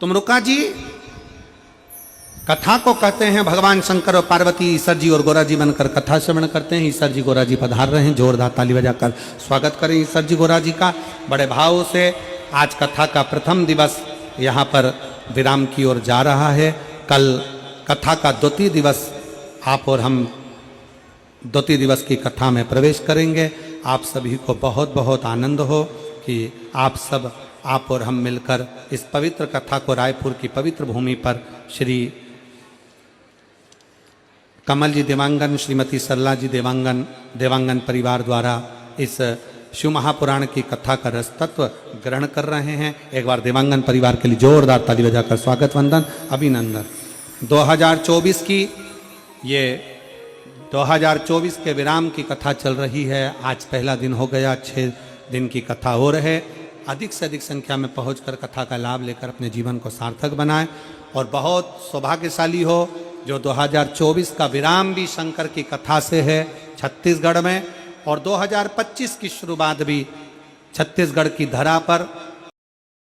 तुमरुका जी कथा को कहते हैं, भगवान शंकर और पार्वती ईश्वर जी और गोरा जी बनकर कथा श्रवण करते हैं। ईश्वर जी गोरा जी पधार रहे हैं, जोरदार ताली बजाकर स्वागत करें ईश्वर जी गोरा जी का बड़े भाव से। आज कथा का प्रथम दिवस यहाँ पर विराम की ओर जा रहा है। कल कथा का द्वितीय दिवस आप और हम द्वितीय दिवस की कथा में प्रवेश करेंगे। आप सभी को बहुत बहुत आनंद हो कि आप सब, आप और हम मिलकर इस पवित्र कथा को रायपुर की पवित्र भूमि पर श्री कमल जी देवांगन, श्रीमती सरला जी देवांगन परिवार द्वारा इस शिव महापुराण की कथा का रस तत्व ग्रहण कर रहे हैं। एक बार देवांगन परिवार के लिए जोरदार ताली बजाकर स्वागत, वंदन, अभिनंदन। 2024 की ये 2024 के विराम की कथा चल रही है। आज पहला दिन हो गया, 6 दिन की कथा हो रहे। अधिक से अधिक संख्या में पहुंचकर कथा का लाभ लेकर अपने जीवन को सार्थक बनाएं और बहुत सौभाग्यशाली हो जो 2024 का विराम भी शंकर की कथा से है छत्तीसगढ़ में, और 2025 की शुरुआत भी छत्तीसगढ़ की धरा पर